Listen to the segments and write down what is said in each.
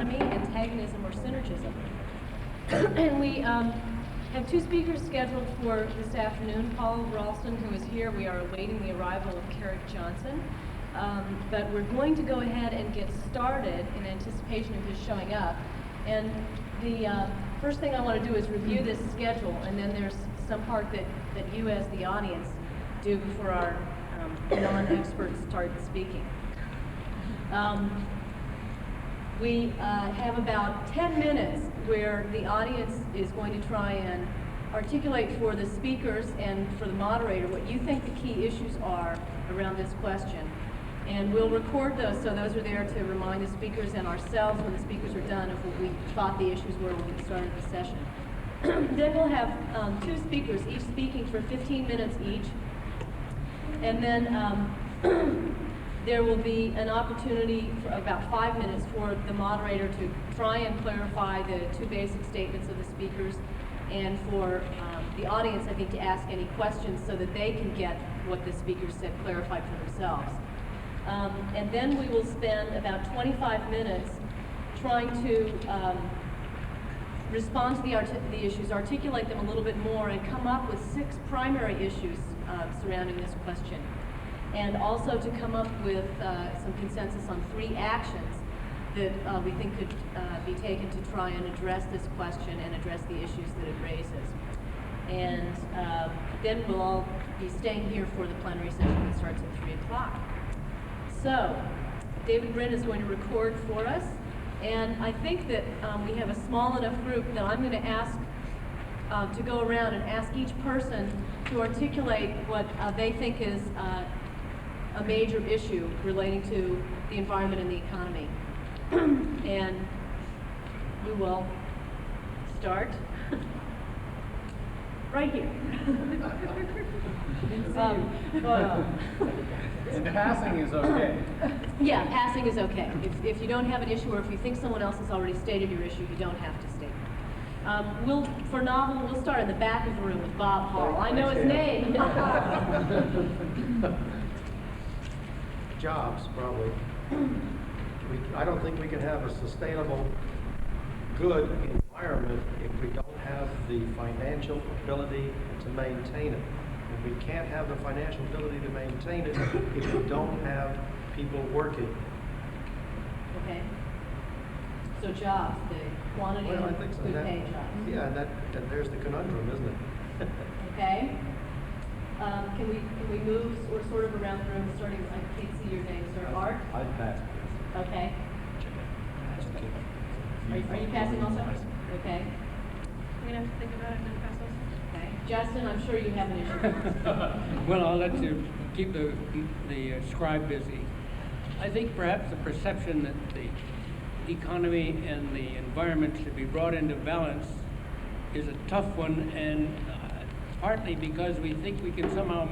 economy, antagonism, or synergism. And we have two speakers scheduled for this afternoon. Paul Ralston, who is here, we are awaiting the arrival of Carrick Johnson. But we're going to go ahead and get started in anticipation of his showing up. And the first thing I want to do is review this schedule, and then there's some part that you as the audience do before our non-experts start speaking. We have about 10 minutes where the audience is going to try and articulate for the speakers and for the moderator what you think the key issues are around this question. And we'll record those, so those are there to remind the speakers and ourselves when the speakers are done of what we thought the issues were when we started the session. Then we'll have two speakers, each speaking for 15 minutes each. And then there will be an opportunity for about 5 minutes for the moderator to try and clarify the two basic statements of the speakers, and for the audience, I think, to ask any questions so that they can get what the speakers said clarified for themselves. And then we will spend about 25 minutes trying to respond to the issues, articulate them a little bit more, and come up with 6 primary issues surrounding this question. And also to come up with some consensus on 3 actions that we think could be taken to try and address this question and address the issues that it raises. And then we'll all be staying here for the plenary session that starts at 3 o'clock. So, David Brin is going to record for us, and I think that we have a small enough group that I'm going to ask to go around and ask each person to articulate what they think is a major issue relating to the environment and the economy. And we will start right here. And passing is okay. Yeah, passing is okay. If you don't have an issue, or if you think someone else has already stated your issue, you don't have to state it. For novel, we'll start in the back of the room with Bob Hall. I know his name. Jobs, probably. I don't think we can have a sustainable, good environment if we don't have the financial ability to maintain it. And we can't have the financial ability to maintain it if we don't have people working. Okay. So jobs, the quantity Well, I of think so. good paying jobs. Yeah, and there's the conundrum, isn't it? Okay. Can we move or sort of around the room, starting with, I can't see your name, sir. Art? I'd pass, please. Okay. Are you passing also? Okay. We're going to have to think about it and then pass also. Okay. Justin, I'm sure you have an issue. Well, I'll let you keep the scribe busy. I think perhaps the perception that the economy and the environment should be brought into balance is a tough one, and partly because we think we can somehow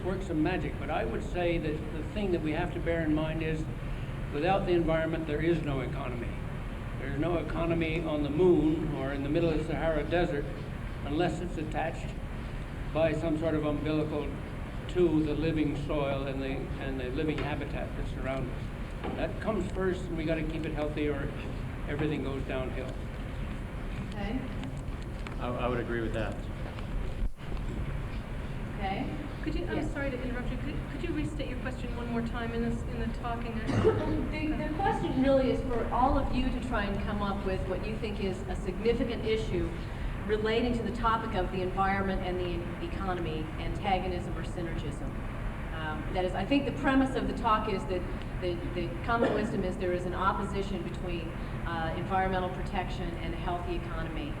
work some magic. But I would say that the thing that we have to bear in mind is without the environment, there is no economy. There's no economy on the moon or in the middle of the Sahara Desert unless it's attached by some sort of umbilical to the living soil and the living habitat that surrounds us. That comes first, and we got to keep it healthy, or everything goes downhill. Okay. I would agree with that. Okay. I'm sorry to interrupt you. Could you restate your question one more time in the talking? The question really is for all of you to try and come up with what you think is a significant issue relating to the topic of the environment and the economy, antagonism or synergism. That is, I think the premise of the talk is that the common wisdom is there is an opposition between environmental protection and a healthy economy,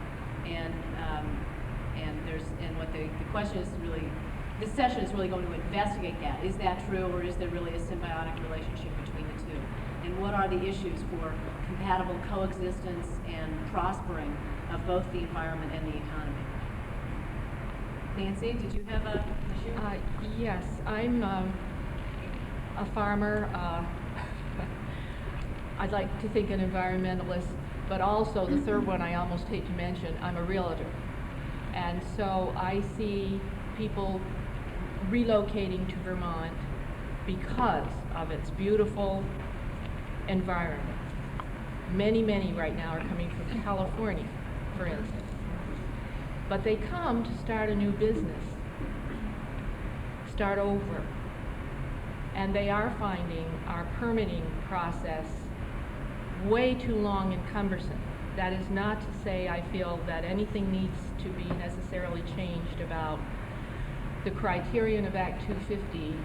and what the question is really, this session is really going to investigate that. Is that true, or is there really a symbiotic relationship between the two? And what are the issues for compatible coexistence and prospering of both the environment and the economy? Nancy, did you have an issue? Yes, I'm a farmer. I'd like to think an environmentalist, but also the third one I almost hate to mention, I'm a realtor. And so I see people relocating to Vermont because of its beautiful environment. Many, many right now are coming from California, for instance. But they come to start a new business, start over. And they are finding our permitting process way too long and cumbersome. That is not to say I feel that anything needs to be necessarily changed about the criterion of Act 250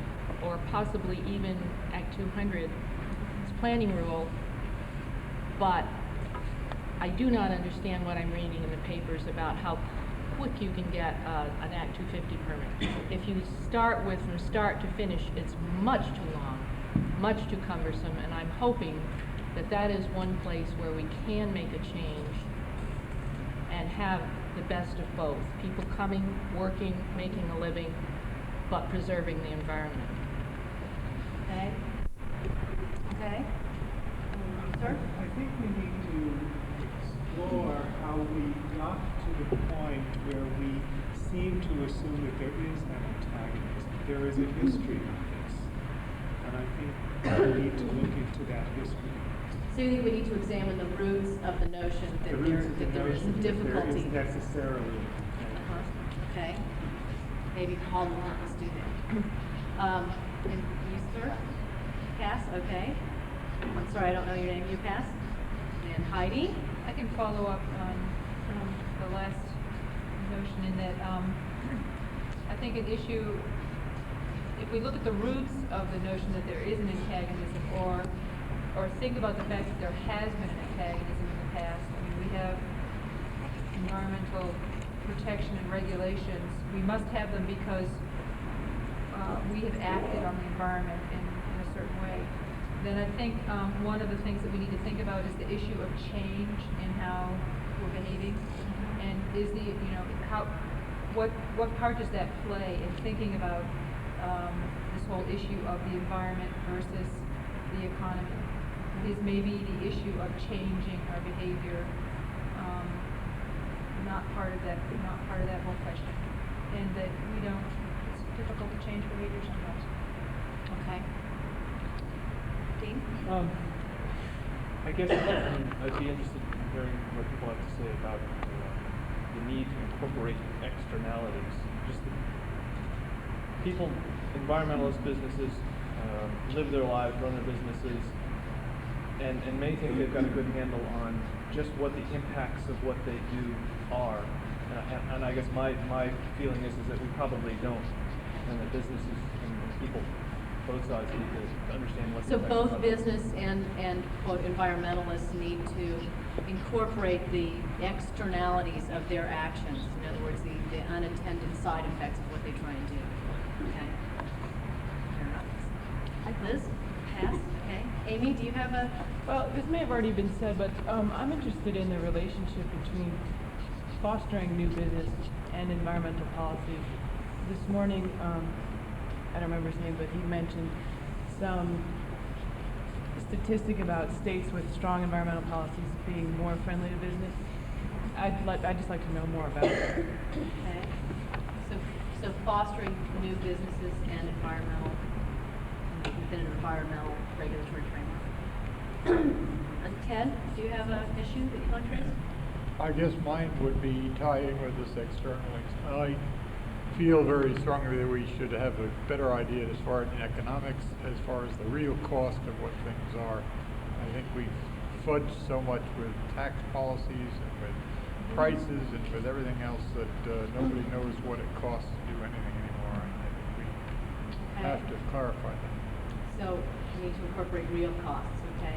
or possibly even Act 200's planning rule, but I do not understand what I'm reading in the papers about how quick you can get an Act 250 permit. If you start with from start to finish, it's much too long, much too cumbersome, and I'm hoping that that is one place where we can make a change and have the best of both. People coming, working, making a living, but preserving the environment. Okay? Okay? Sir? I think we need to explore how we got to the point where we seem to assume that there is an antagonism. There is a history of this. And I think we need to look into that history. So you think we need to examine the roots of the notion that The roots of the there is a notion that difficulty? There is necessarily an antagonism. Okay. Maybe Paul will help us do that. And you, sir? Cass, okay. I'm sorry, I don't know your name. You, Cass? And Heidi? I can follow up from the last notion in that I think an issue, if we look at the roots of the notion that there is an antagonism, or think about the fact that there has been an antagonism in the past. I mean, we have environmental protection and regulations. We must have them because we have acted on the environment in a certain way. Then I think one of the things that we need to think about is the issue of change in how we're behaving, and is the what part does that play in thinking about this whole issue of the environment versus the economy? Is maybe the issue of changing our behavior not part of that whole question, and that it's difficult to change behavior sometimes. Okay. Dean? I guess I'd be interested in hearing what people have to say about the need to incorporate externalities. Just the people, environmentalist businesses, live their lives, run their businesses, and may think they've got a good handle on just what the impacts of what they do are. And I guess my feeling is that we probably don't, and that businesses and people, both sides, need to understand what the So impacts both are. business and quote environmentalists need to incorporate the externalities of their actions. In other words, the unintended side effects of what they try and do. Okay. Fair enough. Liz? Pass? Okay. Amy, do you have a? Well, this may have already been said, but I'm interested in the relationship between fostering new business and environmental policies. This morning, I don't remember his name, but he mentioned some statistic about states with strong environmental policies being more friendly to business. I'd just like to know more about it. Okay. So fostering new businesses and environmental, within an environmental regulatory framework. Ted, do you have an issue that you'd like to raise? I guess mine would be tying with this externally. I feel very strongly that we should have a better idea as far as economics, as far as the real cost of what things are. I think we've fudged so much with tax policies and with prices and with everything else that nobody knows what it costs to do anything anymore. And I think we have to clarify that. So we need to incorporate real costs, okay?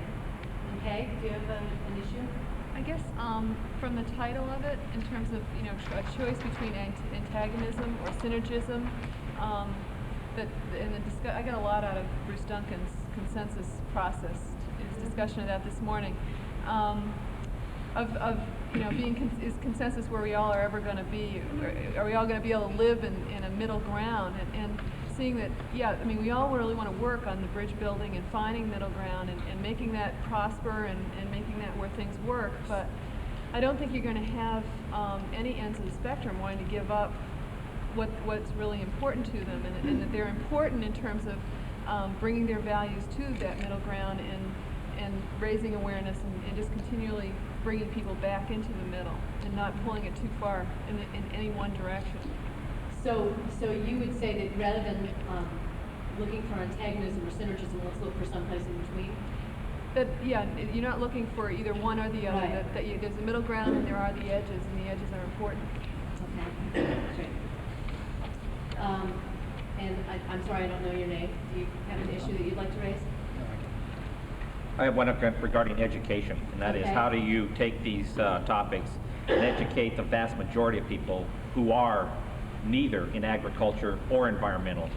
Okay, do you have an issue? I guess from the title of it, in terms of a choice between antagonism or synergism, I got a lot out of Bruce Duncan's consensus process, his discussion of that this morning, is consensus where we all are ever going to be? Are we all going to be able to live in a middle ground? And seeing that, we all really want to work on the bridge building and finding middle ground and making that prosper and making that where things work. But I don't think you're going to have any ends of the spectrum wanting to give up what's really important to them, and that they're important in terms of bringing their values to that middle ground and raising awareness and just continually bringing people back into the middle and not pulling it too far in any one direction. So you would say that rather than looking for antagonism or synergism, let's look for someplace in between? But yeah, you're not looking for either one or the other. Right. There's a middle ground and there are the edges, and the edges are important. Okay. Great. And I'm sorry, I don't know your name. Do you have an issue that you'd like to raise? I have one regarding education, and that is Okay. how do you take these topics and educate the vast majority of people who are neither in agriculture or environmental,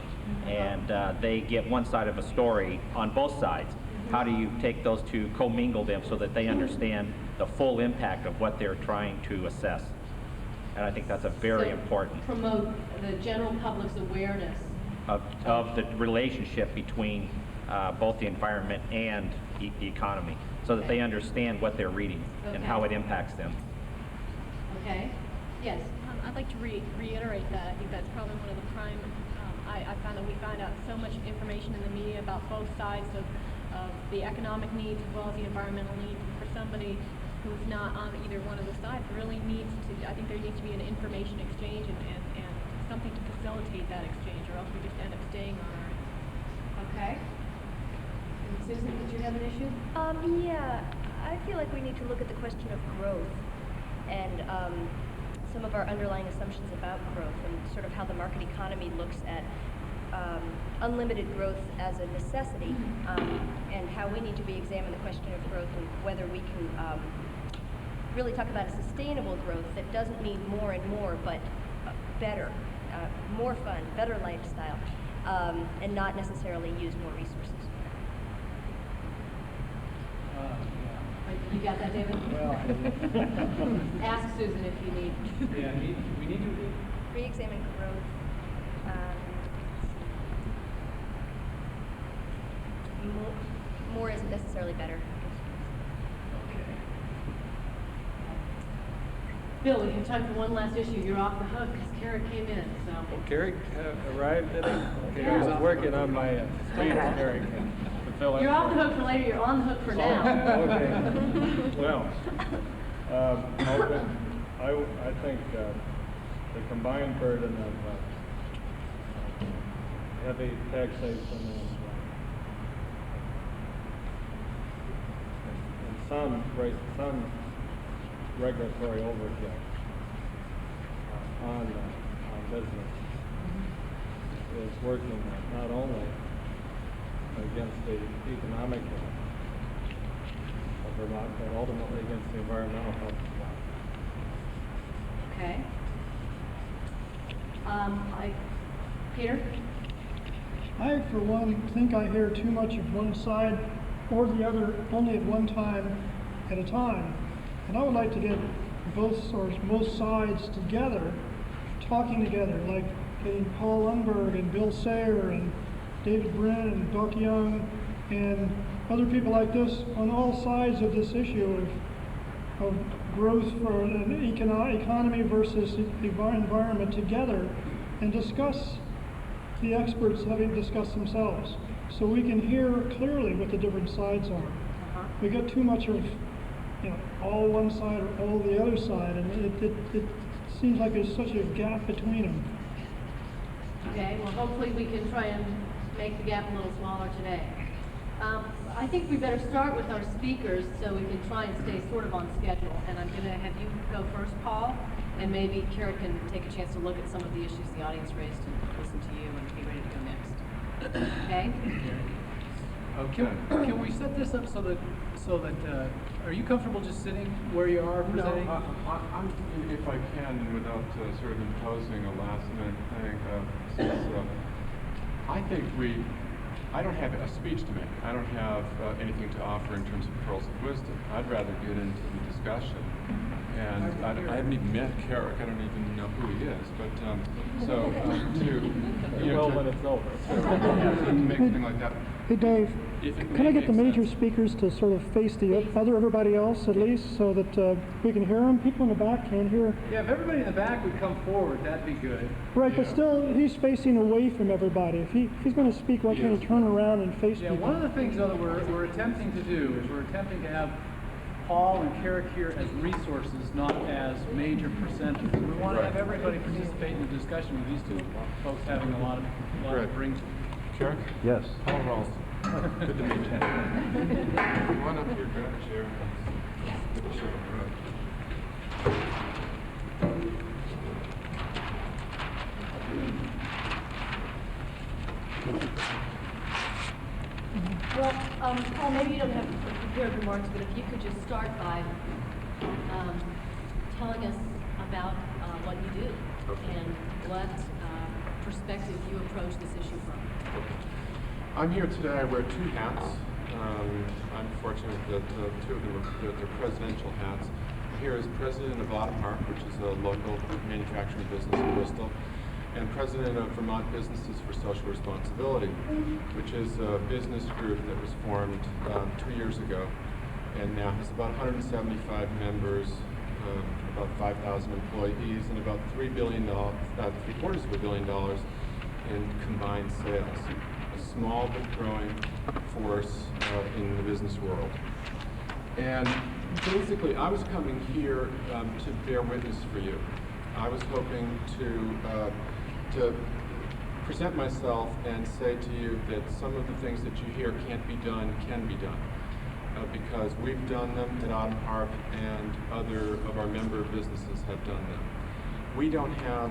and they get one side of a story on both sides. How do you take those two, commingle them so that they understand the full impact of what they're trying to assess? And I think that's a very So important promote the general public's awareness. of the relationship between both the environment and the economy, so that they understand what they're reading and how it impacts them. Okay? Yes. I'd like to reiterate that. I think that's probably one of the prime, I found that we find out so much information in the media about both sides of the economic needs as well as the environmental needs. And for somebody who's not on either one of the sides, really needs to, I think there needs to be an information exchange and something to facilitate that exchange, or else we just end up staying on our end. Okay. And Susan, did you have an issue? Yeah, I feel like we need to look at the question of growth and some of our underlying assumptions about growth and sort of how the market economy looks at unlimited growth as a necessity, and how we need to examine the question of growth and whether we can really talk about a sustainable growth that doesn't mean more and more, but better, more fun, better lifestyle, and not necessarily use more resources. You got that, David? Well, Ask Susan if you need. yeah, we need to. Re-examine growth. More isn't necessarily better. Bill, we have time for one last issue. You're off the hook because Kara came in, so. Well, Carrie arrived, did he? Okay, Yeah. I was working on my speech, Carrie. You're off the hook for later, you're on the hook for now. Okay. Well, I think the combined burden of heavy taxation and some regulatory overkill on business is working not only against the economic health of Vermont, but ultimately against the environmental health of Vermont. Okay. Peter? I, for one, think I hear too much of one side or the other only at one time at a time. And I would like to get both sides together, talking together, like getting Paul Lundberg and Bill Sayer and David Brin and Buck Young and other people like this on all sides of this issue of growth for an economy versus the environment together, and discuss the experts having discussed themselves, so we can hear clearly what the different sides are. We get too much of all one side or all the other side, and it seems like there's such a gap between them. Okay, well hopefully we can try and make the gap a little smaller today. I think we better start with our speakers so we can try and stay sort of on schedule. And I'm going to have you go first, Paul, and maybe Kara can take a chance to look at some of the issues the audience raised and listen to you and be ready to go next. Okay? Can we set this up so that are you comfortable just sitting where you are presenting? No, I'm, if I can, without sort of imposing a last-minute thing, I think I don't have a speech to make. I don't have anything to offer in terms of pearls of wisdom. I'd rather get into the discussion. And I haven't even met Carrick. I don't even know who he is. But to when it's over. to make something like that. Hey, Dave. if it Can I may get the make major sense. speakers to sort of face the everybody else at least, so that we can hear them? People in the back can't hear. Yeah, if everybody in the back would come forward, that'd be good. Right, but still, he's facing away from everybody. If he's going to speak, why can't he turn around and face Yeah, people? one of the things, though, that we're attempting to do is we're attempting to have Paul and Carrick here as resources, not as major presenters. We want to have everybody participate in the discussion with these two folks having a lot to bring to it. Carrick? Yes. Paul Rawls. Good to meet you. Come on up here, grab a chair. Good to show up. Well, Paul, maybe you don't have prepared remarks, but if you could just start by telling us about what you do and what perspective you approach this issue from. I'm here today. I wear two hats. I'm fortunate that two of them are they're presidential hats. I'm here as president of Autumn Park, which is a local manufacturing business in Bristol, and president of Vermont Businesses for Social Responsibility, which is a business group that was formed 2 years ago and now has about 175 members, about 5,000 employees, and about $3 billion, $750 million in combined sales. A small but growing force in the business world. And basically, I was coming here to bear witness for you. I was hoping to present myself and say to you that some of the things that you hear can't be done can be done. Because we've done them at Autumn Park and other of our member businesses have done them. We don't have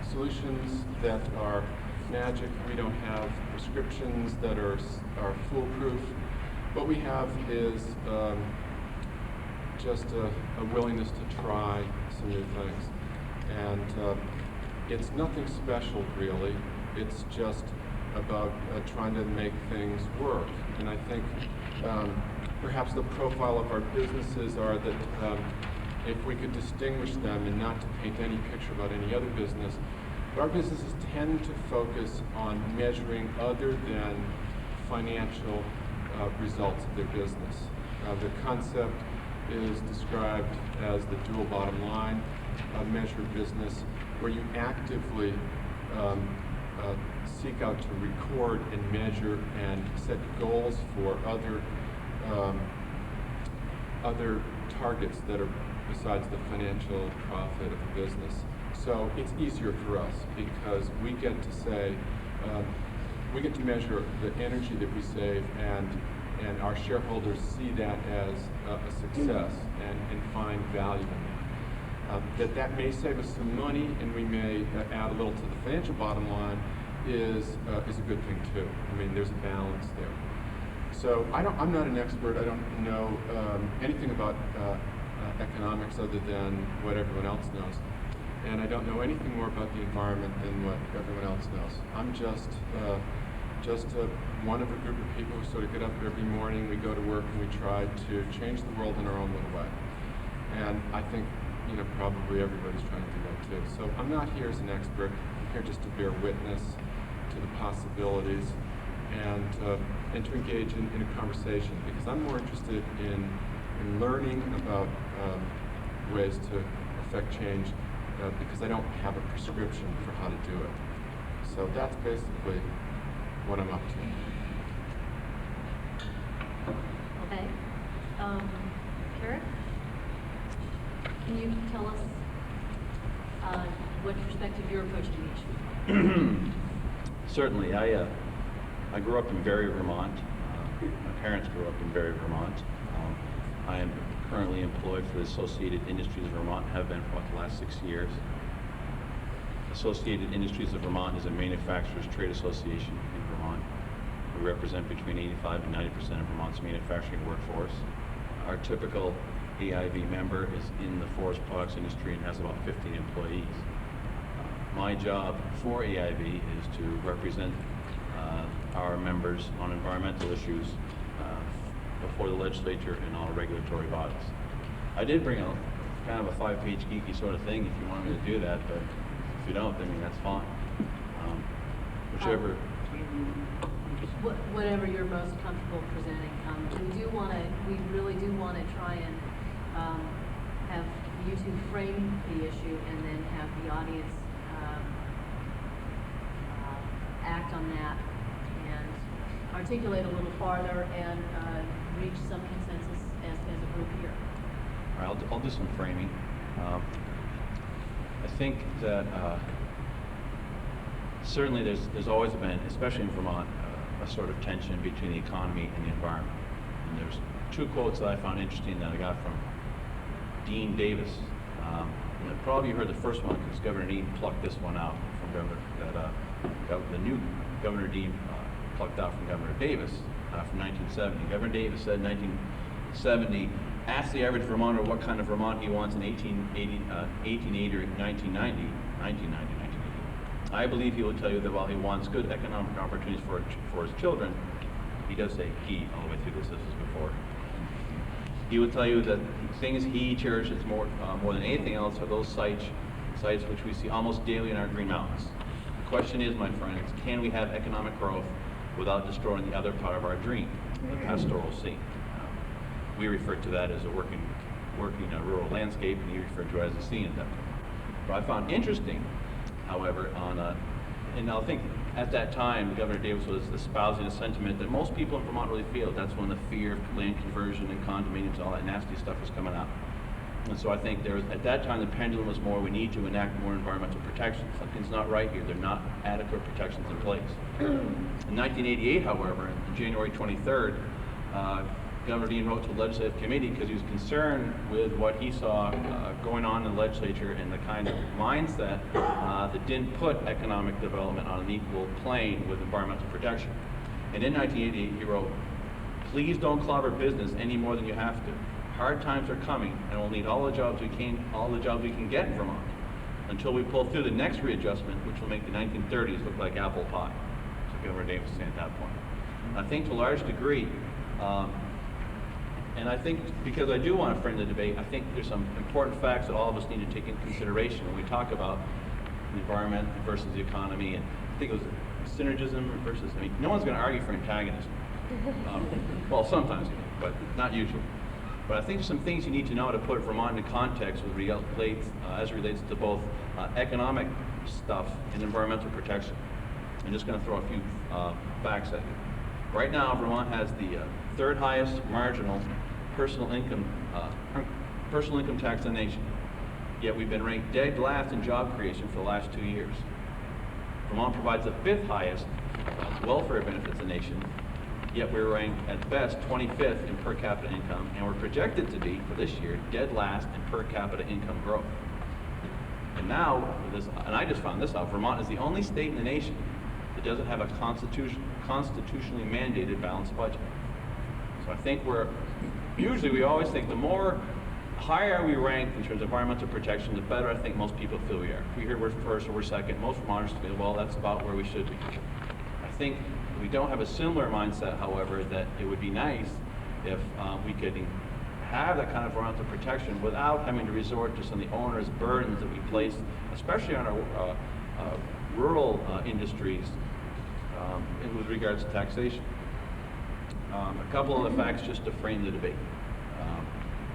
solutions that are magic. We don't have prescriptions that are foolproof. What we have is just a willingness to try some new things. And it's nothing special, really. It's just about trying to make things work. And I think perhaps the profile of our businesses are that if we could distinguish them and not to paint any picture about any other business, but our businesses tend to focus on measuring other than financial results of their business. The concept is described as the dual bottom line measure business, where you actively seek out to record and measure and set goals for other targets that are besides the financial profit of the business. So it's easier for us because we get to say, we get to measure the energy that we save, and our shareholders see that as a success and find value in that. That may save us some money, and we may add a little to the financial bottom line is a good thing too. I mean, there's a balance there. So I'm not an expert. I don't know anything about economics other than what everyone else knows. And I don't know anything more about the environment than what everyone else knows. I'm just one of a group of people who sort of get up every morning, we go to work, and we try to change the world in our own little way. And I think, probably everybody's trying to do that too. So I'm not here as an expert. I'm here just to bear witness to the possibilities and to engage in a conversation, because I'm more interested in learning about ways to affect change because I don't have a prescription for how to do it. So that's basically what I'm up to. Okay. Carrick, can you tell us what perspective you're approaching the issue? Certainly. I grew up in Berry, Vermont. My parents grew up in Berry, Vermont. I am currently employed for the Associated Industries of Vermont, have been for the last 6 years. Associated Industries of Vermont is a manufacturers trade association in Vermont. We represent between 85 and 90% of Vermont's manufacturing workforce. Our typical AIV member is in the forest products industry and has about 15 employees. My job for AIV is to represent our members on environmental issues before the legislature and all regulatory bodies. I did bring a kind of a 5-page geeky sort of thing if you wanted me to do that, but if you don't, I mean, that's fine. Whichever. whatever you're most comfortable presenting. We really do want to try and have you two frame the issue and then have the audience act on that and articulate a little farther and reach some consensus as a group here. All right, I'll do some framing. I think that certainly there's always been, especially in Vermont, a sort of tension between the economy and the environment. And there's two quotes that I found interesting that I got from Dean Davis. And probably you heard the first one because Governor Dean plucked this one out from the new Governor Dean plucked out from Governor Davis from 1970. Governor Davis said in 1970, ask the average Vermonter what kind of Vermont he wants in 1880 or 1990. I believe he will tell you that while he wants good economic opportunities for his children, he does say he all the way through this is before. He will tell you that things he cherishes more than anything else are those sites which we see almost daily in our Green Mountains. The question is, my friends, can we have economic growth without destroying the other part of our dream, the pastoral scene? We refer to that as a working rural landscape, and he referred to it as a scene at that point. But I found interesting, however, and I think at that time, Governor Davis was espousing a sentiment that most people in Vermont really feel. That's when the fear of land conversion and condominiums, all that nasty stuff was coming out. And so I think at that time, the pendulum was more, we need to enact more environmental protections. Something's not right here. There are not adequate protections in place. In 1988, however, on January 23rd, Governor Dean wrote to the legislative committee because he was concerned with what he saw going on in the legislature and the kind of mindset that didn't put economic development on an equal plane with environmental protection. And in 1988, he wrote, please don't clobber business any more than you have to. Hard times are coming, and we'll need all the jobs we can get in Vermont until we pull through the next readjustment, which will make the 1930s look like apple pie. So Governor Davis was saying at that point. I think to a large degree, and I think because I do want to frame the debate, I think there's some important facts that all of us need to take into consideration when we talk about the environment versus the economy. And I think it was synergism versus, no one's going to argue for antagonism. Well, sometimes, but not usually. But I think there's some things you need to know to put Vermont into context as it relates to both economic stuff and environmental protection. I'm just going to throw a few facts at you. Right now, Vermont has the third highest marginal personal income tax in the nation. Yet we've been ranked dead last in job creation for the last 2 years. Vermont provides the fifth highest welfare benefits in the nation. Yet we're ranked at best 25th in per capita income, and we're projected to be, for this year, dead last in per capita income growth. And now, and I just found this out, Vermont is the only state in the nation that doesn't have a constitutionally mandated balanced budget. So I think usually we always think the more higher we rank in terms of environmental protection, the better I think most people feel we are. If we hear we're first or we're second, most Vermonters feel, well, that's about where we should be. I think we don't have a similar mindset, however, that it would be nice if we could have that kind of environmental protection without having to resort to some of the onerous burdens that we place, especially on our rural industries with regards to taxation. A couple of the facts just to frame the debate.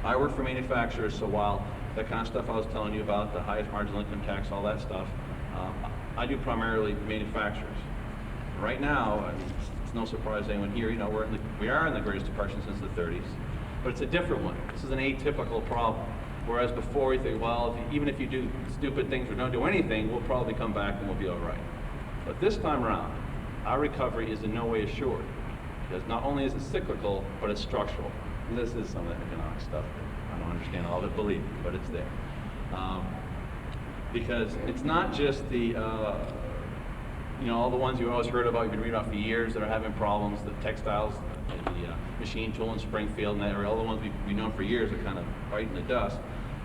I work for manufacturers, so while that kind of stuff I was telling you about, the highest marginal income tax, all that stuff, I do primarily manufacturers. Right now, it's no surprise to anyone here, we are in the greatest depression since the 30s, but it's a different one. This is an atypical problem. Whereas before you think, well, even if you do stupid things or don't do anything, we'll probably come back and we'll be all right. But this time around, our recovery is in no way assured. Because not only is it cyclical, but it's structural. And this is some of the economic stuff that I don't understand all of it, believe me, but it's there. Because it's not just the all the ones you always heard about, you've been reading about for years that are having problems, the textiles, the machine tool in Springfield, and that area, all the ones we've known for years are kind of biting the dust.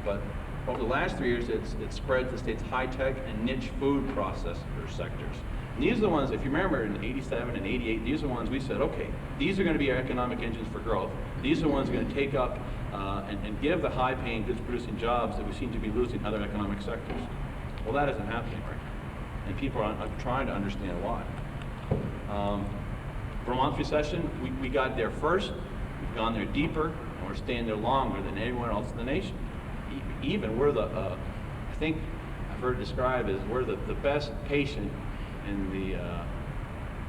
But over the last 3 years, it's spread to the state's high-tech and niche food processor sectors. And these are the ones, if you remember in 87 and 88, these are the ones we said, okay, these are going to be our economic engines for growth. These are the ones going to take up and give the high-paying, goods-producing jobs that we seem to be losing in other economic sectors. Well, that isn't happening right now. And people are trying to understand why. Vermont's recession, we got there first, we've gone there deeper, and we're staying there longer than anyone else in the nation. Even we're the, I think I've heard described as we're the best patient in the,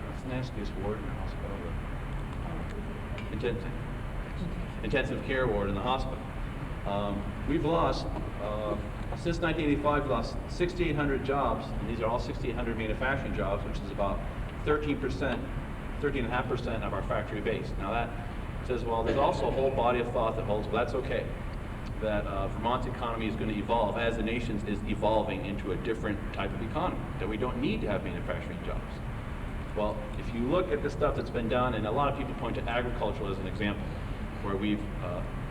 what's the nastiest ward in the hospital? Intensive care ward in the hospital. We've lost, since 1985, we've lost 6,800 jobs, and these are all 6,800 manufacturing jobs, which is about 13.5% of our factory base. Now that says, well, there's also a whole body of thought that holds, well, that's okay, that Vermont's economy is going to evolve as the nation's is evolving into a different type of economy, that we don't need to have manufacturing jobs. Well, if you look at the stuff that's been done, and a lot of people point to agriculture as an example, where we've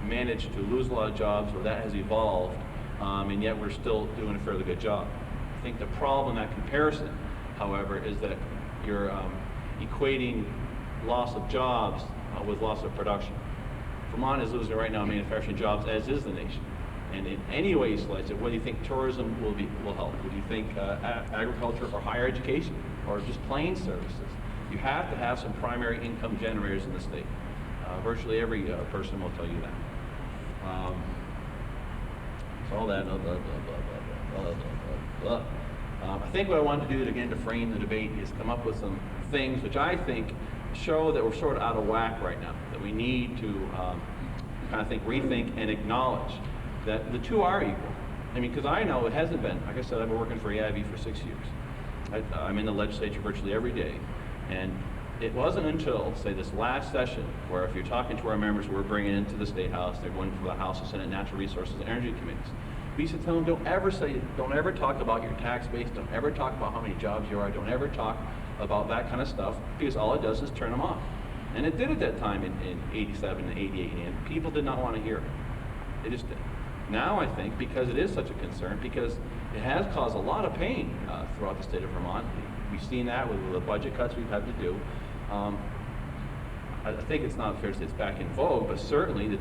managed to lose a lot of jobs, where that has evolved, and yet we're still doing a fairly good job. I think the problem in that comparison, however, is that you're equating loss of jobs with loss of production. Vermont is losing right now manufacturing jobs, as is the nation. And in any way you slice it, what do you think tourism will help? What do you think agriculture or higher education or just plain services? You have to have some primary income generators in the state. Virtually every person will tell you that. So all that, I think what I wanted to do again to frame the debate is come up with some things which I think show that we're sort of out of whack right now, that we need to kind of rethink and acknowledge that the two are equal. I mean, because I know it hasn't been. Like I said, I've been working for AIB for 6 years. I'm in the legislature virtually every day, and it wasn't until, say, this last session, where if you're talking to our members who we're bringing into the State House, they're going for the House and Senate Natural Resources and Energy Committees, we used to tell them, don't ever talk about your tax base, don't ever talk about how many jobs you are, don't ever talk about that kind of stuff, because all it does is turn them off. And it did at that time in 87 and 88, and people did not want to hear it. They just did. Now I think, because it is such a concern, because it has caused a lot of pain throughout the state of Vermont, we've seen that with the budget cuts we've had to do. I think it's not fair to say it's back in vogue, but certainly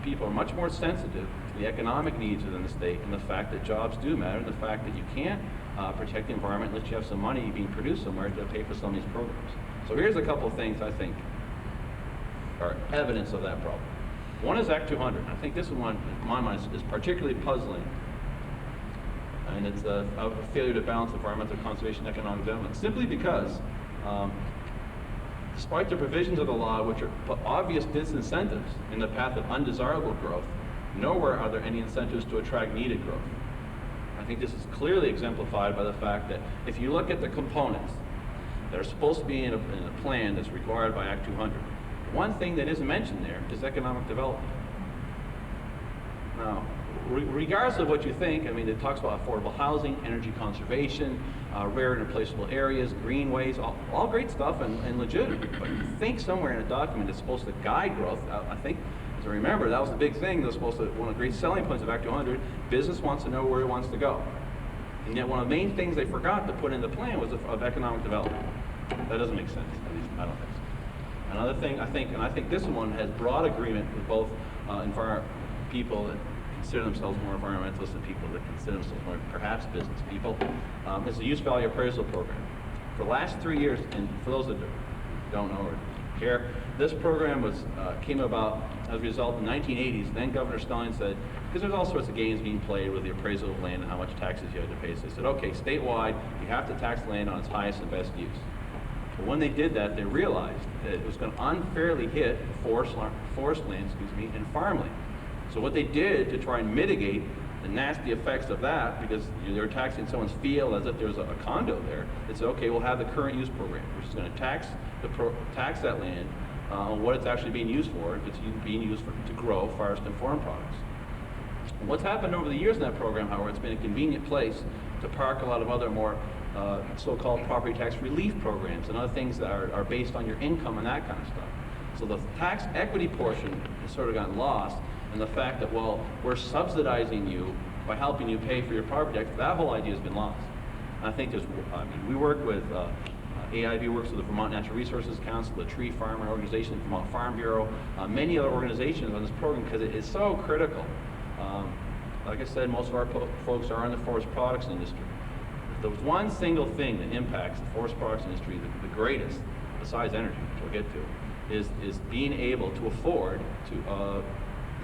people are much more sensitive to the economic needs within the state, and the fact that jobs do matter, and the fact that you can't protect the environment unless you have some money being produced somewhere to pay for some of these programs. So here's a couple of things I think are evidence of that problem. One is Act 200. I think this one, in my mind, is particularly puzzling, and it's a failure to balance environmental conservation and economic development, simply because despite the provisions of the law, which are obvious disincentives in the path of undesirable growth, nowhere are there any incentives to attract needed growth. I think this is clearly exemplified by the fact that if you look at the components that are supposed to be in a plan that's required by Act 200, one thing that isn't mentioned there is economic development. Now, regardless of what you think, I mean, it talks about affordable housing, energy conservation, rare and replaceable areas, greenways, all great stuff and legitimate. But you think somewhere in a document that's supposed to guide growth, I think, to remember, that was the big thing that was supposed to, one of the great selling points of Act 200, business wants to know where it wants to go. And yet one of the main things they forgot to put in the plan was of economic development. That doesn't make sense, at least I don't think so. Another thing, I think this one has broad agreement with both people that consider themselves more environmentalists and people that consider themselves more perhaps business people, is the use value appraisal program. For the last 3 years, and for those that don't know or care, this program came about as a result in the 1980s. Then Governor Stein said, because there's all sorts of games being played with the appraisal of land and how much taxes you had to pay, so they said, okay, statewide, you have to tax land on its highest and best use. But when they did that, they realized that it was going to unfairly hit forest land, and farmland. So what they did to try and mitigate the nasty effects of that, because they were taxing someone's field as if there was a condo there, they said, okay, we'll have the current use program, which is going to tax that land on what it's actually being used for, if it's being used to grow forest and farm products. And what's happened over the years in that program, however, it's been a convenient place to park a lot of other more so-called property tax relief programs and other things that are based on your income and that kind of stuff. So the tax equity portion has sort of gotten lost, and the fact that, well, we're subsidizing you by helping you pay for your property tax, that whole idea has been lost. And I think we work with, AIB works with the Vermont Natural Resources Council, the Tree Farmer Organization, Vermont Farm Bureau, many other organizations on this program, because it is so critical. Like I said, most of our folks are in the forest products industry. If there was one single thing that impacts the forest products industry the greatest, besides energy, which we'll get to, is being able to afford to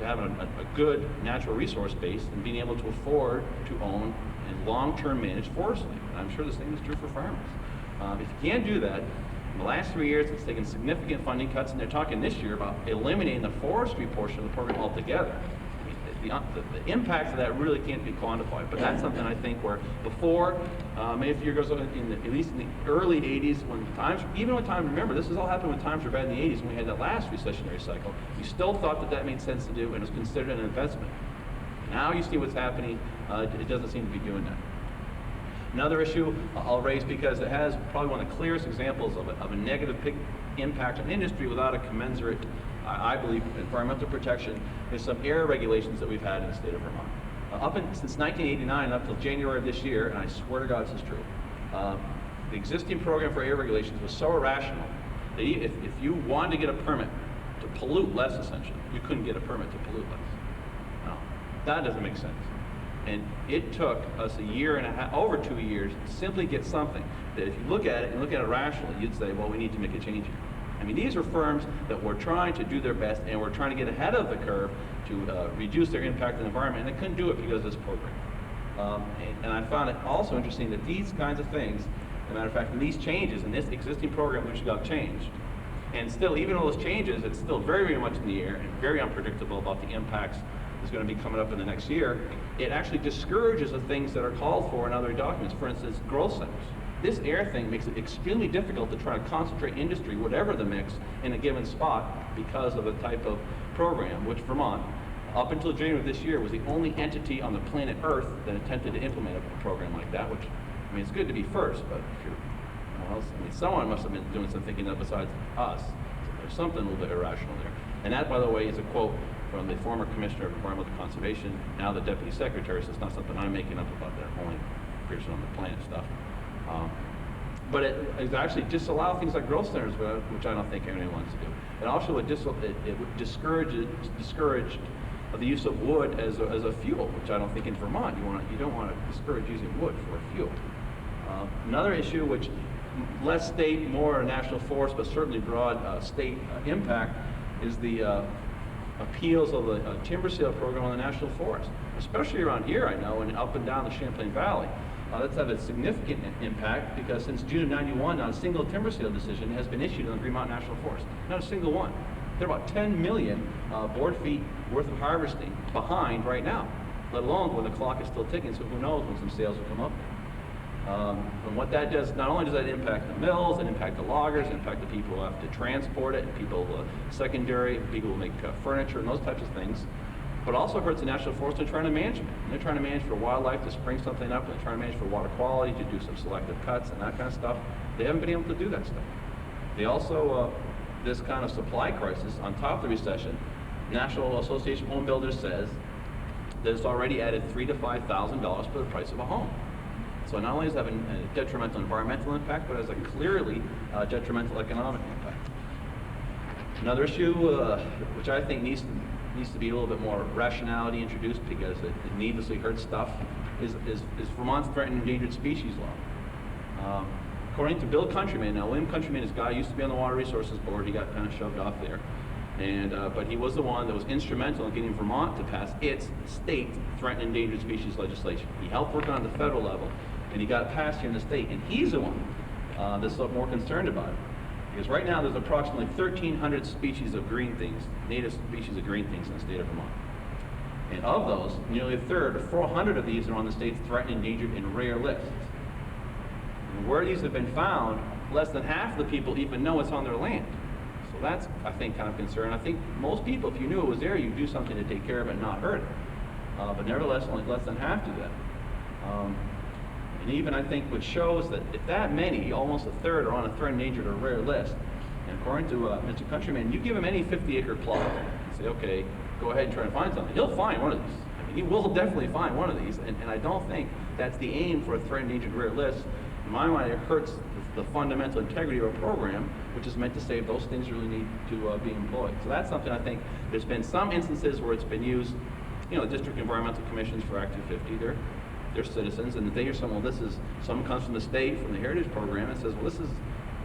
have a good natural resource base and being able to afford to own and long-term manage forest land. And I'm sure the same is true for farmers. If you can't do that, in the last 3 years, it's taken significant funding cuts, and they're talking this year about eliminating the forestry portion of the program altogether. The impacts of that really can't be quantified, but that's something I think where before, maybe a few years ago, at least in the early 80s, remember, this has all happened when times were bad in the 80s when we had that last recessionary cycle. We still thought that made sense to do and was considered an investment. Now you see what's happening, it doesn't seem to be doing that. Another issue I'll raise, because it has probably one of the clearest examples of a negative impact on industry without a commensurate, I believe, environmental protection, is some air regulations that we've had in the state of Vermont. Since 1989, up till January of this year, and I swear to God this is true, the existing program for air regulations was so irrational that if you wanted to get a permit to pollute less, essentially, you couldn't get a permit to pollute less. No, that doesn't make sense. And it took us a year and a half, over 2 years, to simply get something that if you look at it and look at it rationally, you'd say, well, we need to make a change here. I mean, these are firms that were trying to do their best and were trying to get ahead of the curve to reduce their impact on the environment, and they couldn't do it because of this program. And I found it also interesting that these kinds of things, as a matter of fact, these changes in this existing program, which got changed, and still, even all those changes, it's still very, very much in the air and very unpredictable about the impacts that's going to be coming up in the next year. It actually discourages the things that are called for in other documents. For instance, growth centers. This air thing makes it extremely difficult to try to concentrate industry, whatever the mix, in a given spot because of the type of program, which Vermont, up until January of this year, was the only entity on the planet Earth that attempted to implement a program like that, which, I mean, it's good to be first, but if you're, well, I mean, someone must have been doing some thinking that besides us. So there's something a little bit irrational there. And that, by the way, is a quote from the former Commissioner of Environmental Conservation, now the Deputy Secretary, so it's not something I'm making up about that only person on the planet stuff. But it actually disallow things like growth centers, which I don't think anyone wants to do. And also it would discourage the use of wood as a fuel, which I don't think in Vermont you don't want to discourage using wood for a fuel. Another issue, which less state, more national forest, but certainly broad state impact, is the appeals of the timber sale program on the national forest, especially around here, I know, and up and down the Champlain Valley. That's had a significant impact because since June of '91, not a single timber sale decision has been issued on the Green Mountain National Forest. Not a single one. They're about 10 million board feet worth of harvesting behind right now, let alone when the clock is still ticking, so who knows when some sales will come up. And what that does, not only does that impact the mills, it impacts the loggers, it impacts the people who have to transport it, people secondary, people who make furniture and those types of things, but also hurts the national forest in trying to manage it. And they're trying to manage for wildlife to spring something up, and they're trying to manage for water quality, to do some selective cuts and that kind of stuff. They haven't been able to do that stuff. They also, this kind of supply crisis, on top of the recession, National Association of Home Builders says that it's already added $3,000 to $5,000 for the price of a home. So not only is it having a detrimental environmental impact, but it has a clearly detrimental economic impact. Another issue, which I think needs to be a little bit more rationality introduced because it needlessly hurts stuff, is Vermont's Threatened and Endangered Species Law. According to Bill Countryman, now William Countryman is a guy who used to be on the Water Resources Board, he got kind of shoved off there. But he was the one that was instrumental in getting Vermont to pass its state threatened and endangered species legislation. He helped work on the federal level, and he got it passed here in the state. And he's the one that's more concerned about it. Because right now there's approximately 1,300 species of green things, native species of green things in the state of Vermont. And of those, nearly a third, or 400 of these, are on the state's threatened, endangered, and rare lists. And where these have been found, less than half of the people even know it's on their land. So that's, I think, kind of concern. I think most people, if you knew it was there, you'd do something to take care of it and not hurt it. But nevertheless, only less than half do that. And even I think what shows that if that many, almost a third, are on a threatened, endangered, or rare list, and according to Mr. Countryman, you give him any 50-acre plot and say, okay, go ahead and try to find something, he'll find one of these. I mean, he will definitely find one of these, and I don't think that's the aim for a threatened, endangered, rare list. In my mind, it hurts the fundamental integrity of a program, which is meant to say those things really need to be employed. So that's something I think there's been some instances where it's been used, you know, district environmental commissions for Act 250, they're citizens, and if they hear someone, someone comes from the state, from the Heritage Program, and says, well, this is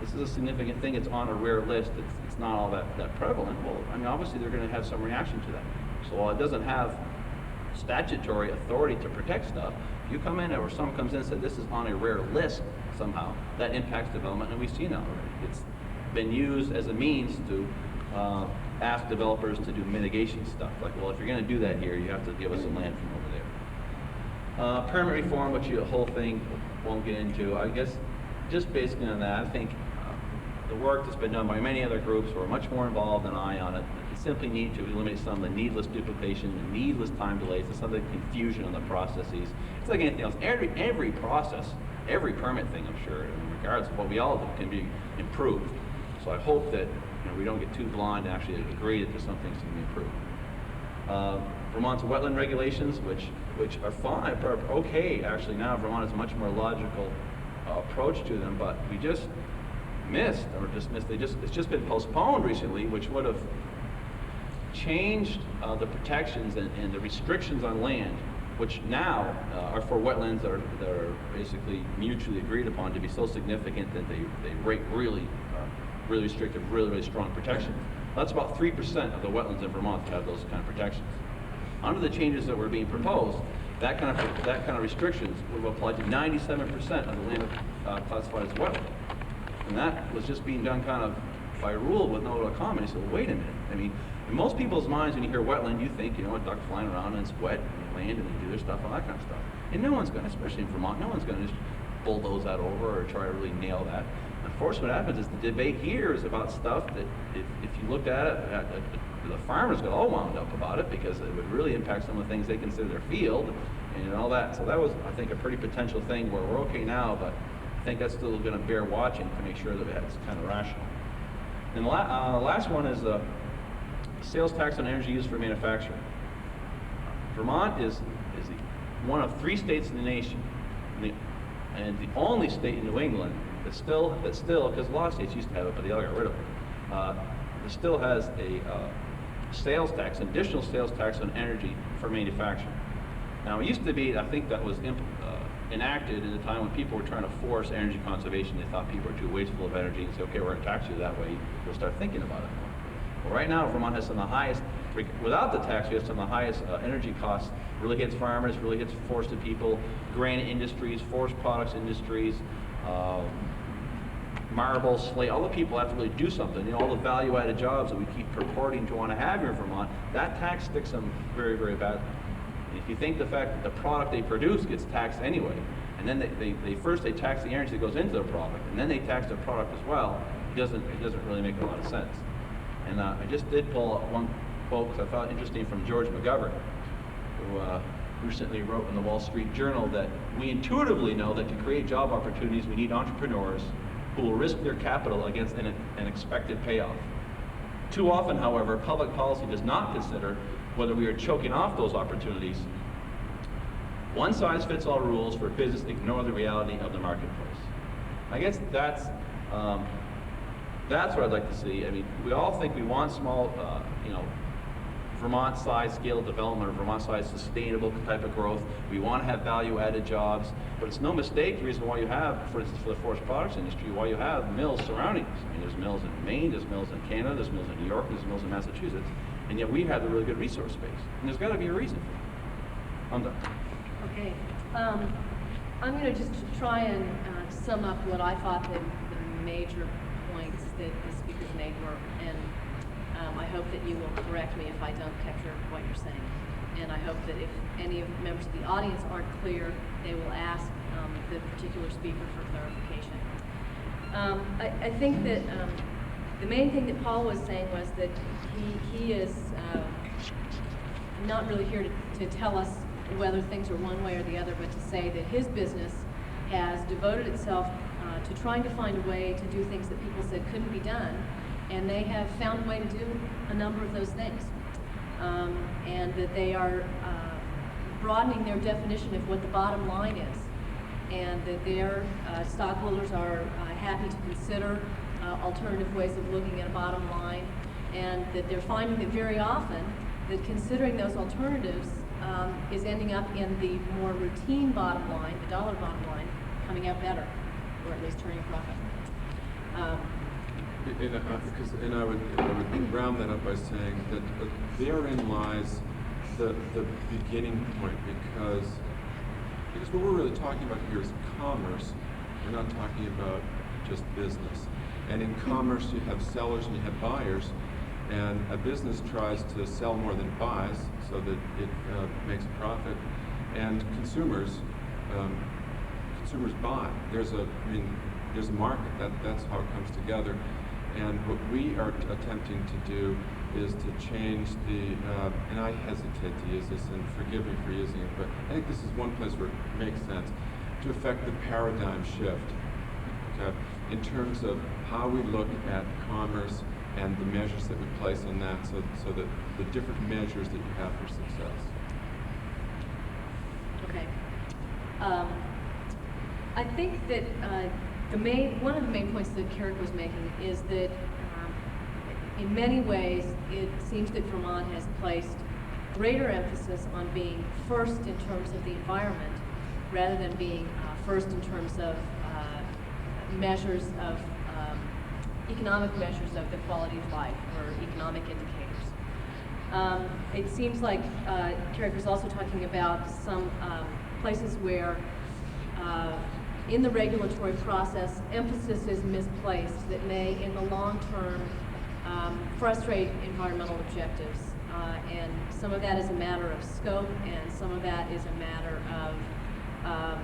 this is a significant thing, it's on a rare list, it's not all that prevalent. Well, I mean, obviously they're gonna have some reaction to that. So while it doesn't have statutory authority to protect stuff, if you come in or someone comes in and said this is on a rare list somehow, that impacts development, and we've seen that already. It's been used as a means to ask developers to do mitigation stuff. Like, well, if you're gonna do that here, you have to give us some land from over there. Permit reform, which the whole thing won't get into. I guess just basically on that, I think the work that's been done by many other groups who are much more involved than I on it, we simply need to eliminate some of the needless duplication, the needless time delays, and some of the confusion on the processes. It's like anything else. Every process, every permit thing, I'm sure, in regards to what we all do, can be improved. So I hope that we don't get too blind and actually agree that there's some things that can be improved. Vermont's wetland regulations, which are fine, are okay. Actually, now Vermont has a much more logical approach to them, but we just missed. It's just been postponed recently, which would have changed the protections and the restrictions on land, which now are for wetlands that are basically mutually agreed upon to be so significant that they rate really restrictive, really strong protections. That's about 3% of the wetlands in Vermont that have those kind of protections. Under the changes that were being proposed, that kind of restrictions would have applied to 97% of the land classified as wetland. And that was just being done kind of by rule with no comment. So wait a minute. I mean, in most people's minds, when you hear wetland, you think, a duck flying around and it's wet and land and they do their stuff, all that kind of stuff. And no one's going to, especially in Vermont, no one's going to just bulldoze that over or try to really nail that. Unfortunately, what happens is the debate here is about stuff that if you looked at it, the farmers got all wound up about it because it would really impact some of the things they consider their field and all that. So that was, I think, a pretty potential thing where we're okay now, but I think that's still going to bear watching to make sure that it's kind of rational. And the last one is sales tax on energy used for manufacturing. Vermont is one of 3 states in the nation, and the only state in New England that still, because a lot of states used to have it, but they all got rid of it, that still has a sales tax, an additional sales tax on energy for manufacturing. Now, it used to be, I think that was enacted in a time when people were trying to force energy conservation. They thought people were too wasteful of energy and say, okay, we're going to tax you that way. You'll start thinking about it more. Well, right now, Vermont has some of the highest, without the tax, we have some of the highest energy costs. Really hits farmers, really hits forested people, grain industries, forest products industries, marble, slate, all the people have to really do something. All the value-added jobs that we keep purporting to want to have here in Vermont, that tax sticks them very, very badly. And if you think the fact that the product they produce gets taxed anyway, and then they first tax the energy that goes into the product, and then they tax the product as well, it doesn't really make a lot of sense. And I just did pull up one quote because I found it interesting from George McGovern, who recently wrote in the Wall Street Journal that we intuitively know that to create job opportunities, we need entrepreneurs who will risk their capital against an expected payoff. Too often, however, public policy does not consider whether we are choking off those opportunities. One-size-fits-all rules for business ignore the reality of the marketplace. I guess that's what I'd like to see. I mean, we all think we want small, Vermont-sized scale development or Vermont-sized sustainable type of growth. We want to have value-added jobs, but it's no mistake the reason why you have, for instance, for the forest products industry, why you have mills surrounding us. I mean, there's mills in Maine, there's mills in Canada, there's mills in New York, there's mills in Massachusetts, and yet we have a really good resource base. And there's got to be a reason for it. I'm done. Okay. I'm going to just try and sum up what I thought the major points that the speakers made were, and I hope that you will correct me if I don't capture what you're saying. And I hope that if any of the members of the audience aren't clear, they will ask the particular speaker for clarification. I think that the main thing that Paul was saying was that he is not really here to tell us whether things are one way or the other, but to say that his business has devoted itself to trying to find a way to do things that people said couldn't be done, and they have found a way to do a number of those things. And that they are broadening their definition of what the bottom line is, and that their stockholders are happy to consider alternative ways of looking at a bottom line, and that they're finding that very often that considering those alternatives is ending up in the more routine bottom line, the dollar bottom line, coming out better, or at least turning a profit. And I would round that up by saying that therein lies the beginning point, because what we're really talking about here is commerce. We're not talking about just business. And in commerce, you have sellers and you have buyers, and a business tries to sell more than it buys so that it makes a profit, and consumers buy. There's a market. That's how it comes together. And what we are attempting to do is to change and I hesitate to use this, and forgive me for using it, but I think this is one place where it makes sense, to affect the paradigm shift, okay, in terms of how we look at commerce and the measures that we place on that, so that the different measures that you have for success. Okay. I think that one of the main points that Carrick was making is that in many ways it seems that Vermont has placed greater emphasis on being first in terms of the environment rather than being first in terms of measures of economic measures of the quality of life or economic indicators. It seems like Carrick was also talking about some places where in the regulatory process, emphasis is misplaced that may, in the long term, frustrate environmental objectives. And some of that is a matter of scope, and some of that is a matter of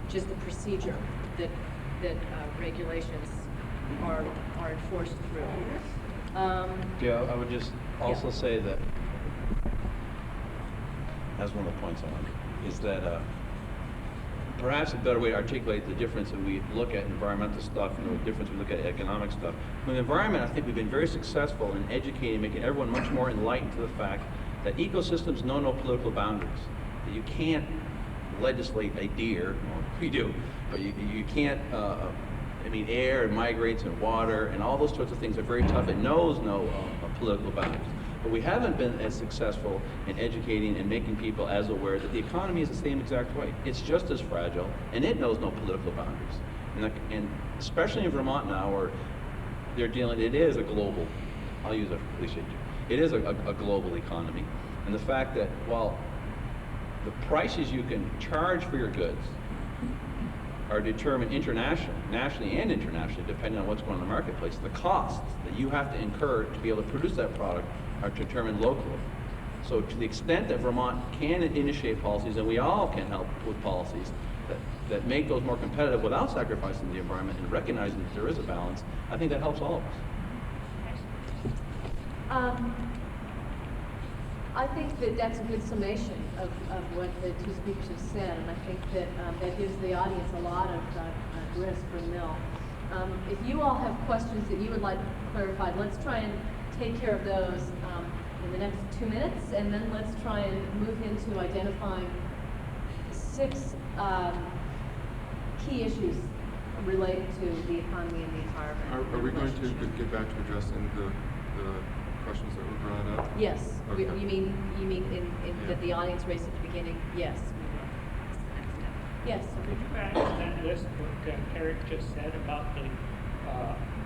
just the procedure that regulations are enforced through. Yeah, I would just also say that, that's one of the points I want to make, is that perhaps a better way to articulate the difference when we look at environmental stuff and the difference we look at economic stuff. With the environment, I think we've been very successful in educating, making everyone much more enlightened to the fact that ecosystems know no political boundaries. That you can't legislate a deer, well, we do, but you can't, air and migrates and water and all those sorts of things are very tough. It knows no political boundaries. But we haven't been as successful in educating and making people as aware that the economy is the same exact way. It's just as fragile, and it knows no political boundaries. And especially in Vermont now, where they're dealing, it is a global, I'll use a cliche, it is a global economy. And the fact that while the prices you can charge for your goods are determined internationally, nationally and internationally, depending on what's going on in the marketplace, the costs that you have to incur to be able to produce that product are determined locally. So to the extent that Vermont can initiate policies, and we all can help with policies that make those more competitive without sacrificing the environment and recognizing that there is a balance, I think that helps all of us. I think that that's a good summation of what the two speakers have said, and I think that that gives the audience a lot of grist for the mill. If you all have questions that you would like clarified, let's try and take care of those in the next 2 minutes, and then let's try and move into identifying 6 key issues related to the economy and the environment. Are we going to get back to addressing the questions that were brought up? Yes. Okay. You mean that the audience raised at the beginning? Yes, we will. That's the next step. Yes. Could you add to that list what Eric just said about the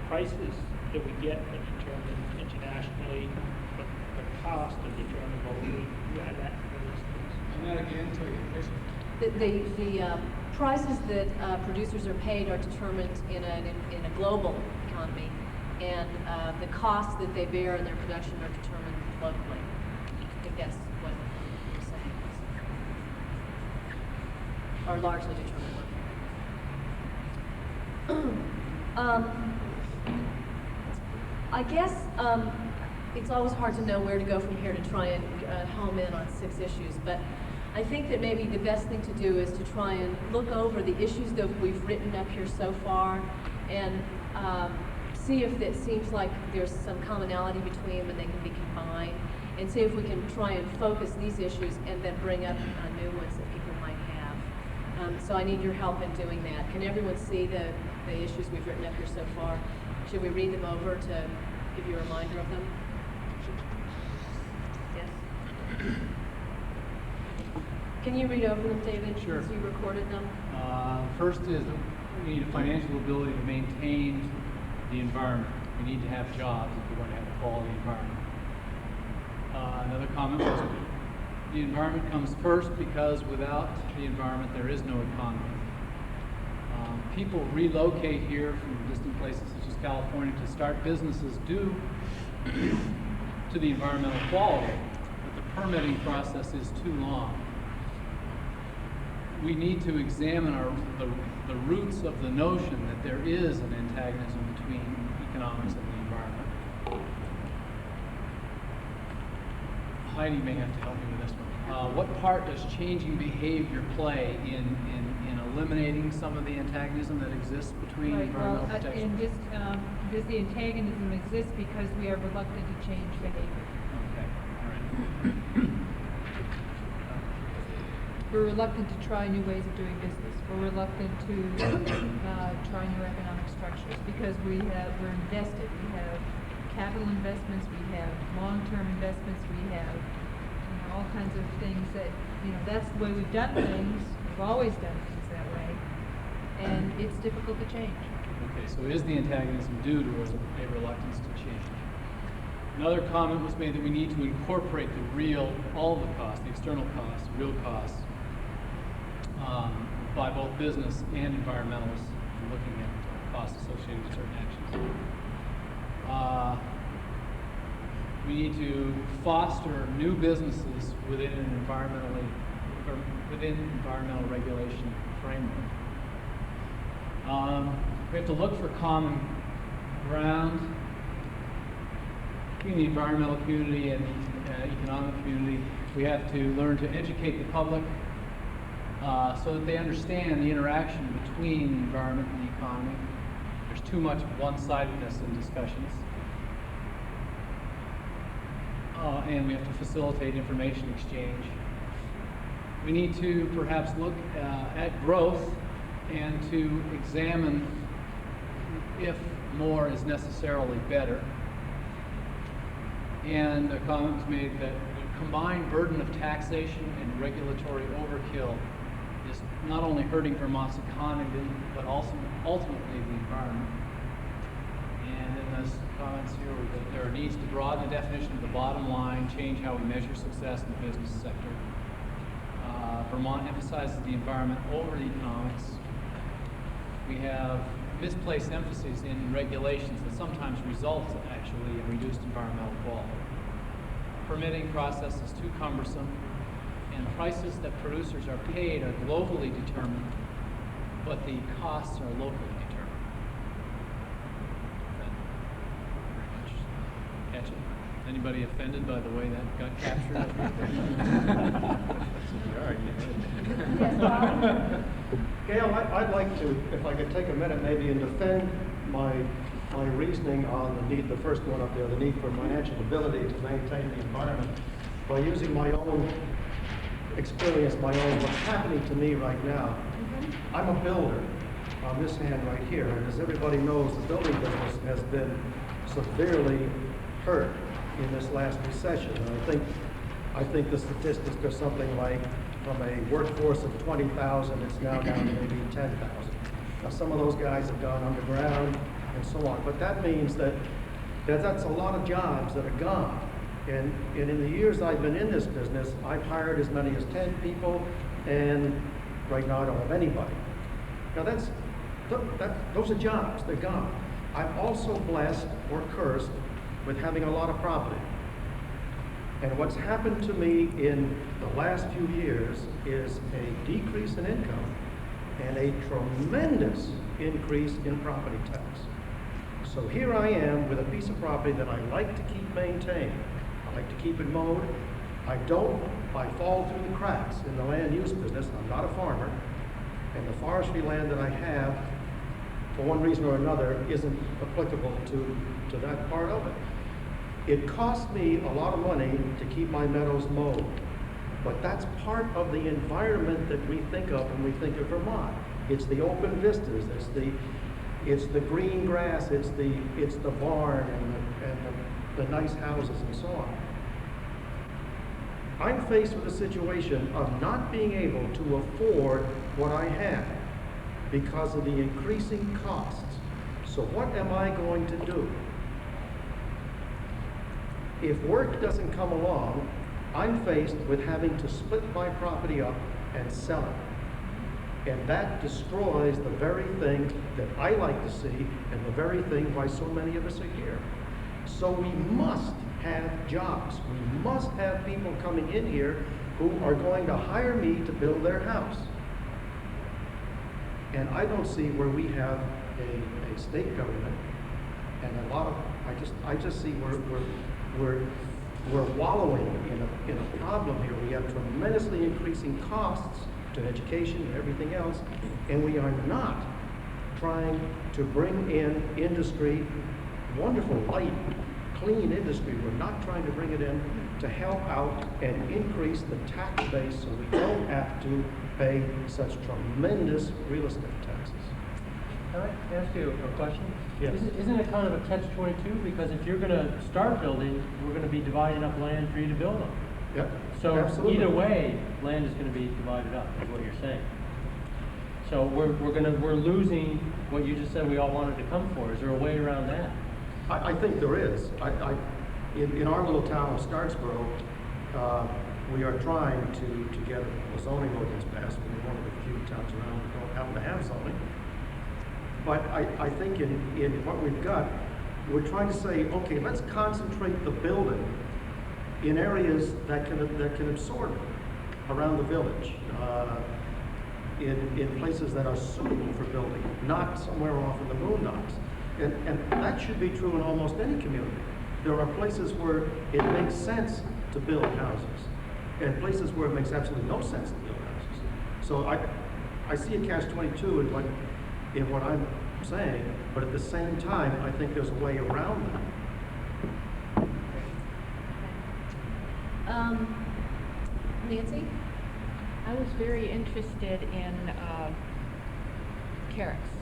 prices that we get that determine internationally, but the cost of determining locally? You add that to the list, please. And that again, so you The prices that producers are paid are determined in a global economy, and the costs that they bear in their production are determined locally. I think that's what you're saying. Are largely determined locally. I guess it's always hard to know where to go from here to try and home in on 6 issues, but I think that maybe the best thing to do is to try and look over the issues that we've written up here so far and see if it seems like there's some commonality between them and they can be combined, and see if we can try and focus these issues and then bring up new ones that people might have. So I need your help in doing that. Can everyone see the issues we've written up here so far? Should we read them over to give you a reminder of them? Yes? Can you read over them, David? Sure. Since you recorded them? First is we need a financial ability to maintain the environment. We need to have jobs if we're going to have a quality environment. Another comment was the environment comes first because without the environment there is no economy. People relocate here from distant places such as California to start businesses due to the environmental quality, but the permitting process is too long. We need to examine the roots of the notion that there is an antagonism between economics and the environment. Heidi may have to help me with this one. What part does changing behavior play in eliminating some of the antagonism that exists between environmental protection? And just, does the antagonism exist because we are reluctant to change behavior? Okay, all right. We're reluctant to try new ways of doing business. We're reluctant to try new economic structures because we're invested. We have capital investments, we have long-term investments, we have all kinds of things that, that's the way we've done things. We've always done things that way. And it's difficult to change. Okay, so is the antagonism due to a reluctance to change? Another comment was made that we need to incorporate all the costs, the external costs, real costs, by both business and environmentalists looking at costs associated with certain actions. We need to foster new businesses within environmental regulation framework. We have to look for common ground between the environmental community and the economic community. We have to learn to educate the public so that they understand the interaction between the environment and the economy. There's too much one-sidedness in discussions. And we have to facilitate information exchange. We need to perhaps look at growth and to examine if more is necessarily better. And a comment was made that the combined burden of taxation and regulatory overkill is not only hurting Vermont's economy, but also ultimately the environment. And in those comments here, that there are needs to broaden the definition of the bottom line, change how we measure success in the business sector. Vermont emphasizes the environment over the economics. We have misplaced emphasis in regulations that sometimes result actually in reduced environmental quality. Permitting process is too cumbersome, and prices that producers are paid are globally determined, but the costs are locally determined. Catch it? Anybody offended by the way that got captured? Gail, I'd like to, if I could take a minute maybe and defend my reasoning on the need, the first one up there, the need for financial ability to maintain the environment by using my own experience, what's happening to me right now. I'm a builder on this hand right here, and as everybody knows, the building business has been severely hurt in this last recession. And I think the statistics are something like from a workforce of 20,000, it's now down to maybe 10,000. Now some of those guys have gone underground and so on, but that means that's a lot of jobs that are gone. And in the years I've been in this business, I've hired as many as 10 people, and right now I don't have anybody. Now those are jobs, they're gone. I'm also blessed or cursed with having a lot of property. And what's happened to me in the last few years is a decrease in income and a tremendous increase in property tax. So here I am with a piece of property that I like to keep maintained. I like to keep it mowed. I fall through the cracks in the land use business. I'm not a farmer. And the forestry land that I have, for one reason or another, isn't applicable to that part of it. It costs me a lot of money to keep my meadows mowed, but that's part of the environment that we think of when we think of Vermont. It's the open vistas, it's the green grass, it's the barn and the nice houses and so on. I'm faced with a situation of not being able to afford what I have because of the increasing costs. So what am I going to do? If work doesn't come along, I'm faced with having to split my property up and sell it. And that destroys the very thing that I like to see and the very thing why so many of us are here. So we must have jobs. We must have people coming in here who are going to hire me to build their house. And I don't see where we have a state government and a lot of, I just see we're wallowing in a problem here. We have tremendously increasing costs to education and everything else, and we are not trying to bring in industry, wonderful, light, clean industry. We're not trying to bring it in to help out and increase the tax base so we don't have to pay such tremendous real estate taxes. Can I ask you a question? Yes. Isn't it kind of a catch-22? Because if you're going to start building, we're going to be dividing up land for you to build on. Yep. So absolutely. Either way, land is going to be divided up, is what you're saying. So we're losing what you just said we all wanted to come for. Is there a way around that? I think there is. In our little town of Starksboro, we are trying to get a zoning ordinance passed. We're one of the few towns around that don't happen to have zoning. But I think in what we've got, we're trying to say, okay, let's concentrate the building in areas that can absorb it around the village, in places that are suitable for building, not somewhere off in the boondocks. And that should be true in almost any community. There are places where it makes sense to build houses, and places where it makes absolutely no sense to build houses. So I see a catch-22 in what I'm saying, but at the same time, I think there's a way around that. Nancy? I was very interested in Carrick's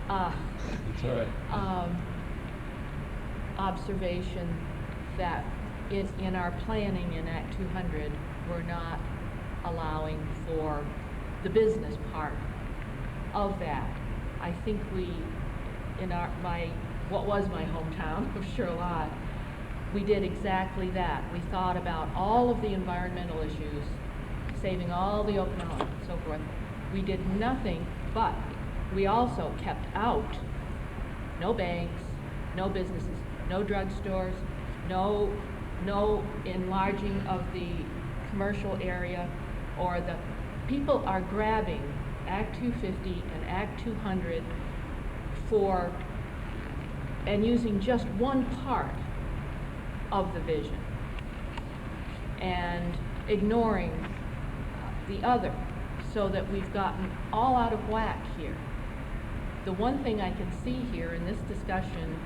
That's all right. observation that in our planning in Act 200, we're not allowing for the business part of that. I think we, in what was my hometown of Charlotte, we did exactly that. We thought about all of the environmental issues, saving all the open homes and so forth. We did nothing, but we also kept out no banks, no businesses, no drugstores, no enlarging of the commercial area, or the people are grabbing Act 250 and Act 200 and using just one part of the vision and ignoring the other, so that we've gotten all out of whack here. The one thing I can see here in this discussion,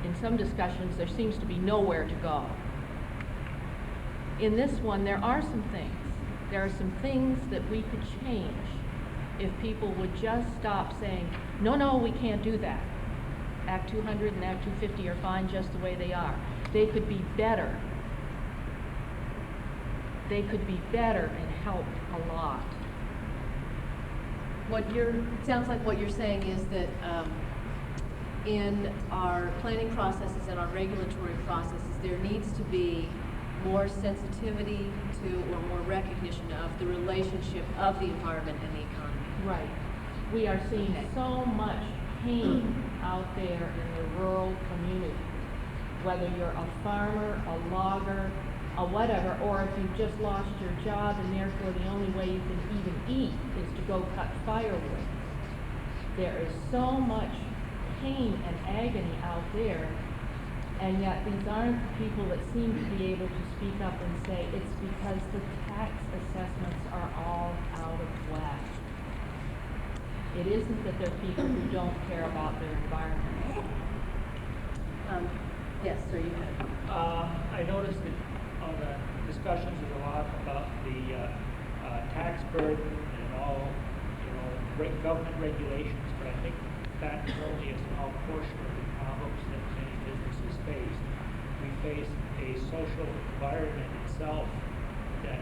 in some discussions, there seems to be nowhere to go. In this one, there are some things. There are some things that we could change if people would just stop saying, no, we can't do that. Act 200 and Act 250 are fine just the way they are. They could be better. They could be better and help a lot. It sounds like what you're saying is that in our planning processes and our regulatory processes, there needs to be more sensitivity to, or more recognition of, the relationship of the environment and the economy. Right. We are seeing so much pain out there in the rural community, whether you're a farmer, a logger, a whatever, or if you've just lost your job and therefore the only way you can even eat is to go cut firewood. There is so much pain and agony out there, and yet these aren't the people that seem to be able to speak up and say it's because the tax assessments are all out of whack. It isn't that they're people who don't care about their environment. Yes, sir, you had. I noticed that on the discussions, there's a lot about the tax burden and all, government regulations, but I think that is only a small portion of the problems that many businesses face. We face a social environment itself that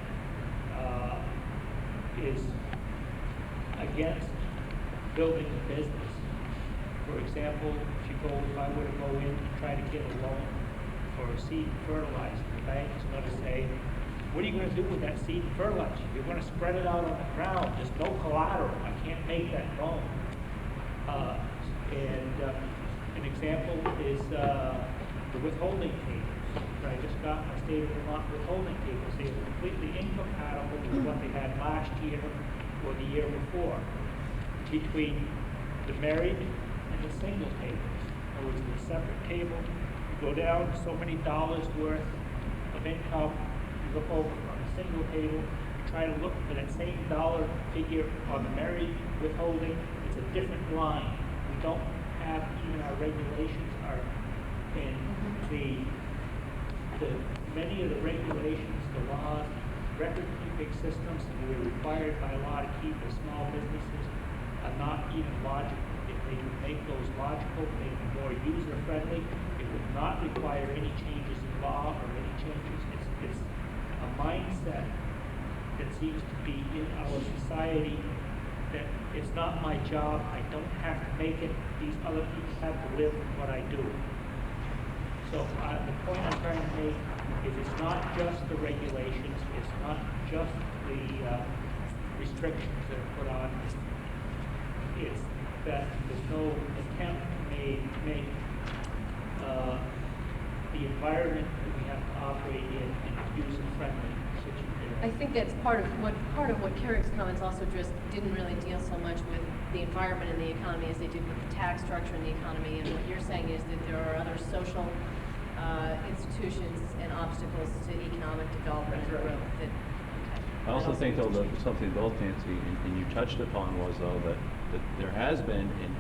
is against building a business. For example, if I were to go in and try to get a loan for seed and fertilizer, the bank is going to say, what are you going to do with that seed and fertilizer? You're going to spread it out on the ground. There's no collateral. I can't make that loan. An example is the withholding tables. I just got my state of Vermont withholding tables. They are completely incompatible with what they had last year or the year before, between the married and the single tables. It was a separate table. You go down so many dollars worth of income. You look over on the single table. You try to look for that same dollar figure on the married withholding. It's a different line. We don't have, even our regulations are in many of the regulations, the laws, record keeping systems that we're required by law to keep as small businesses are not even logical. If they would make those logical, make them more user friendly, it would not require any changes in law or any changes. It's a mindset that seems to be in our society that it's not my job, I don't have to make it, these other people have to live with what I do. So the point I'm trying to make is it's not just the regulations, it's not just the restrictions that are put on, it's that there's no attempt to make the environment that we have to operate in user-friendly situation. I think that's part of what Carrick's comments also addressed. Didn't really deal so much with the environment and the economy as they did with the tax structure and the economy. And what you're saying is that there are other social institutions and obstacles to economic development and growth. I also think, though, that something both Nancy and you touched upon was, though, that there has been, and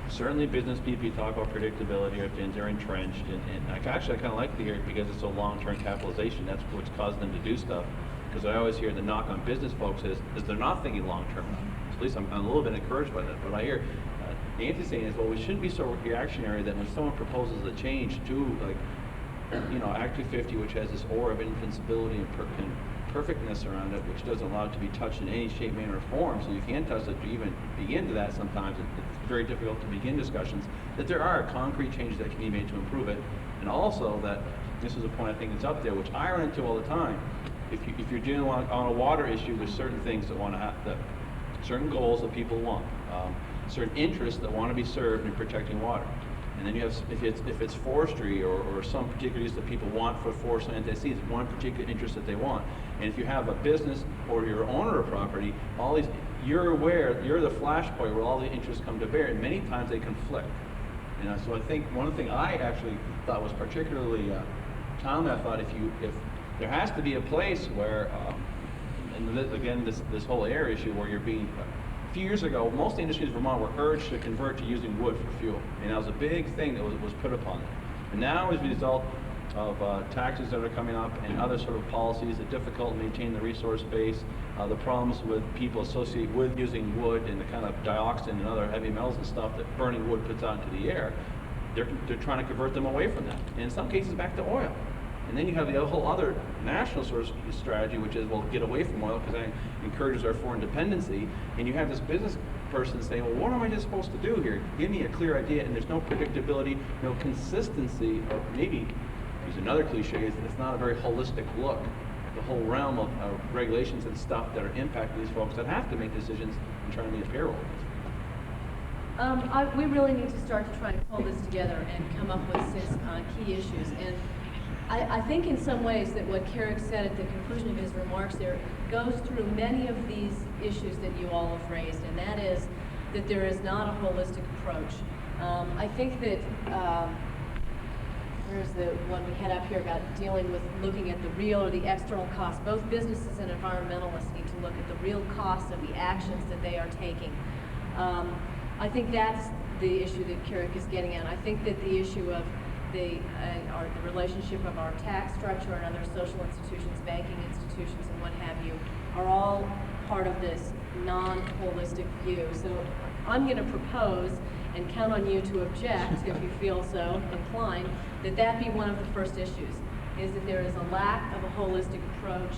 certainly business people talk about predictability or things are entrenched, and I kind of like to hear it because it's a long-term capitalization. That's what's caused them to do stuff. Because I always hear the knock on business folks is they're not thinking long-term. At least I'm a little bit encouraged by that. But I hear Nancy saying is, well, we shouldn't be so reactionary that when someone proposes a change to, like, Act 250, which has this aura of invincibility and perfectness around it, which doesn't allow it to be touched in any shape, manner, or form, so you can't touch it to even begin to that sometimes. It's very difficult to begin discussions, that there are concrete changes that can be made to improve it, and also that, this is a point I think that's up there, which I run into all the time, if you're dealing on a water issue, there's certain things that want to have, that certain goals that people want, certain interests that want to be served in protecting water. And then you have, if it's forestry or some particular use that people want for forest land, they see it's one particular interest that they want. And if you have a business or you're an owner of property, all these, you're aware, you're the flashpoint where all the interests come to bear, and many times they conflict. And so I think one thing I actually thought was particularly timely, I thought if there has to be a place where, and again, this whole air issue where you're being, a few years ago, most industries in Vermont were urged to convert to using wood for fuel. And that was a big thing that was put upon them. And now, as a result of taxes that are coming up and other sort of policies that difficult to maintain the resource base, the problems with people associate with using wood and the kind of dioxin and other heavy metals and stuff that burning wood puts out into the air, they're trying to convert them away from that. And in some cases, back to oil. And then you have the whole other national sort of strategy, which is, well, get away from oil because that encourages our foreign dependency. And you have this business person saying, well, what am I just supposed to do here? Give me a clear idea, and there's no predictability, no consistency, or maybe, use another cliche, it's not a very holistic look at the whole realm of regulations and stuff that are impacting these folks that have to make decisions and try to meet a payroll. We really need to start to try to pull this together and come up with key issues. And I think in some ways that what Carrick said at the conclusion of his remarks there goes through many of these issues that you all have raised, and that is that there is not a holistic approach. I think that, where's the one we had up here about dealing with looking at the real or the external costs. Both businesses and environmentalists need to look at the real costs of the actions that they are taking. I think that's the issue that Carrick is getting at. I think that the issue of the relationship of our tax structure and other social institutions, banking institutions, and what have you, are all part of this non-holistic view. So I'm going to propose, and count on you to object if you feel so inclined, that be one of the first issues, is that there is a lack of a holistic approach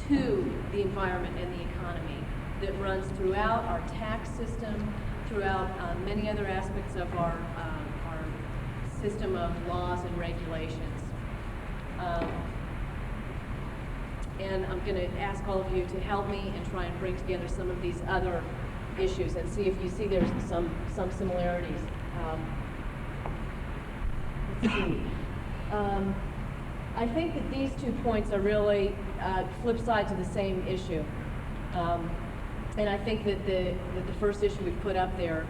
to the environment and the economy that runs throughout our tax system, throughout many other aspects of our system of laws and regulations. And I'm going to ask all of you to help me and try and bring together some of these other issues and see if you see there's some similarities. Let's see. I think that these 2 points are really flip sides of the same issue. And I think that the first issue we put up there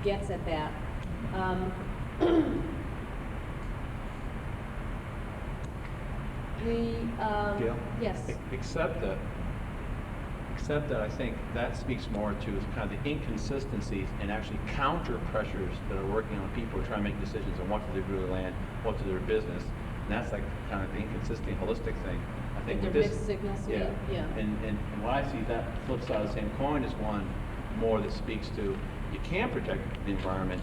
gets at that. Gail? Yes. Except that I think that speaks more to kind of the inconsistencies and actually counter pressures that are working on people trying to make decisions on what to do to their land, what to do to their business. And that's like kind of the inconsistent, holistic thing. I think They're with this, mixed signals, yeah. yeah. And when I see that flip side of the same coin is one more that speaks to you can't protect the environment.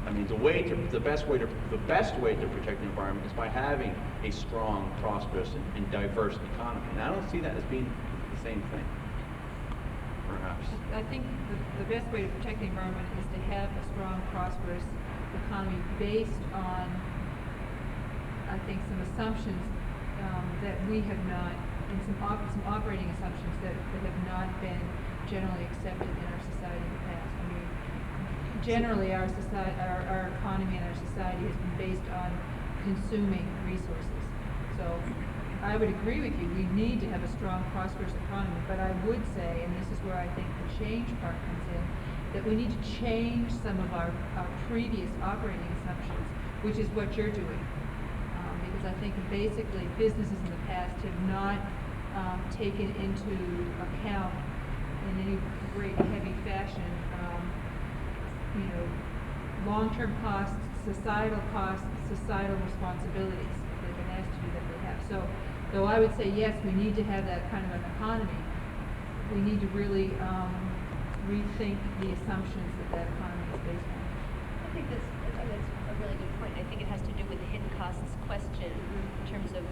I mean, the best way to protect the environment is by having a strong, prosperous, and diverse economy. And I don't see that as being the same thing, perhaps. I think the best way to protect the environment is to have a strong, prosperous economy based on, I think, some assumptions that we have not, and some operating assumptions that have not been generally accepted in our society in the past. I mean, generally our economy and our society has been based on consuming resources. So I would agree with you, we need to have a strong, prosperous economy, but I would say, and this is where I think the change part comes in, that we need to change some of our previous operating assumptions, which is what you're doing. Because I think basically businesses in the past have not taken into account in any great heavy fashion, long-term costs, societal responsibilities that they've been asked to do that they have. So, though I would say yes, we need to have that kind of an economy, we need to really rethink the assumptions that economy is based on. I think that's a really good point. I think it has to do with the hidden costs question in terms of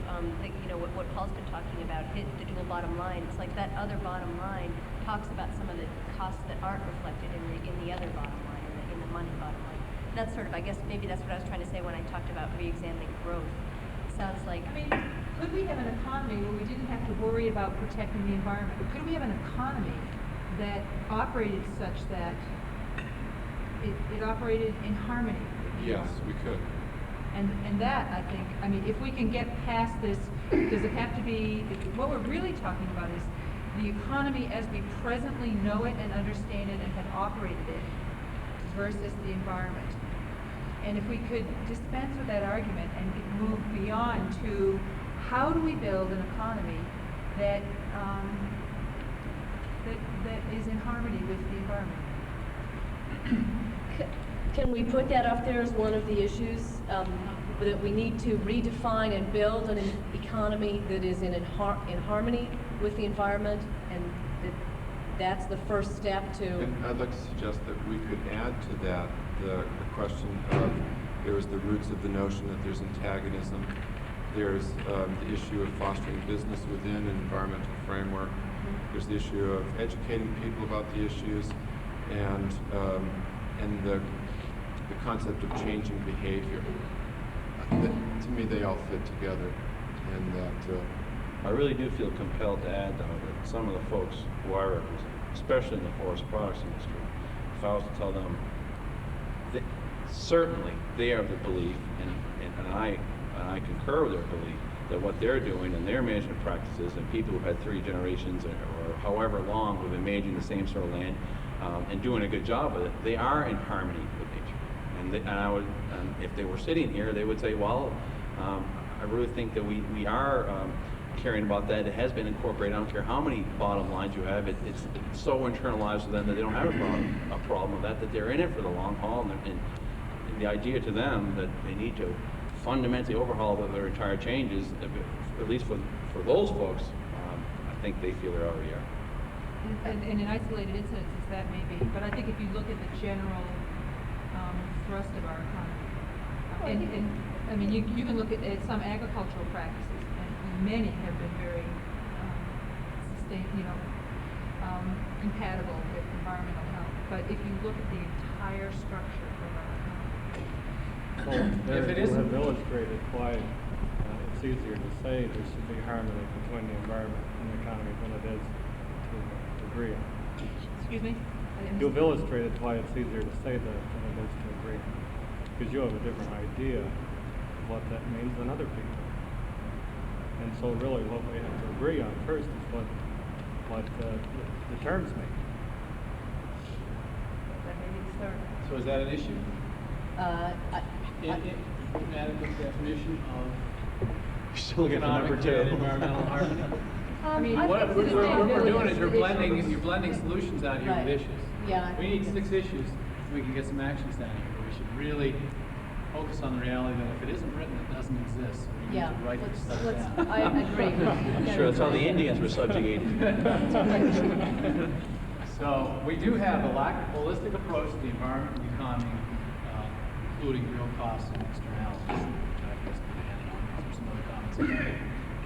what Paul's been talking about, the dual bottom line. It's like that other bottom line talks about some of the costs that aren't reflected in the other bottom line, in the money bottom line. And that's sort of, I guess maybe that's what I was trying to say when I talked about re-examining growth. It sounds like, I mean, could we have an economy where we didn't have to worry about protecting the environment? Could we have an economy that operated such that it operated in harmony? Yes, we could. And that, I think, I mean, if we can get past this, does it have to be, what we're really talking about is the economy as we presently know it and understand it and have operated it versus the environment. And if we could dispense with that argument and move beyond to how do we build an economy that is in harmony with the environment? Can we put that up there as one of the issues, that we need to redefine and build an economy that is in harmony with the environment, and that's the first step to... And I'd like to suggest that we could add to that the question of there's the roots of the notion that there's antagonism, there's the issue of fostering business within an environmental framework, there's the issue of educating people about the issues, and the concept of changing behavior. To me, they all fit together, and that I really do feel compelled to add, though, that some of the folks who I represent, especially in the forest products industry, if I was to tell them, that certainly they are of the belief, and I concur with their belief, that what they're doing and their management practices, and people who've had 3 generations or however long who've been managing the same sort of land and doing a good job with it, they are in harmony with nature. And if they were sitting here, they would say, well, I really think that we are caring about that. It has been incorporated. I don't care how many bottom lines you have. It's so internalized to them that they don't have a problem with that they're in it for the long haul. And the idea to them that they need to fundamentally overhaul their entire changes, at least for those folks, I think they feel they already are. And in isolated instances, that may be. But I think if you look at the general thrust of our economy, and I mean, you can look at some agricultural practices, and many have been very compatible with environmental health. But if you look at the entire structure of our economy, If it You isn't- have illustrated why it's easier to say there should be harmony between the environment and the economy than it is to agree on. excuse me? You've illustrated why it's easier to say that than it is to agree. Because you have a different idea of what that means than other people. And so really what we have to agree on first is what the terms mean. That may be the start. So is that an issue? Inadequate definition of Still looking for number economic two. and environmental harmony? I think What that we're sustainability doing is the you're blending solutions out here Right. with issues. Yeah. We need 6 issues so we can get some actions down here. We should really focus on the reality that if it isn't written, it doesn't exist. We need Yeah, to write this stuff let's, down. I agree. Sure, that's how the Indians were subjugated. So we do have a holistic approach to the environment and the economy, including real costs and externalities, which I guess can be added on for some other comments that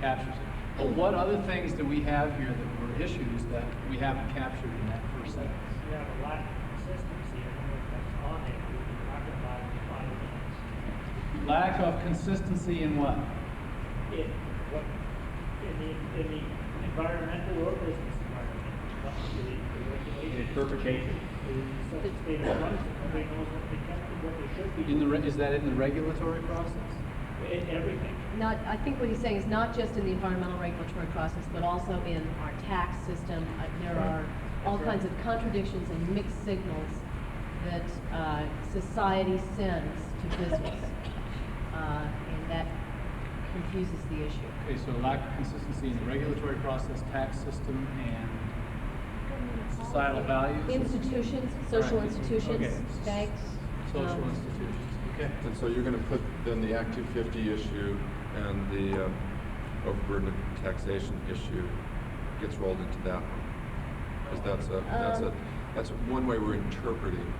captures it. But what other things do we have here that were issues that we haven't captured in that first sentence? You have a lack of consistency, I don't know if that's on it, we've been talking about it for 5 minutes. Lack of consistency in what? In the environmental or business environment, what the regulations. Interpretation. Such a state of flux, that nobody knows what they can do, what they should be. Is that in the regulatory process? Everything. Not, I think what he's saying is not just in the environmental regulatory process, but also in our tax system. There are all kinds of contradictions and mixed signals that society sends to business, and that confuses the issue. Okay, so lack of consistency in the regulatory process, tax system, and societal values? Institutions, social Right. institutions, Okay. banks. Social institutions, okay. And so you're going to put then the Act 250 issue and the overburden of taxation issue gets rolled into that one? Because that's one way we're interpreting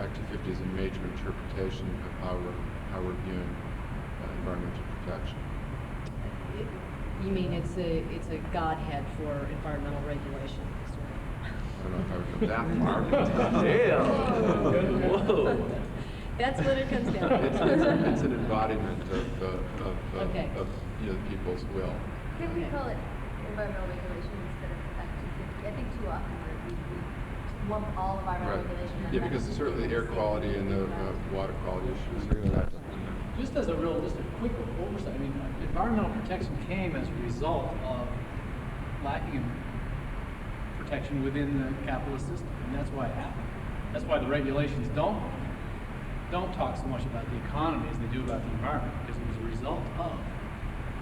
Act 250 is a major interpretation of how we're viewing environmental protection. You mean it's a godhead for environmental regulation? I don't know if I would go that far. Damn. Whoa. That's what it comes down to. It's an embodiment of Okay. people's will. Could we call it environmental regulation instead of Act 250? I think too often we lump all environmental Right. regulation. Yeah, because certainly air quality and the water quality issues are wrapped up in there. Just as a quick oversight, I mean, environmental protection came as a result of lacking protection within the capitalist system, and that's why it happened. That's why the regulations don't talk so much about the economy as they do about the environment, because it was a result of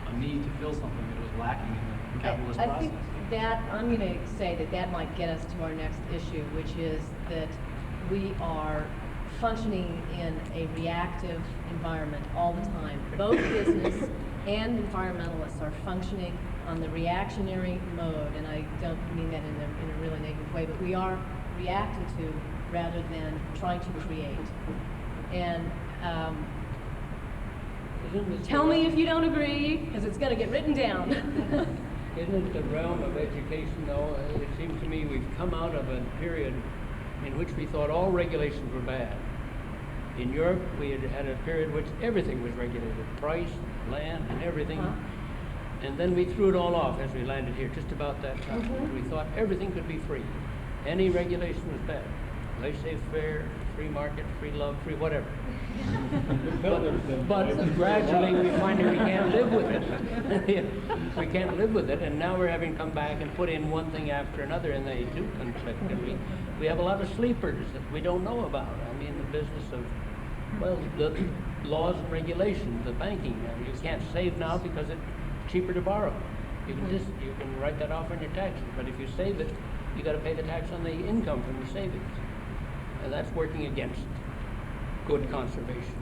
a need to fill something that was lacking in the capitalist I process. think that, I'm going to say that might get us to our next issue, which is that we are functioning in a reactive environment all the time. Both business and environmentalists are functioning on the reactionary mode, and I don't mean that in a really negative way, but we are reacting to rather than trying to create. And tell me if you don't agree, because it's going to get written down. Isn't it the realm of education, though? It seems to me we've come out of a period in which we thought all regulations were bad. In Europe, we had a period in which everything was regulated, price, land, and everything. And then we threw it all off as we landed here, just about that time. We thought everything could be free. Any regulation was bad. Laissez-faire, free market, free love, free whatever. but gradually we find that we can't live with it. We can't live with it, and now we're having to come back and put in one thing after another, and they do conflict. And we have a lot of sleepers that we don't know about. I mean, the business of, well, the laws and regulations, the banking. I mean, you can't save now because it's cheaper to borrow. You can write that off on your taxes, but if you save it, you got to pay the tax on the income from the savings. And that's working against good conservation.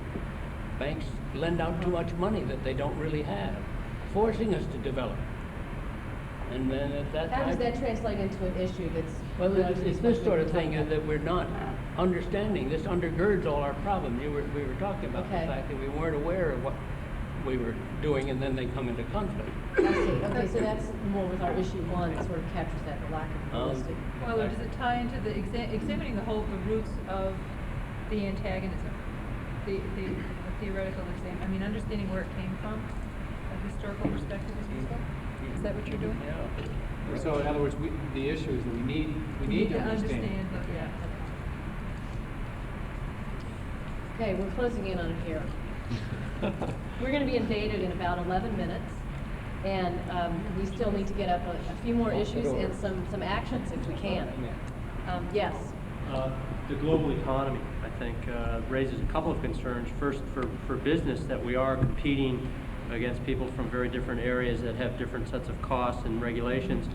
Banks lend out too much money that they don't really have, forcing us to develop. And then at that How time, does that translate into an issue that's... well, it's this sort of thing that we're not understanding. This undergirds all our problems. We were talking about the fact that we weren't aware of we were doing, and then they come into conflict. I see. Okay, so that's more with our issue one, that sort of captures that lack of holistic. Well, or does it tie into the examining the roots of the antagonism, the theoretical exam? I mean, understanding where it came from, a historical perspective is useful. Is that what you're doing? Yeah. So in other words, the issue is that we need to understand. Yeah. Okay, we're closing in on it here. We're going to be invaded in about 11 minutes, and we still need to get up a few more issues and some actions if we can. Yes? The global economy, I think, raises a couple of concerns. First, for business, that we are competing against people from very different areas that have different sets of costs and regulations.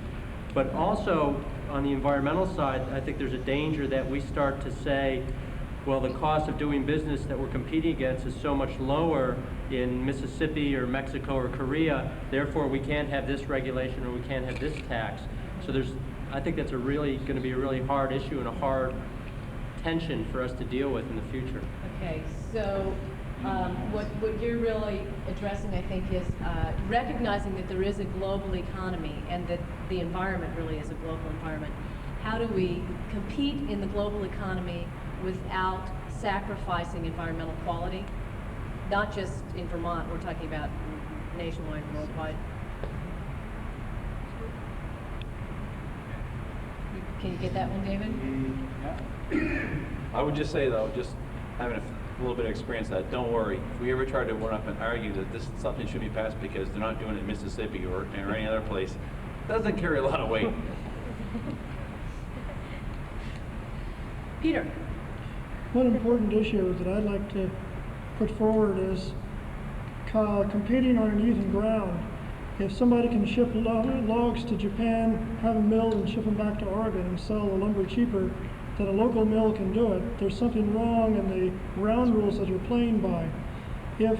But also, on the environmental side, I think there's a danger that we start to say, well, the cost of doing business that we're competing against is so much lower in Mississippi or Mexico or Korea, therefore we can't have this regulation or we can't have this tax. So I think that's going to be a really hard issue and a hard tension for us to deal with in the future. Okay, so what you're really addressing, I think, is recognizing that there is a global economy and that the environment really is a global environment. How do we compete in the global economy without sacrificing environmental quality? Not just in Vermont, we're talking about nationwide, worldwide. Can you get that one, David? I would just say, though, just having a little bit of experience, that don't worry. If we ever try to run up and argue that this something should be passed because they're not doing it in Mississippi or any other place, it doesn't carry a lot of weight. Peter. One important issue that I'd like to put forward is competing on an even ground. If somebody can ship logs to Japan, have them milled and ship them back to Oregon and sell the lumber cheaper than a local mill can do it, there's something wrong in the ground rules that you're playing by. If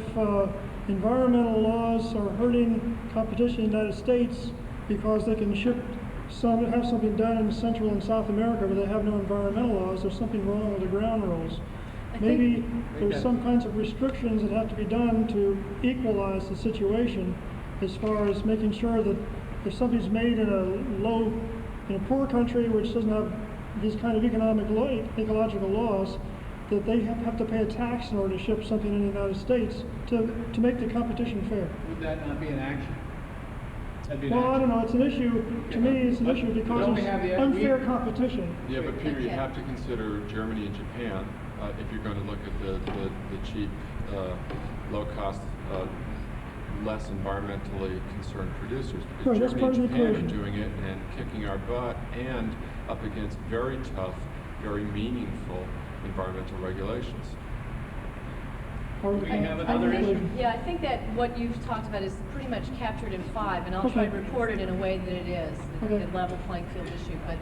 environmental laws are hurting competition in the United States because they can have something done in Central and South America where they have no environmental laws, there's something wrong with the ground rules. Maybe there's some kinds of restrictions that have to be done to equalize the situation as far as making sure that if something's made in a poor country which doesn't have these kind of ecological laws, that they have to pay a tax in order to ship something in the United States to make the competition fair. Would that not be an action? Well, I don't know, it's an issue, to me it's an issue because it's unfair competition. Yeah, but Peter, you have to consider Germany and Japan if you're going to look at the cheap, low-cost, less environmentally concerned producers. Because Germany and Japan are doing it and kicking our butt and up against very tough, very meaningful environmental regulations. I think that what you've talked about is pretty much captured in 5, and I'll try to report it in a way that it is, the level playing field issue. But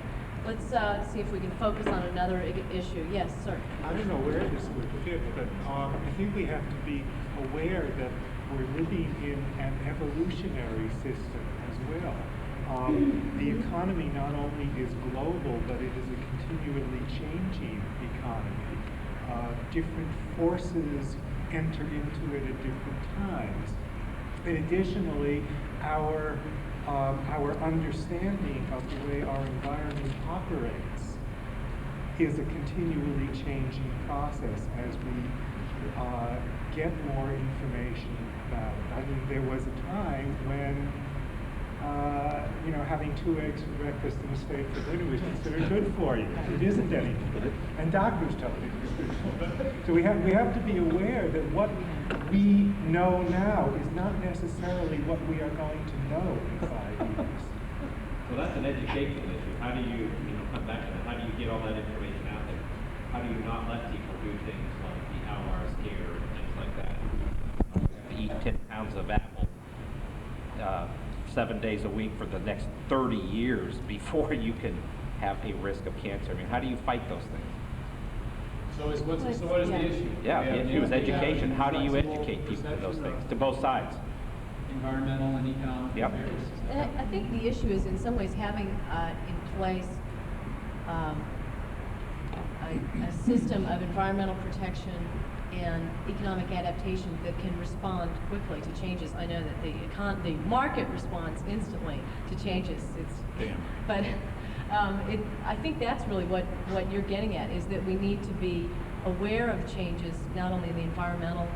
let's see if we can focus on another issue. Yes, sir. I don't know where this would fit, but I think we have to be aware that we're living in an evolutionary system as well. The economy not only is global, but it is a continually changing economy. Different forces enter into it at different times. And additionally, our understanding of the way our environment operates is a continually changing process as we get more information about it. I mean, there was a time when having 2 eggs for breakfast and a steak for dinner was considered good for you. It isn't anymore. And doctors tell you it's good for you. So we have to be aware that what we know now is not necessarily what we are going to know in 5 years. Well, that's an educational issue. How do you come back to that? How do you get all that information out there? How do you not let people do things like the hours here and things like that? Eat 10 pounds of apple 7 days a week for the next 30 years before you can have a risk of cancer. I mean, how do you fight those things? So what is the issue? Yeah, the issue is education. How do you educate people to those things, to both sides? Environmental and economic. Yep. And I think the issue is in some ways having in place a system of environmental protection and economic adaptation that can respond quickly to changes. I know that the market responds instantly to changes. But I think that's really what you're getting at, is that we need to be aware of changes, not only in the environmental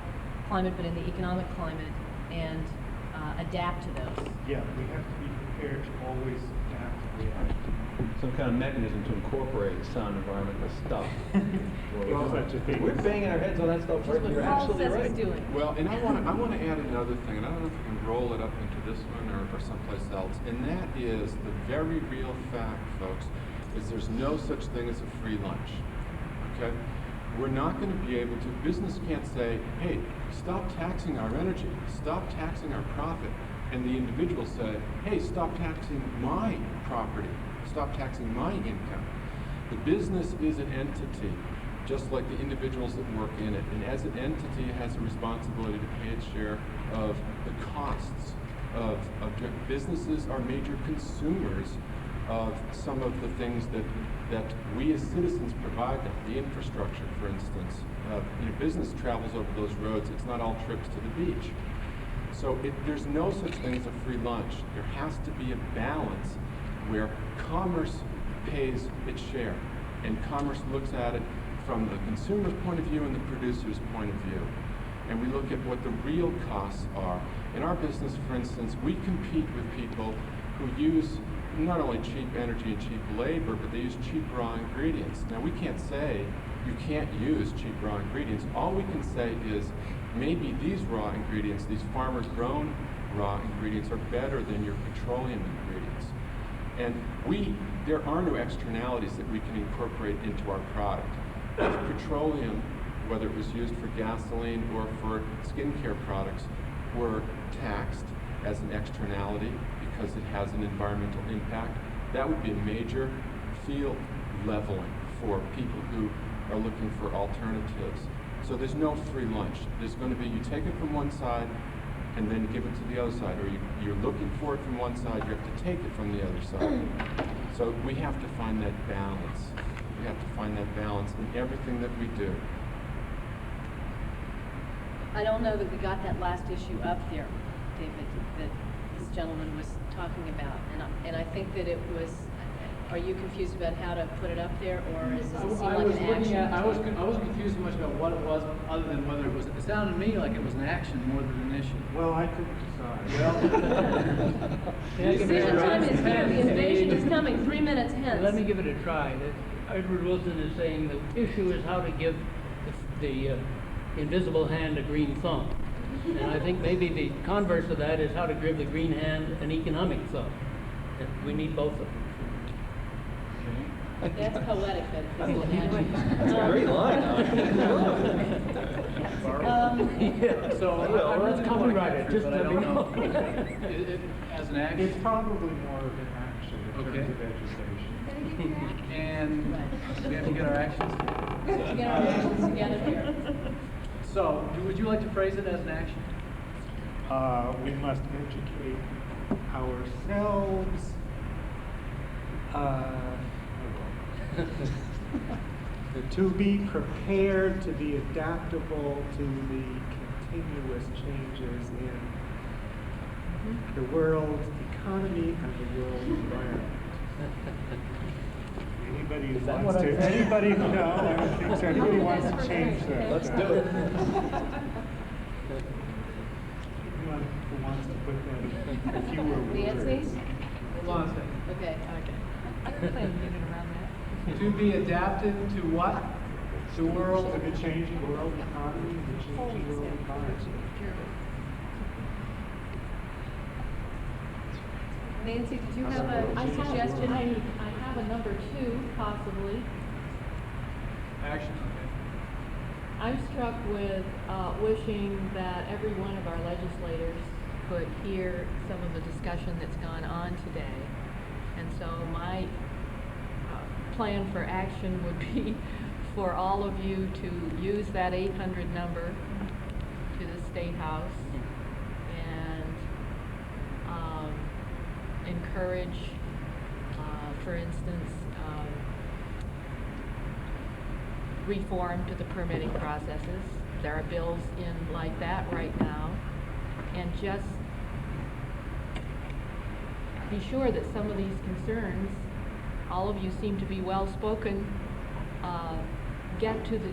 climate, but in the economic climate, and adapt to those. Yeah, we have to be prepared to always adapt and react. Some kind of mechanism to incorporate sound environmental stuff. Well, such a thing. We're banging our heads on that stuff, right? You're absolutely right. Well, and I want to add another thing, and I don't know if we can roll it up into this one or someplace else, and that is the very real fact, folks, is there's no such thing as a free lunch, okay? We're not going to be able to, business can't say, hey, stop taxing our energy, stop taxing our profit, and the individual say, hey, stop taxing my property, stop taxing my income. The business is an entity, just like the individuals that work in it, and as an entity, it has a responsibility to pay its share of the costs of businesses are major consumers of some of the things that we as citizens provide them. The infrastructure, for instance. Business travels over those roads. It's not all trips to the beach. So there's no such thing as a free lunch. There has to be a balance where commerce pays its share, and commerce looks at it from the consumer's point of view and the producer's point of view. And we look at what the real costs are. In our business, for instance, we compete with people who use not only cheap energy and cheap labor, but they use cheap raw ingredients. Now, we can't say you can't use cheap raw ingredients. All we can say is maybe these raw ingredients, these farmer-grown raw ingredients, are better than your petroleum ingredients. And there are no externalities that we can incorporate into our product. If petroleum, whether it was used for gasoline or for skincare products, were taxed as an externality because it has an environmental impact, that would be a major field leveling for people who are looking for alternatives. So there's no free lunch. There's going to be, you take it from one side and then give it to the other side, or you're looking for it from one side, you have to take it from the other side. So we have to find that balance. We have to find that balance in everything that we do. I don't know that we got that last issue up there, David, that this gentleman was talking about, and I think that it was. Are you confused about how to put it up there, or does it seem like an action? I was confused so much about what it was, other than whether it was. It sounded to me like it was an action more than an issue. Well, I couldn't decide. Decision time is here. The invasion is coming. 3 minutes hence. Let me give it a try. Edward Wilson is saying the issue is how to give the invisible hand a green thumb. And I think maybe the converse of that is how to give the green hand an economic thumb. And we need both of them. That's poetic, but it's an action. That's a great line. So let's copyright it. Just but I don't know. As an action? It's probably more of an action in terms of education. And we have to get our actions. Get our actions together here. So, would you like to phrase it as an action? We must educate ourselves. To be prepared, to be adaptable to the continuous changes in the world economy and the world environment. Anybody who wants to, anybody who, no, I don't think so. Anybody wants to change that? Let's do it. Anyone who wants to put that in fewer words. Nancy? Hold on a second. Okay. I can play a minute around that. To be adapted to what? The world? To the changing world economy, the changing world economy. Nancy, did you have a suggestion? I have a number 2, possibly. Action. I'm struck with wishing that every one of our legislators could hear some of the discussion that's gone on today. And so my plan for action would be for all of you to use that 800 number to the State House and encourage, for instance, reform to the permitting processes, There are bills in like that right now. And just be sure that some of these concerns, all of you seem to be well-spoken, get to the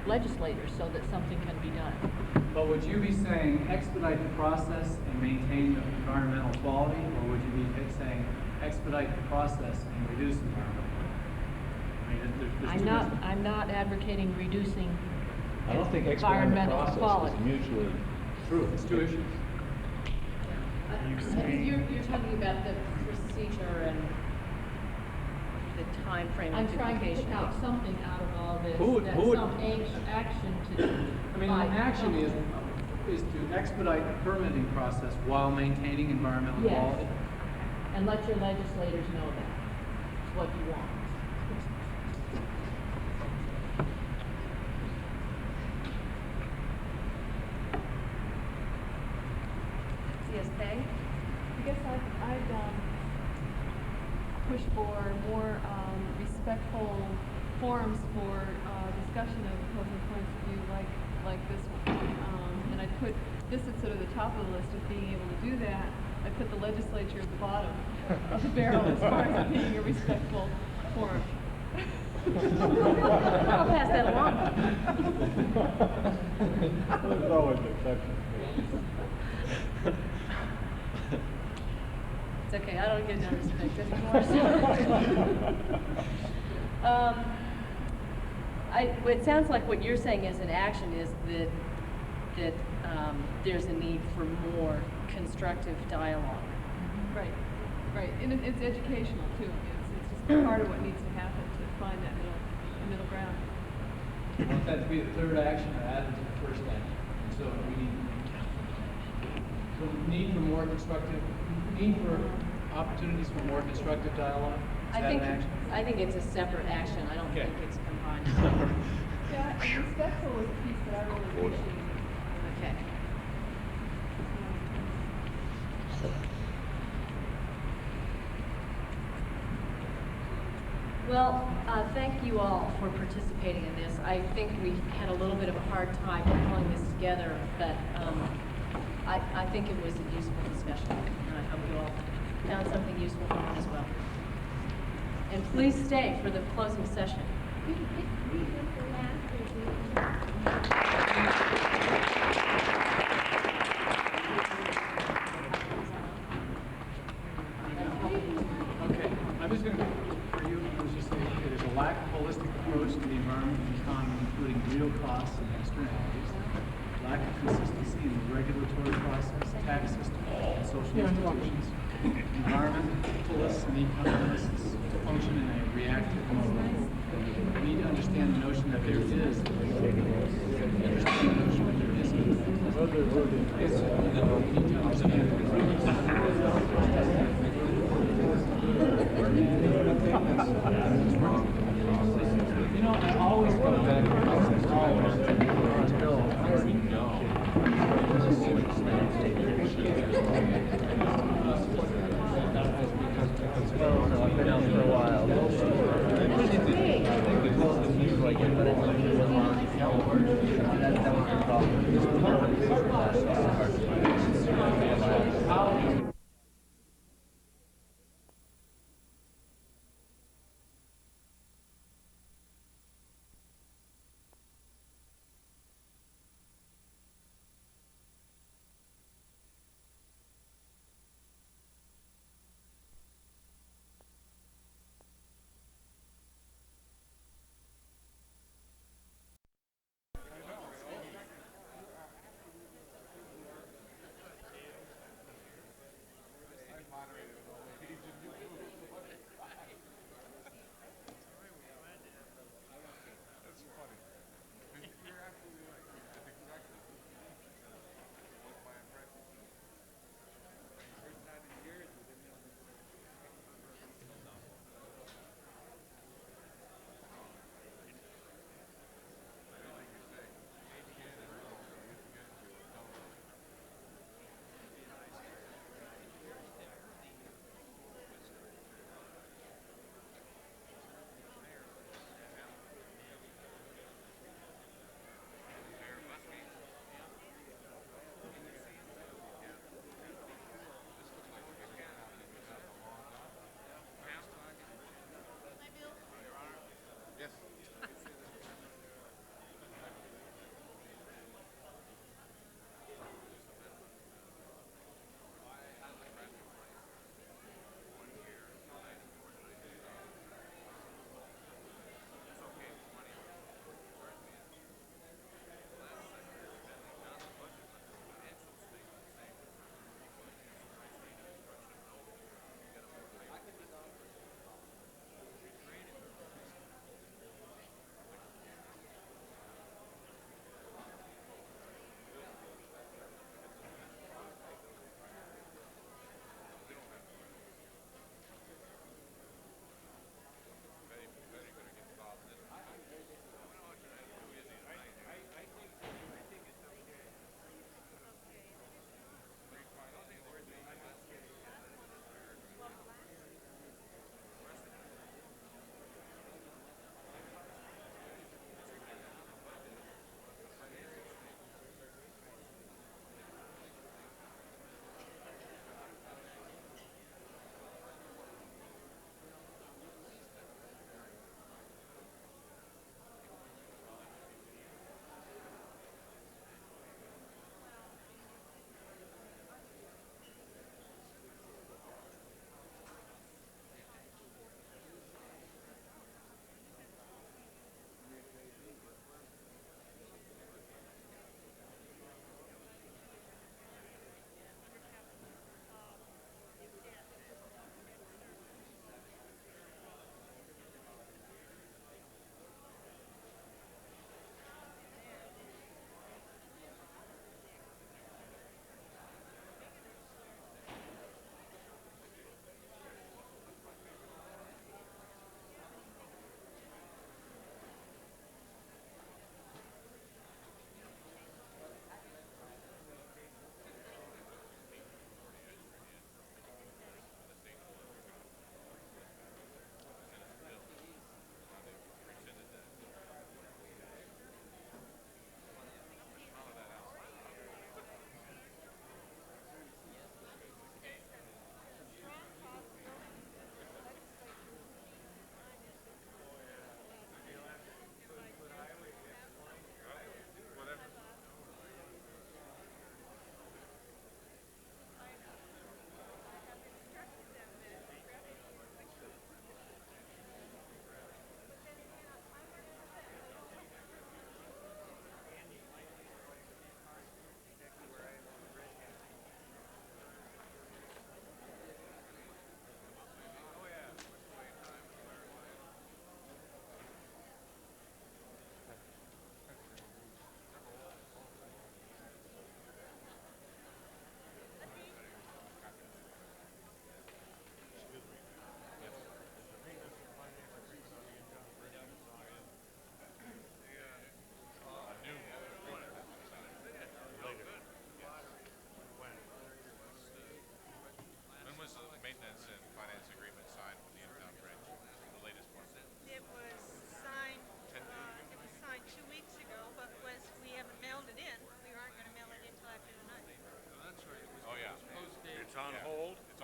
legislators so that something can be done. But would you be saying expedite the process and maintain the environmental quality, or would you be saying expedite the process and reduce environmental quality? I mean, there's two different- I'm not advocating reducing I don't think expediting the environmental process quality. is mutually true. It's two issues. You're talking about the procedure and the time frame I'm of trying to duplication. pick out something out of all this, Who would- some action to do. I mean, the action is to expedite the permitting process while maintaining environmental Yes. quality. And let your legislators know that. It's what you want. CSK? I guess I'd push for more respectful forums for discussion of opposing points of view like this one. And I'd put this at sort of the top of the list of being able to do that. I'd put the legislature at the bottom of the barrel as far as being a respectful forum. I'll pass that along. There's always exceptions. It's okay, I don't get no respect anymore. It sounds like what you're saying as an action is that there's a need for more constructive dialogue. Right, right. And it's educational too. It's just part of what needs to happen to find that middle ground. You want that to be the third action or added to the first action? So need for more constructive, need for opportunities for more constructive dialogue? Is that an action? I think it's a separate action. I don't Okay. think it's combined. Yeah, and respectful was a piece that I really appreciated. Okay. Well, thank you all for participating in this. I think we had a little bit of a hard time pulling this together, but I think it was a useful discussion. And I hope you all found something useful from it as well. And please stay for the closing session. Okay, I'm just going to, for you, I was just saying, there's a lack of holistic approach to the environment and economy, including real costs and externalities, lack of consistency in the regulatory process, tax system, and social institutions, environmentalists and economists function in a reactive mode. We need to understand the notion that there is, understand the notion that there isn't. We need to understand you know, I always go back to always until we know. I've been out for a while. That was the problem.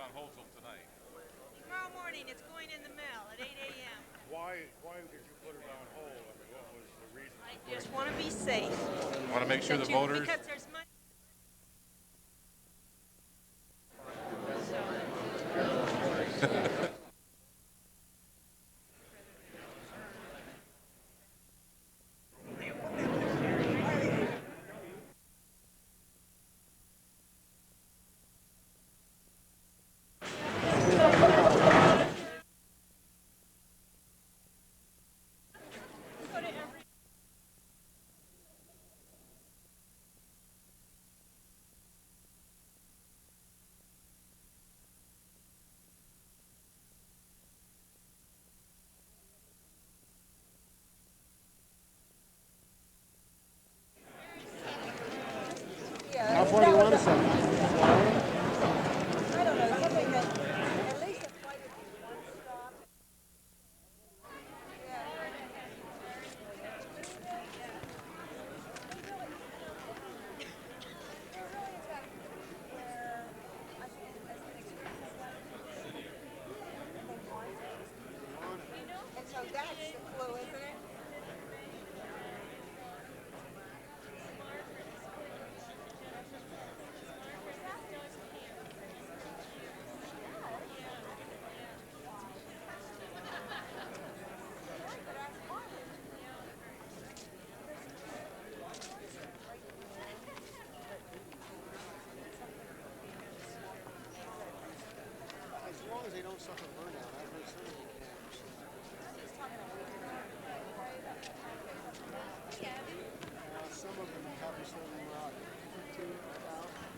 on hold till tonight? Tomorrow morning, it's going in the mail at 8 a.m. Why did you put it on hold? I mean, what was the reason? I just want to be safe. Want to make sure the voters... Because there's money. How far do you want to send? I don't know, something that at least a flight would be one stop. And so that's the clue, isn't it? As long as they don't suffer burnout, I've heard some of the campers. Some of them have this whole route, 15,000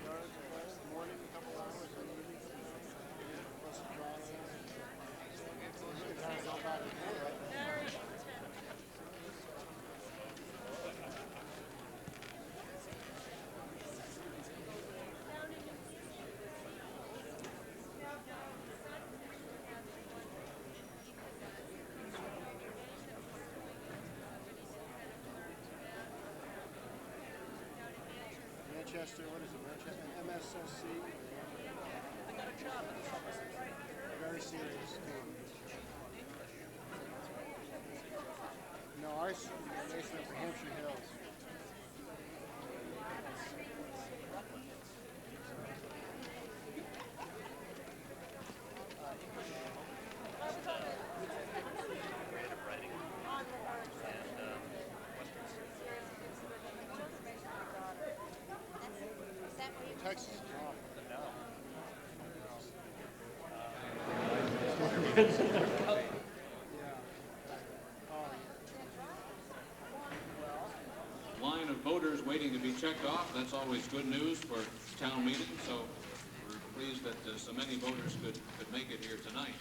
yards away, morning, a couple hours, and evening, plus a drive. You guys all back and forth. Manchester, what is it, Manchester, MSSC? I got a job. Very serious. No, ours is based in the Hampshire Hills. Texas is awful. Line of voters waiting to be checked off. That's always good news for town meeting, so we're pleased that so many voters could make it here tonight.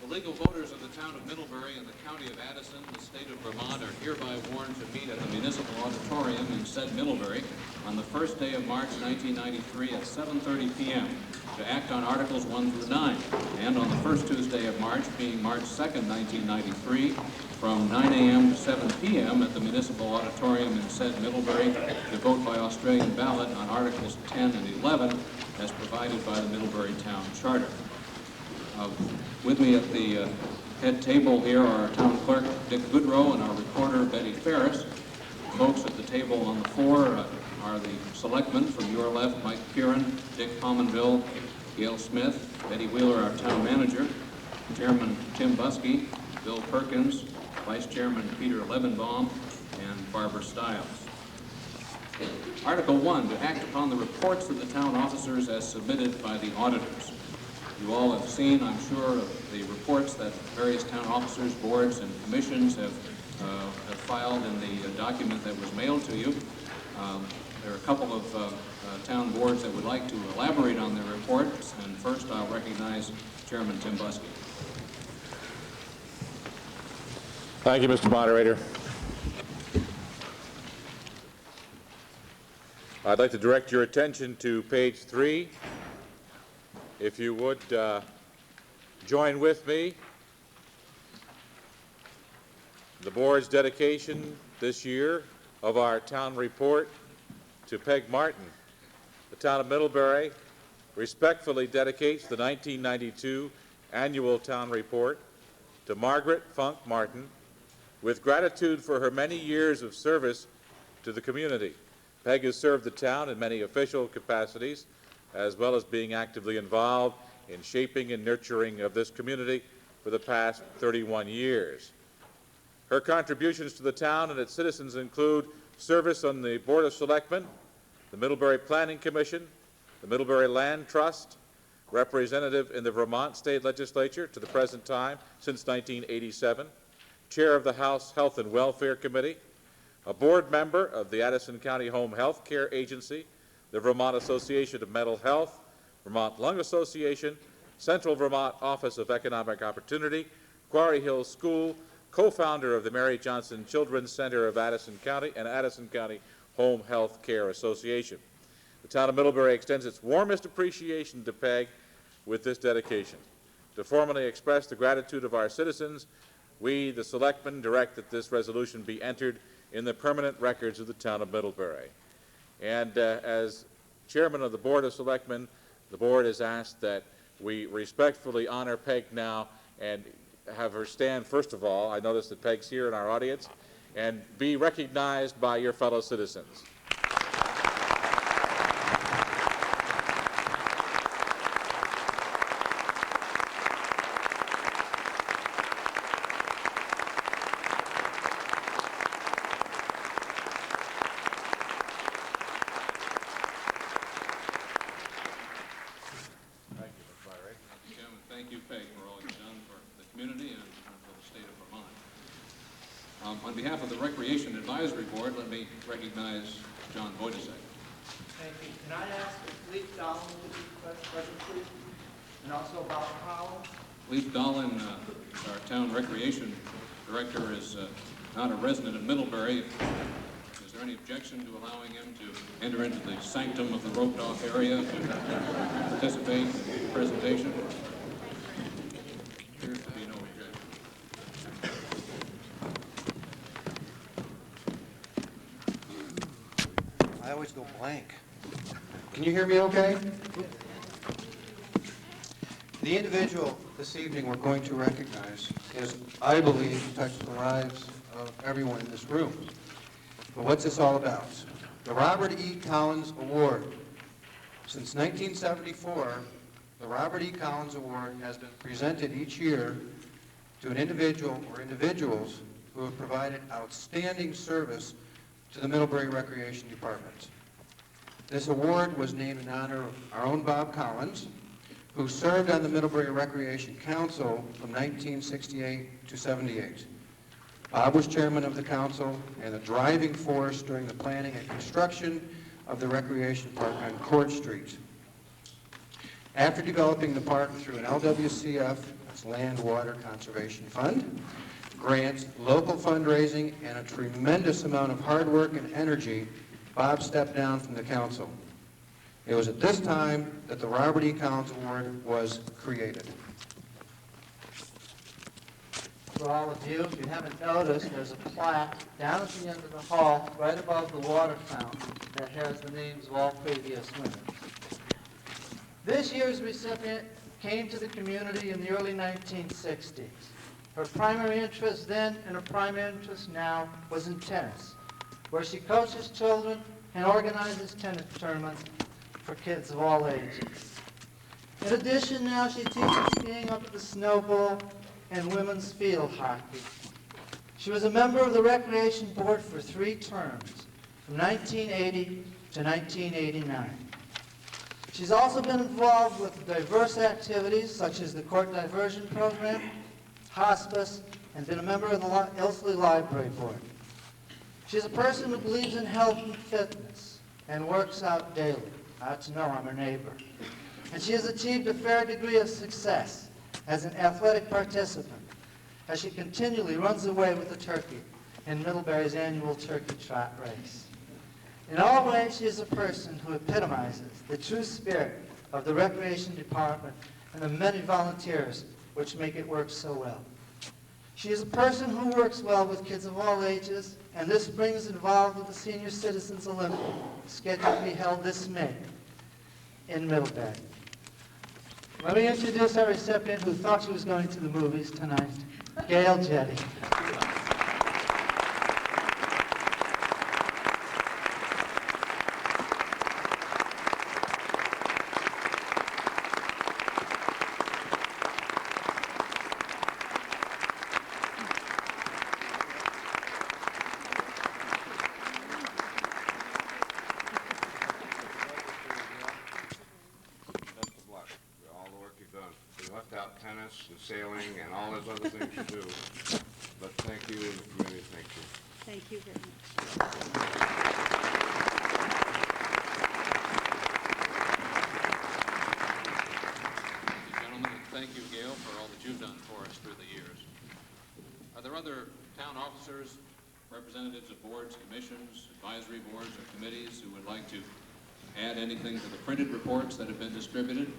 The legal voters of the town of Middlebury and the county of Addison, the state of Vermont, are hereby warned to meet at the municipal auditorium in said Middlebury on the first day of March 1993 at 7:30 p.m. to act on Articles 1 through 9, and on the first Tuesday of March, being March 2nd, 1993, from 9 a.m. to 7 p.m. at the municipal auditorium in said Middlebury to vote by Australian ballot on Articles 10 and 11 as provided by the Middlebury Town Charter. With me at the head table here are our town clerk, Dick Goodrow, and our recorder, Betty Ferris. Folks at the table on the floor are the selectmen. From your left, Mike Kieran, Dick Pomonville, Gail Smith, Betty Wheeler, our town manager, Chairman Tim Buskey, Bill Perkins, Vice Chairman Peter Levenbaum, and Barbara Stiles. Article 1, to act upon the reports of the town officers as submitted by the auditors. You all have seen, I'm sure, of the reports that various town officers, boards, and commissions have filed in the document that was mailed to you. There are a couple of town boards that would like to elaborate on their reports, and first I'll recognize Chairman Tim Buskey. Thank you, Mr. Moderator. I'd like to direct your attention to page 3. If you would join with me, the board's dedication this year of our town report to Peg Martin. The town of Middlebury respectfully dedicates the 1992 Annual Town Report to Margaret Funk Martin with gratitude for her many years of service to the community. Peg has served the town in many official capacities, as well as being actively involved in shaping and nurturing of this community for the past 31 years. Her contributions to the town and its citizens include service on the Board of Selectmen, the Middlebury Planning Commission, the Middlebury Land Trust, representative in the Vermont State Legislature to the present time since 1987, chair of the House Health and Welfare Committee, a board member of the Addison County Home Health Care Agency, the Vermont Association of Mental Health, Vermont Lung Association, Central Vermont Office of Economic Opportunity, Quarry Hill School, co-founder of the Mary Johnson Children's Center of Addison County and Addison County Home Health Care Association. The town of Middlebury extends its warmest appreciation to Peg with this dedication. To formally express the gratitude of our citizens, we, the selectmen, direct that this resolution be entered in the permanent records of the town of Middlebury. And as chairman of the Board of Selectmen, the board has asked that we respectfully honor Peg now and have her stand, first of all, I notice that Peg's here in our audience, and be recognized by your fellow citizens. Thank you, Peg, for all you've done for the community and for the state of Vermont. On behalf of the Recreation Advisory Board, let me recognize John Voitasek. Thank you. Can I ask if Leif Dahlen would be present, please? And also Bob Collins? Leif Dahlen, our town recreation director, is not a resident of Middlebury. Is there any objection to allowing him to enter into the sanctum of the roped-off area to participate in the presentation? Appears to be no objection. I always go blank. Can you hear me okay? The individual this evening we're going to recognize is, I believe, touched the lives of everyone in this room. But what's this all about? The Robert E. Collins Award. Since 1974, the Robert E. Collins Award has been presented each year to an individual or individuals who have provided outstanding service to the Middlebury Recreation Department. This award was named in honor of our own Bob Collins, who served on the Middlebury Recreation Council from 1968 to 78. Bob was chairman of the council and the driving force during the planning and construction of the recreation park on Court Street. After developing the park through an LWCF, that's Land Water Conservation Fund, grants, local fundraising, and a tremendous amount of hard work and energy, Bob stepped down from the council. It was at this time that the Robert E. Collins Award was created. For all of you, if you haven't noticed, there's a plaque down at the end of the hall, right above the water fountain, that has the names of all previous winners. This year's recipient came to the community in the early 1960s. Her primary interest then and her primary interest now was in tennis, where she coaches children and organizes tennis tournaments for kids of all ages. In addition, now she teaches skiing up at the Snow Bowl and women's field hockey. She was a member of the Recreation Board for 3 terms, from 1980 to 1989. She's also been involved with diverse activities such as the Court Diversion Program, hospice, and been a member of the Ilsley Library Board. She's a person who believes in health and fitness and works out daily. I ought to know, I'm her neighbor. And she has achieved a fair degree of success as an athletic participant as she continually runs away with the turkey in Middlebury's annual turkey trot race. In all ways, she is a person who epitomizes the true spirit of the Recreation Department and the many volunteers which make it work so well. She is a person who works well with kids of all ages, and this spring is involved with the Senior Citizens Olympic, scheduled to be held this May in Middlebury. Let me introduce our recipient who thought she was going to the movies tonight, Gail Jetty. Best of luck for all the work you've done. You left out tennis and sailing and all those other things you do. But thank you, and the community, thank you. Thank you very much. Gentlemen, and thank you, Gail, for all that you've done for us through the years. Are there other town officers, representatives of boards, commissions, advisory boards, or committees who would like to add anything to the printed reports that have been distributed?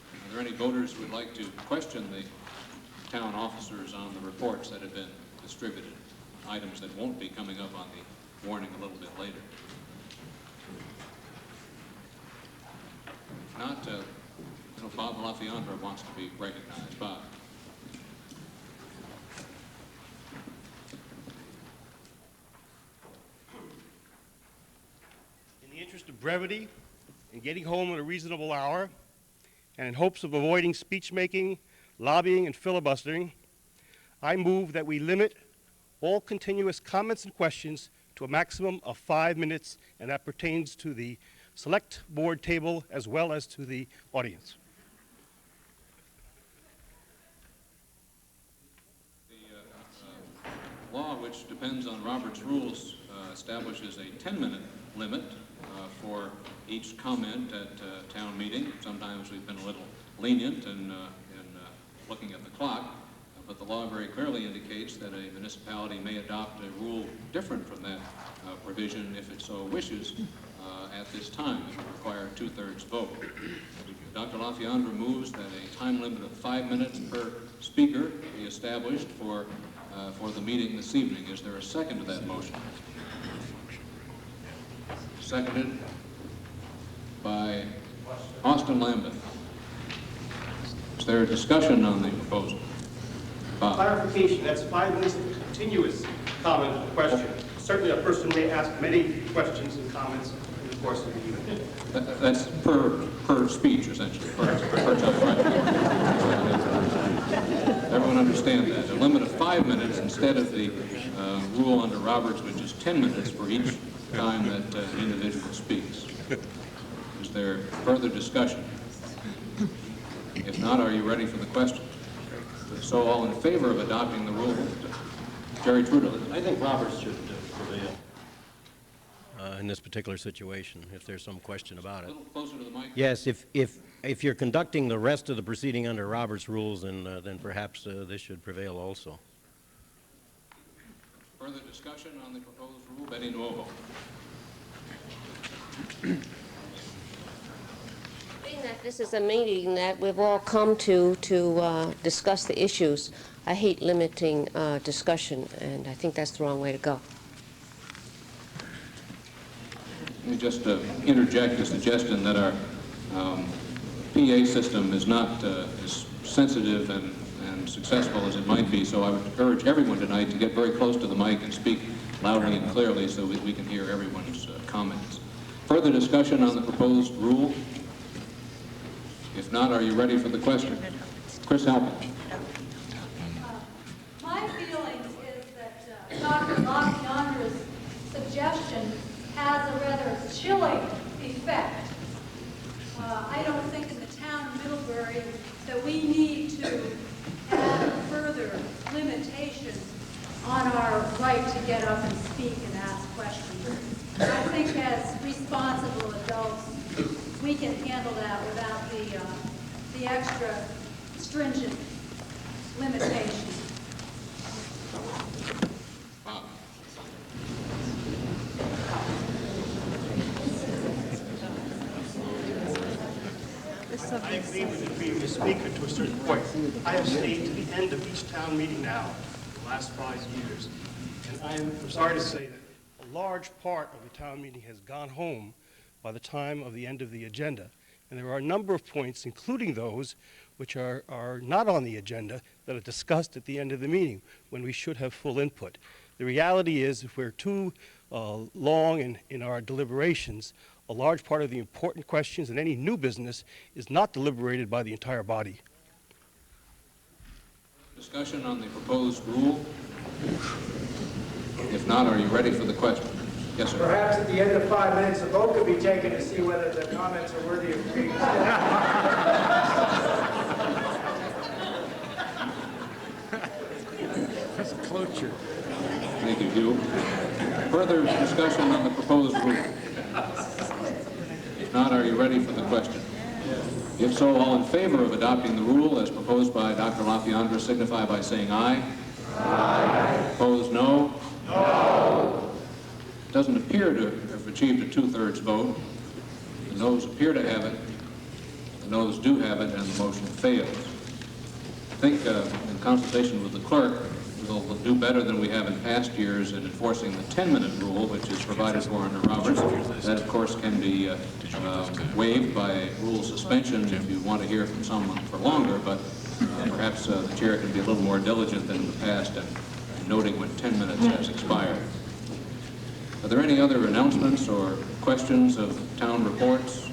Are there any voters who would like to question the town officers on the reports that have been distributed? Items that won't be coming up on the warning a little bit later. If not, Bob LaFiandra wants to be recognized. Bob. In the interest of brevity and getting home at a reasonable hour, and in hopes of avoiding speech-making, lobbying, and filibustering, I move that we limit all continuous comments and questions to a maximum of 5 minutes, and that pertains to the select board table as well as to the audience. The law, which depends on Robert's rules, establishes a 10-minute limit for each comment at town meeting. Sometimes we've been a little lenient in looking at the clock, but the law very clearly indicates that a municipality may adopt a rule different from that provision if it so wishes at this time. It would require a 2/3 vote. Dr. LaFiandra moves that a time limit of 5 minutes per speaker be established for the meeting this evening. Is there a second to that motion? Seconded by Austin Lambeth. Is there a discussion on the proposal? Bob. Clarification, that's 5 minutes of continuous comment or question. Certainly a person may ask many questions and comments in the course of the evening. That's per speech, essentially, per time, right? Everyone understand that. A limit of 5 minutes instead of the rule under Roberts, which is 10 minutes for each time that an individual speaks. Is there further discussion? If not, are you ready for the question? If so, all in favor of adopting the rule? Jerry Trudeau. I think Roberts should prevail in this particular situation, if there's some question about it. A little closer to the mic. Yes, if you're conducting the rest of the proceeding under Robert's rules, then perhaps this should prevail also. Further discussion on the proposed rule? Betty Nuovo. Being that this is a meeting that we've all come to discuss the issues, I hate limiting discussion, and I think that's the wrong way to go. Let me just interject a suggestion that our PA system is not as sensitive and successful as it might be, so I would urge everyone tonight to get very close to the mic and speak loudly and clearly so that we can hear everyone's comments. Further discussion on the proposed rule? If not, are you ready for the question? Chris Halpin. My feeling is that Dr. LaFiandra's suggestion has a rather chilling effect. I don't think in the town of Middlebury that we need to add further limitations on our right to get up and speak and ask questions. I think as responsible adults, we can handle that without the extra stringent limitations. I agree with the previous speaker to a certain point. I have stayed to the end of each town meeting now for the last 5 years. And I'm sorry to say that a large part of the town meeting has gone home by the time of the end of the agenda. And there are a number of points, including those which are not on the agenda, that are discussed at the end of the meeting when we should have full input. The reality is, if we're too long in our deliberations, a large part of the important questions and any new business is not deliberated by the entire body. Discussion on the proposed rule? If not, are you ready for the question? Yes, sir. Perhaps at the end of 5 minutes, a vote could be taken to see whether the comments are worthy of being That's cloture. Thank you, Hugh. Further discussion on the proposed rule? If not, are you ready for the question? If so, all in favor of adopting the rule as proposed by Dr. LaFiandra signify by saying aye. Aye. Opposed, no? No. Doesn't appear to have achieved a two-thirds vote. The noes appear to have it. The noes do have it, and the motion fails. I think in consultation with the clerk, we'll do better than we have in past years in enforcing the 10-minute rule, which is provided for under Roberts. That, of course, can be waived by rule suspension if you want to hear from someone for longer, but perhaps the chair can be a little more diligent than in the past in noting when 10 minutes has expired. Are there any other announcements or questions of town reports?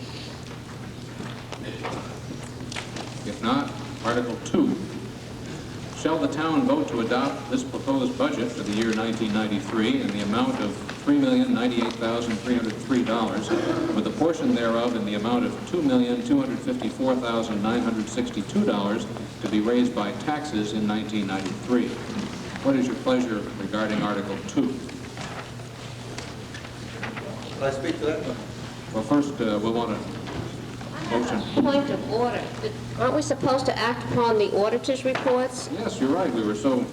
If not, Article 2. Shall the town vote to adopt this proposed budget for the year 1993 in the amount of $3,098,303, with a portion thereof in the amount of $2,254,962 to be raised by taxes in 1993? What is your pleasure regarding Article 2? Can I speak to that? Well, first, we'll want a motion. Point of order. Aren't we supposed to act upon the auditor's reports? Yes, you're right. We were so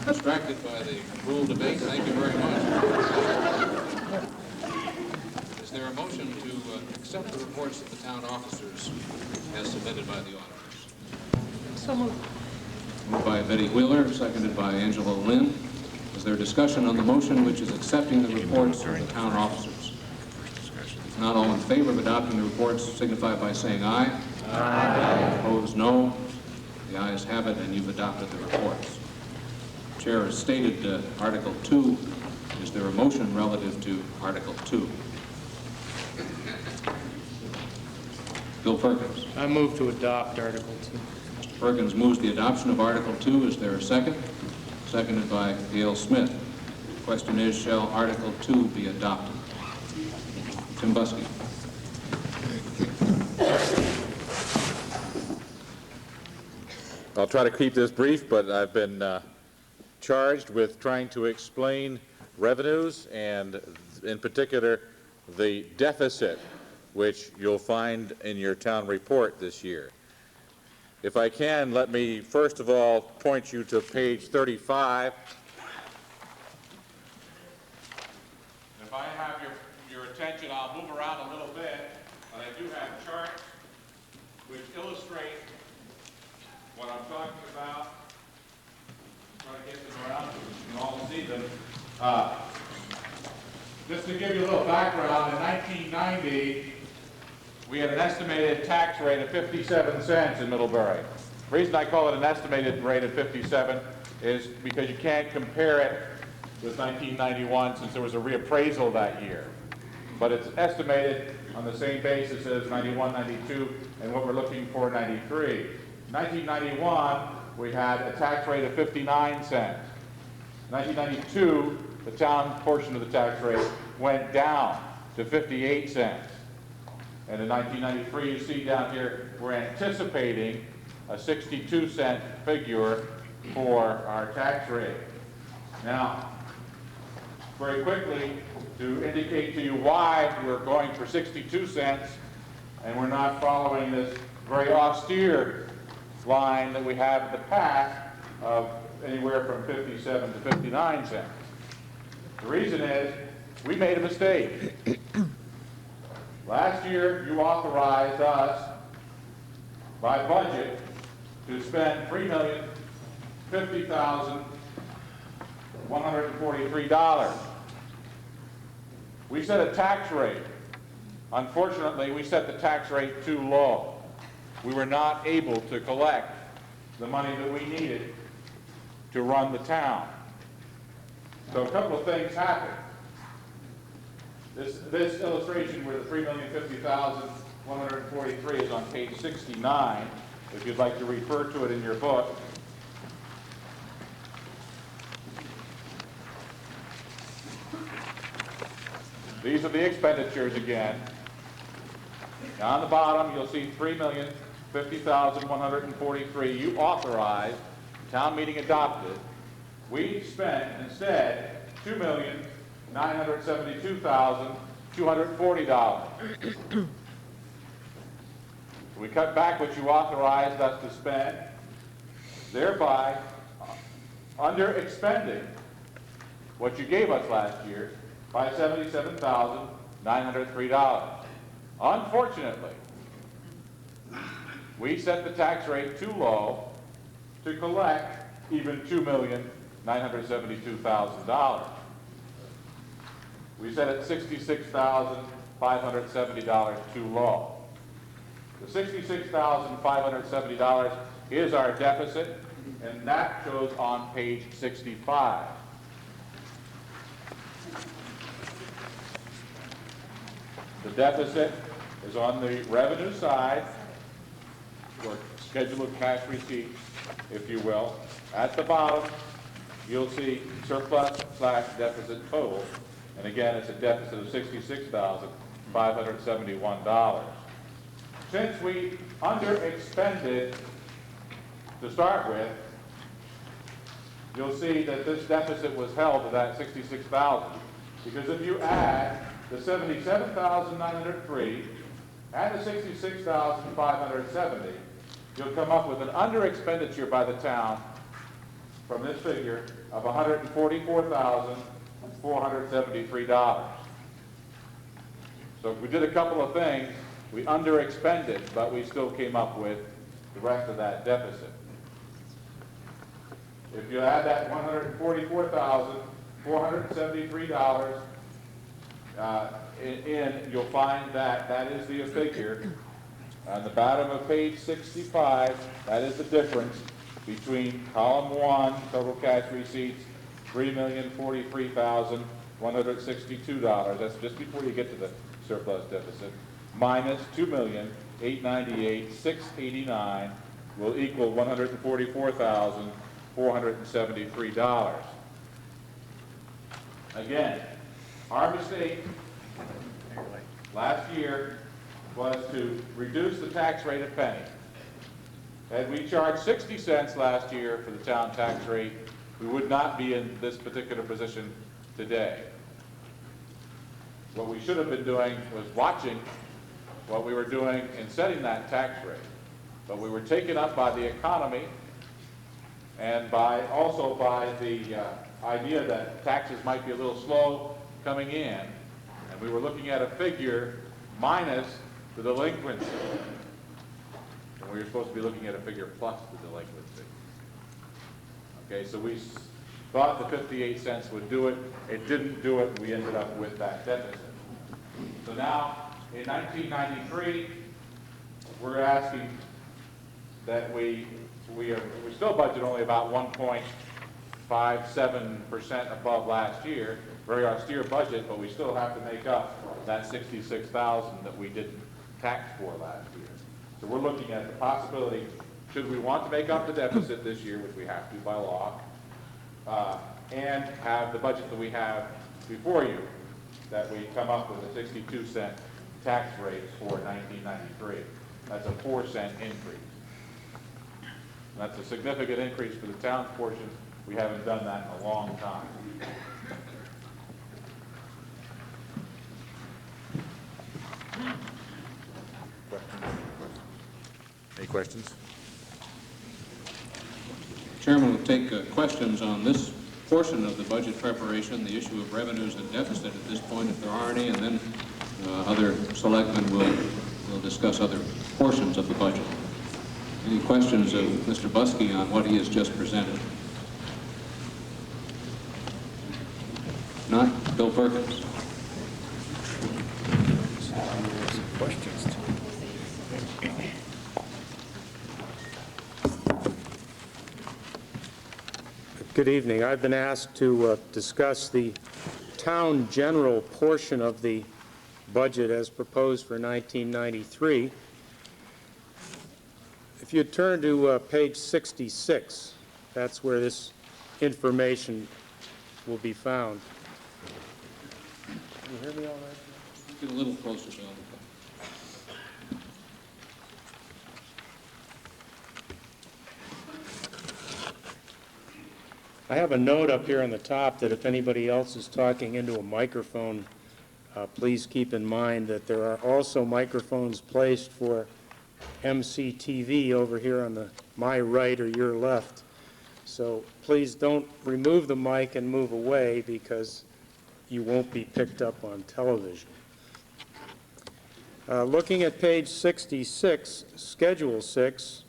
distracted by the rule debate. Thank you very much. Is there a motion to accept the reports of the town officers as submitted by the auditors? So moved. Moved by Betty Wheeler, seconded by Angela Lynn. Is there discussion on the motion which is accepting the reports of the town officers? If not, all in favor of adopting the reports signify by saying aye. Aye. Opposed, no. The ayes have it, and you've adopted the reports. The chair has stated Article 2. Is there a motion relative to Article 2? Bill Perkins. I move to adopt Article 2. Mr. Perkins moves the adoption of Article 2. Is there a second? Seconded by Gail Smith. The question is, shall Article 2 be adopted? Tim Buskey. I'll try to keep this brief, but I've been charged with trying to explain revenues and, in particular, the deficit, which you'll find in your town report this year. If I can, let me first of all point you to page 35. If I have your attention, I'll move around a little bit, but I do have charts which illustrate what I'm talking about. Try to get them around so you can all see them. Just to give you a little background, in 1990, we had an estimated tax rate of 57 cents in Middlebury. The reason I call it an estimated rate of 57 is because you can't compare it with 1991 since there was a reappraisal that year. But it's estimated on the same basis as 91, 92, and what we're looking for in 93. 1991, we had a tax rate of 59 cents. 1992, the town portion of the tax rate went down to 58 cents. And in 1993, you see down here, we're anticipating a 62-cent figure for our tax rate. Now, very quickly, to indicate to you why we're going for 62 cents and we're not following this very austere line that we have in the past of anywhere from 57 to 59 cents. The reason is we made a mistake. Last year, you authorized us by budget to spend $3,050,143. We set a tax rate Unfortunately, we set the tax rate too low. We were not able to collect the money that we needed to run the town. So a couple of things happened. This illustration where the $3,050,143 is on page 69, if you'd like to refer to it in your book. These are the expenditures again. Now on the bottom, you'll see $3,050,143 you authorized, town meeting adopted. We spent instead $2,972,240. We cut back what you authorized us to spend, thereby under-expending what you gave us last year by $77,903. Unfortunately, we set the tax rate too low to collect even $2,972,000. We set it $66,570 too low. The $66,570 is our deficit, and that shows on page 65. The deficit is on the revenue side, or schedule of cash receipts, if you will. At the bottom, you'll see surplus/deficit total, and again, it's a deficit of $66,571. Since we underexpended to start with, you'll see that this deficit was held to that $66,000, because if you add the $77,903 and the $66,570, you'll come up with an under expenditure by the town from this figure of $144,473. So if we did a couple of things, we under expended, but we still came up with the rest of that deficit. If you add that $144,473 you'll find that that is the figure. On the bottom of page 65, that is the difference between column 1, total cash receipts, $3,043,162. That's just before you get to the surplus deficit. Minus $2,898,689 will equal $144,473. Again, our mistake last year was to reduce the tax rate a penny. Had we charged 60 cents last year for the town tax rate, we would not be in this particular position today. What we should have been doing was watching what we were doing in setting that tax rate. But we were taken up by the economy and also by the idea that taxes might be a little slow coming in. And we were looking at a figure minus the delinquency. And we were supposed to be looking at a figure plus the delinquency. Okay, so we thought the 58 cents would do it. It didn't do it. We ended up with that deficit. So now, in 1993, we're asking that we still budget only about 1.57% above last year. Very austere budget, but we still have to make up that $66,000 that we didn't tax for last year. So we're looking at the possibility, should we want to make up the deficit this year, which we have to by law, and have the budget that we have before you, that we come up with a 62-cent tax rate for 1993. That's a 4-cent increase. That's a significant increase for the town's portion. We haven't done that in a long time. Any questions? Chairman will take questions on this portion of the budget preparation, the issue of revenues and deficit at this point, if there are any, and then other selectmen will discuss other portions of the budget. Any questions of Mr. Buskey on what he has just presented? Not? Bill Perkins. questions. Good evening. I've been asked to discuss the town general portion of the budget as proposed for 1993. If you turn to page 66, that's where this information will be found. Can you hear me all right? Get a little closer, Bill. I have a note up here on the top that if anybody else is talking into a microphone, please keep in mind that there are also microphones placed for MCTV over here on my right or your left. So please don't remove the mic and move away because you won't be picked up on television. Looking at page 66, Schedule 6,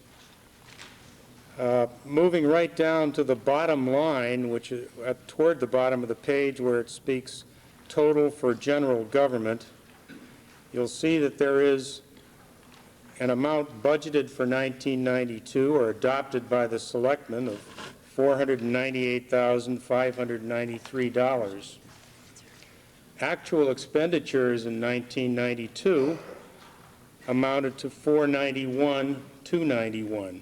moving right down to the bottom line, which is toward the bottom of the page where it speaks total for general government, you'll see that there is an amount budgeted for 1992 or adopted by the selectmen of $498,593. Actual expenditures in 1992 amounted to $491,291,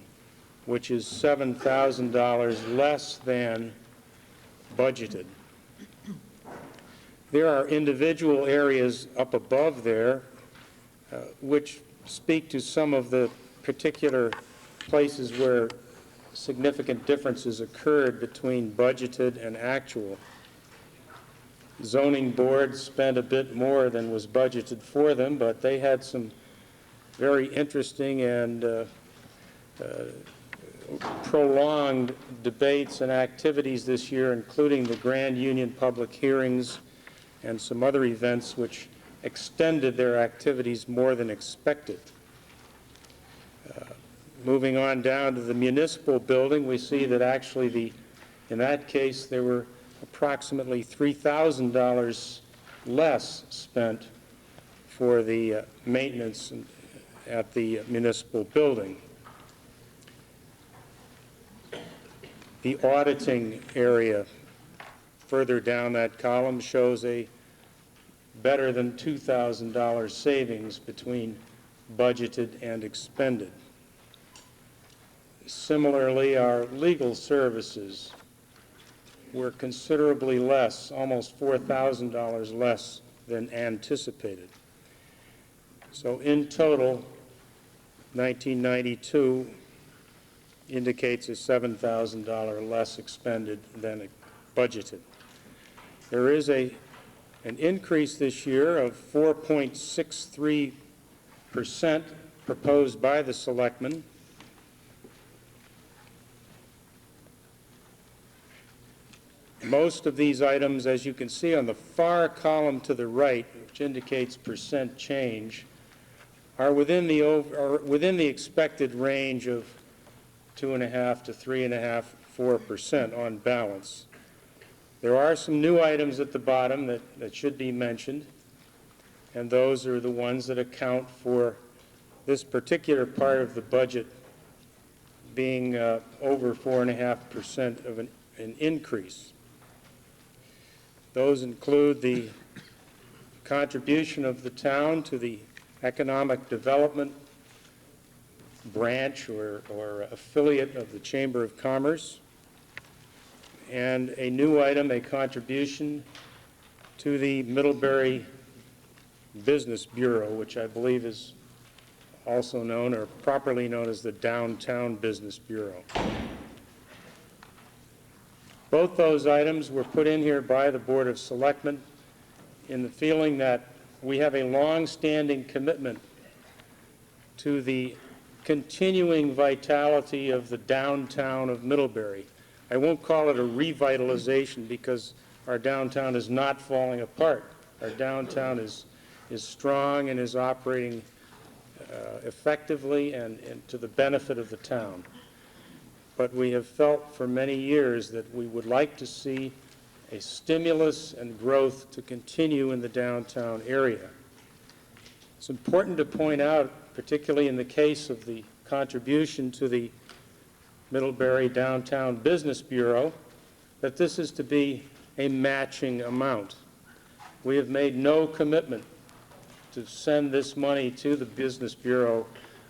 which is $7,000 less than budgeted. There are individual areas up above there which speak to some of the particular places where significant differences occurred between budgeted and actual. Zoning board spent a bit more than was budgeted for them, but they had some very interesting and prolonged debates and activities this year, including the Grand Union public hearings and some other events which extended their activities more than expected. Moving on down to the municipal building, we see that actually in that case there were approximately $3,000 less spent for the maintenance at the municipal building. The auditing area further down that column shows a better than $2,000 savings between budgeted and expended. Similarly, our legal services were considerably less, almost $4,000 less than anticipated. So in total, 1992 indicates a $7,000 less expended than budgeted. There is an increase this year of 4.63% proposed by the selectmen. Most of these items, as you can see on the far column to the right, which indicates percent change, are within the expected range of 2.5 to 3.5, 4% on balance. There are some new items at the bottom that should be mentioned, and those are the ones that account for this particular part of the budget being over 4.5% of an increase. Those include the contribution of the town to the economic development branch or affiliate of the Chamber of Commerce, and a new item, a contribution to the Middlebury Business Bureau, which I believe is also known or properly known as the Downtown Business Bureau. Both those items were put in here by the Board of Selectmen in the feeling that we have a long-standing commitment to the continuing vitality of the downtown of Middlebury. I won't call it a revitalization because our downtown is not falling apart. Our downtown is strong and is operating effectively and to the benefit of the town. But we have felt for many years that we would like to see a stimulus and growth to continue in the downtown area. It's important to point out, particularly in the case of the contribution to the Middlebury Downtown Business Bureau, that this is to be a matching amount. We have made no commitment to send this money to the Business Bureau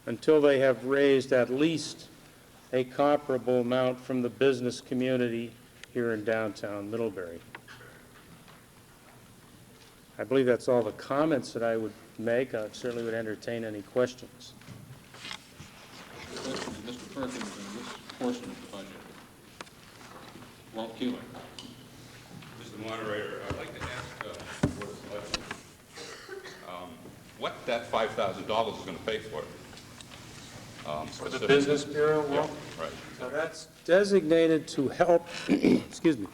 until they have raised at least a comparable amount from the business community here in downtown Middlebury. I believe that's all the comments that I would make. I certainly would entertain any questions. Question to Mr. Perkins on this portion of the budget. Walt Keeler. Mr. Moderator, I'd like to ask Board of Selectmen what that $5,000 is going to pay for. For the Business Bureau? Yeah, right. So that's designated to help, excuse me,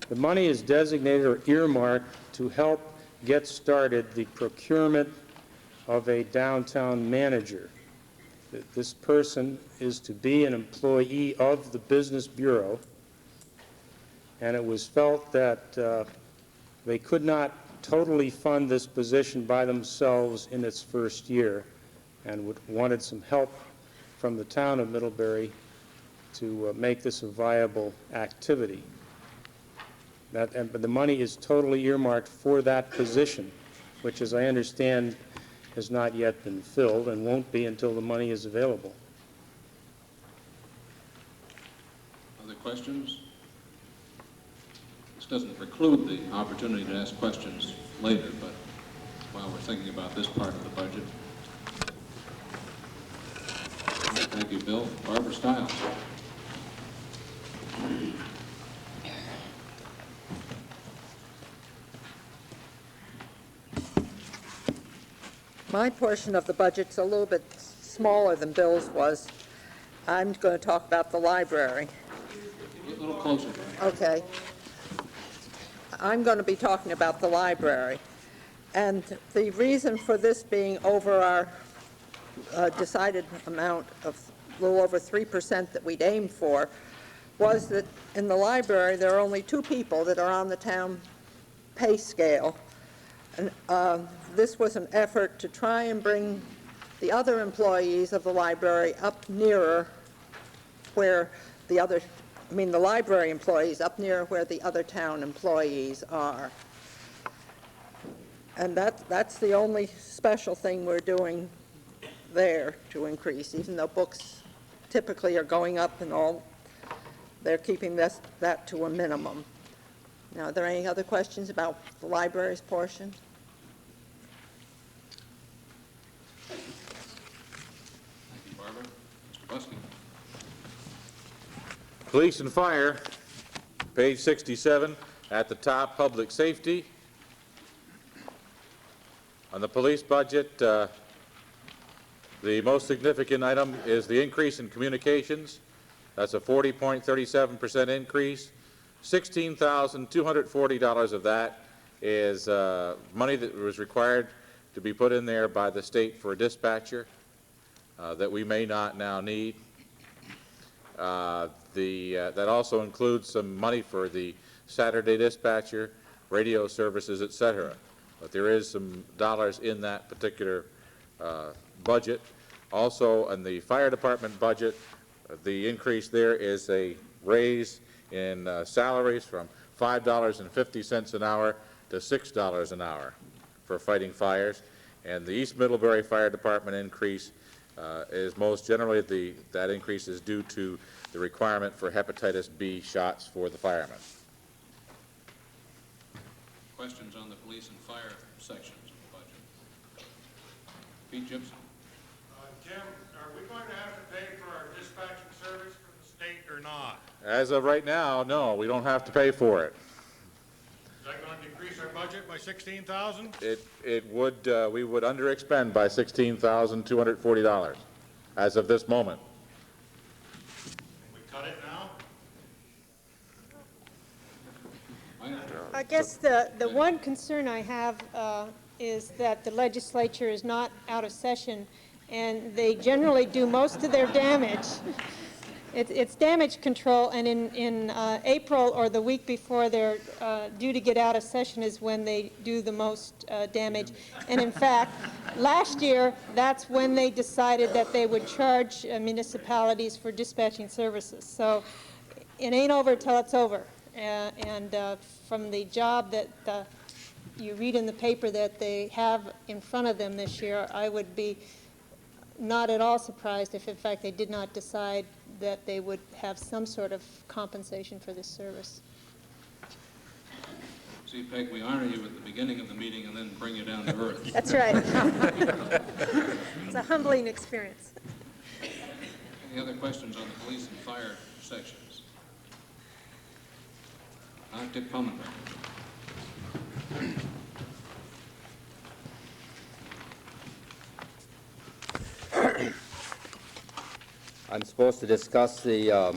the money is designated or earmarked to help get started the procurement of a downtown manager. This person is to be an employee of the Business Bureau, and it was felt that they could not totally fund this position by themselves in its first year, and wanted some help from the town of Middlebury to make this a viable activity. But the money is totally earmarked for that position, which, as I understand, has not yet been filled and won't be until the money is available. Other questions? This doesn't preclude the opportunity to ask questions later, but while we're thinking about this part of the budget. Thank you, Bill. Barbara Stiles. My portion of the budget's a little bit smaller than Bill's was. I'm going to talk about the library. A little closer. Okay. I'm going to be talking about the library. And the reason for this being over our decided amount of a little over 3% that we'd aimed for was that in the library there are only 2 people that are on the town pay scale. And this was an effort to try and bring the other employees of the library up nearer where the other, the library employees up near where the other town employees are. And that's the only special thing we're doing there to increase, even though books typically are going up and all, they're keeping that to a minimum. Now, are there any other questions about the library's portion? Thank you, Barbara. Mr. Buskey. Police and Fire, page 67, at the top, Public Safety. On the police budget, the most significant item is the increase in communications. That's a 40.37% increase. $16,240 of that is money that was required to be put in there by the state for a dispatcher that we may not now need. That also includes some money for the Saturday dispatcher, radio services, etc. But there is some dollars in that particular budget. Also, in the fire department budget, the increase there is a raise in salaries from $5.50 an hour to $6 an hour for fighting fires. And the East Middlebury Fire Department increase is most generally that increase is due to the requirement for hepatitis B shots for the firemen. Questions on the police and fire sections of the budget? Pete Gibson. Jim, are we going to have to pay for our dispatching service from the state or not? As of right now, no, we don't have to pay for it. Is that going to decrease our budget by $16,000? It would, we would underexpend by $16,240 as of this moment. Can we cut it now? I guess the one concern I have is that the legislature is not out of session, and they generally do most of their damage It's damage control, and in April or the week before they're due to get out of session is when they do the most damage. And in fact, last year, that's when they decided that they would charge municipalities for dispatching services. So it ain't over till it's over. And from the job that you read in the paper that they have in front of them this year, I would be not at all surprised if, in fact, they did not decide that they would have some sort of compensation for this service. See, Peg, we honor you at the beginning of the meeting and then bring you down to earth. That's right. It's a humbling experience. Any other questions on the police and fire sections? Dick Pullman. I'm supposed to discuss the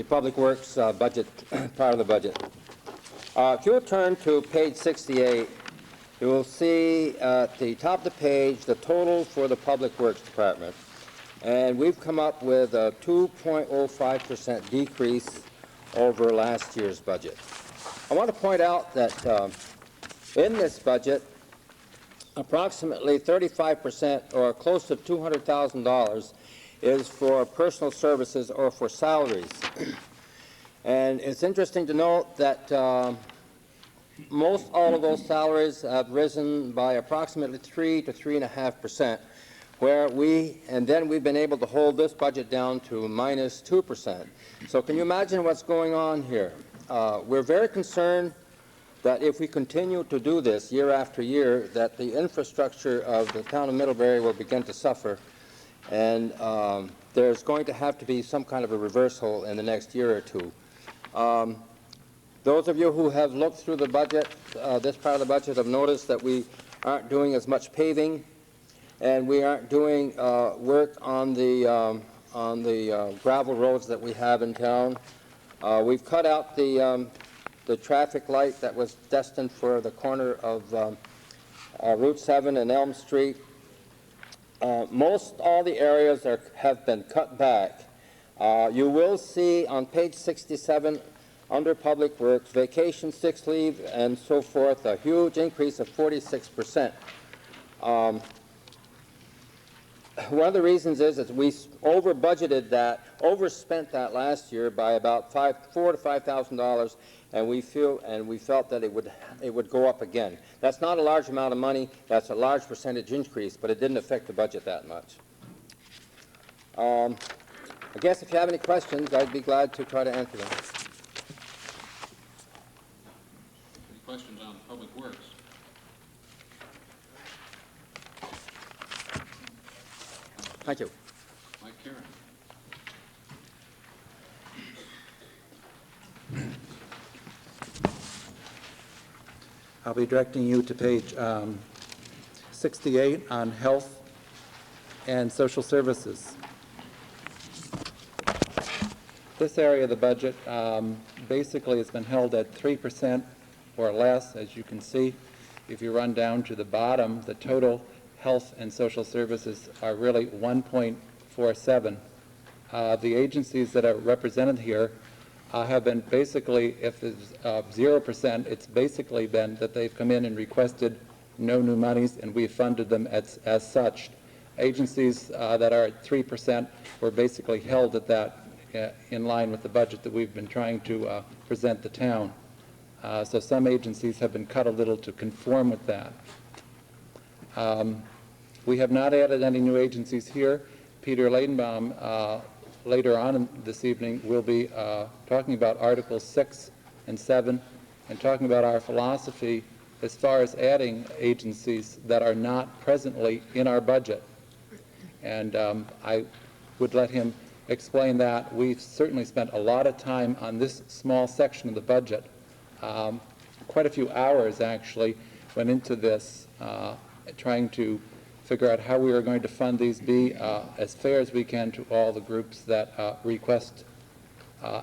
Public Works budget, part of the budget. If you'll turn to page 68, you will see at the top of the page the total for the Public Works Department. And we've come up with a 2.05% decrease over last year's budget. I want to point out that in this budget, approximately 35%, or close to $200,000, is for personal services or for salaries. And it's interesting to note that most all of those salaries have risen by approximately 3 to 3.5%, and then we've been able to hold this budget down to minus 2%. So can you imagine what's going on here? We're very concerned that if we continue to do this year after year, that the infrastructure of the town of Middlebury will begin to suffer, and there's going to have to be some kind of a reversal in the next year or two. Those of you who have looked through the budget, this part of the budget, have noticed that we aren't doing as much paving, and we aren't doing work on the gravel roads that we have in town. We've cut out the traffic light that was destined for the corner of Route 7 and Elm Street. Most all the areas have been cut back. You will see on page 67 under Public Works, vacation, sick leave, and so forth, a huge increase of 46%. One of the reasons is that we overspent that last year by about $4,000 to $5,000, and we felt that it would go up again. That's not a large amount of money. That's a large percentage increase, but it didn't affect the budget that much. I guess if you have any questions, I'd be glad to try to answer them. Any questions on Public Works? Thank you. Mike Kieran. I'll be directing you to page 68 on health and social services. This area of the budget basically has been held at 3% or less, as you can see. If you run down to the bottom, the total health and social services are really 1.47. The agencies that are represented here have been basically, if it's 0%, it's basically been that they've come in and requested no new monies, and we've funded them as such. Agencies that are at 3% were basically held at that in line with the budget that we've been trying to present the town. So some agencies have been cut a little to conform with that. We have not added any new agencies here. Peter Leidenbaum later on this evening will be talking about Articles 6 and 7 and talking about our philosophy as far as adding agencies that are not presently in our budget. And I would let him explain that. We've certainly spent a lot of time on this small section of the budget. Quite a few hours actually went into this, trying to figure out how we are going to fund these, be as fair as we can to all the groups that request.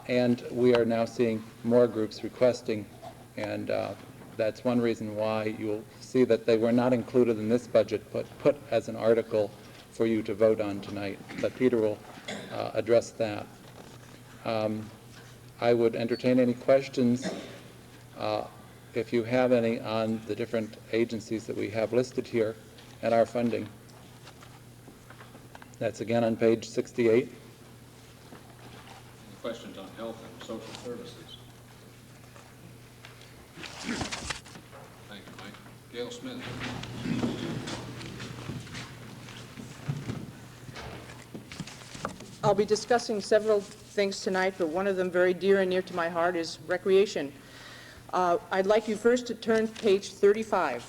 And we are now seeing more groups requesting, and that's one reason why you'll see that they were not included in this budget, but put as an article for you to vote on tonight, but Peter will address that. I would entertain any questions, if you have any, on the different agencies that we have listed here and our funding. That's again on page 68. Any questions on health and social services? Thank you, Mike. Gail Smith. I'll be discussing several things tonight, but one of them very dear and near to my heart is recreation. I'd like you first to turn to page 35.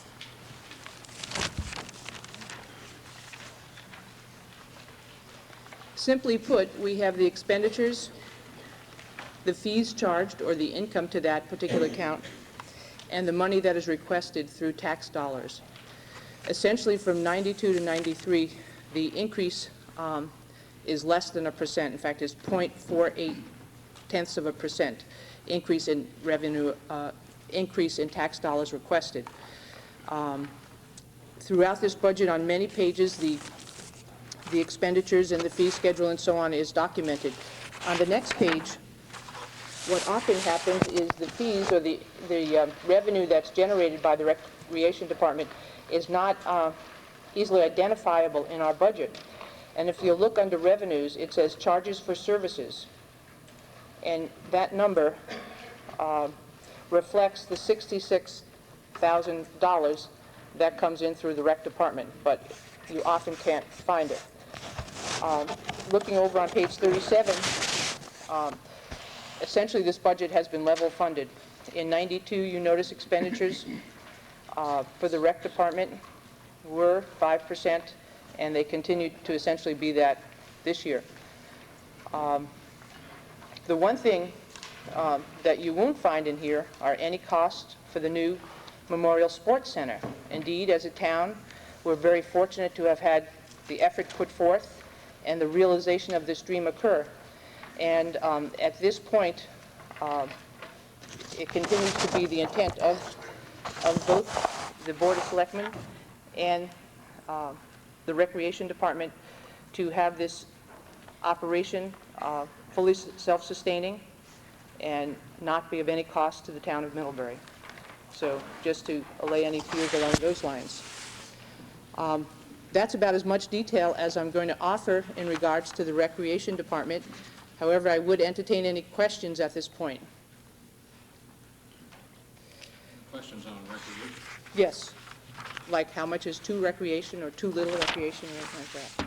Simply put, we have the expenditures, the fees charged, or the income to that particular account, and the money that is requested through tax dollars. Essentially, from 92 to 93, the increase is less than 1%. In fact, it's 0.48% increase in revenue, increase in tax dollars requested. Throughout this budget, on many pages, the expenditures and the fee schedule and so on is documented. On the next page, what often happens is the fees or the revenue that's generated by the Recreation Department is not easily identifiable in our budget. And if you look under revenues, it says charges for services. And that number reflects the $66,000 that comes in through the Rec Department, but you often can't find it. Looking over on page 37, essentially this budget has been level funded. In 92, you notice expenditures for the Rec Department were 5%, and they continue to essentially be that this year. The one thing that you won't find in here are any costs for the new Memorial Sports Center. Indeed, as a town, we're very fortunate to have had the effort put forth and the realization of this dream occur. And at this point, it continues to be the intent of both the Board of Selectmen and the Recreation Department to have this operation fully self-sustaining and not be of any cost to the town of Middlebury. So just to allay any fears along those lines. That's about as much detail as I'm going to offer in regards to the Recreation Department. However, I would entertain any questions at this point. Questions on recreation? Yes. Like how much is too recreation or too little recreation or anything like that.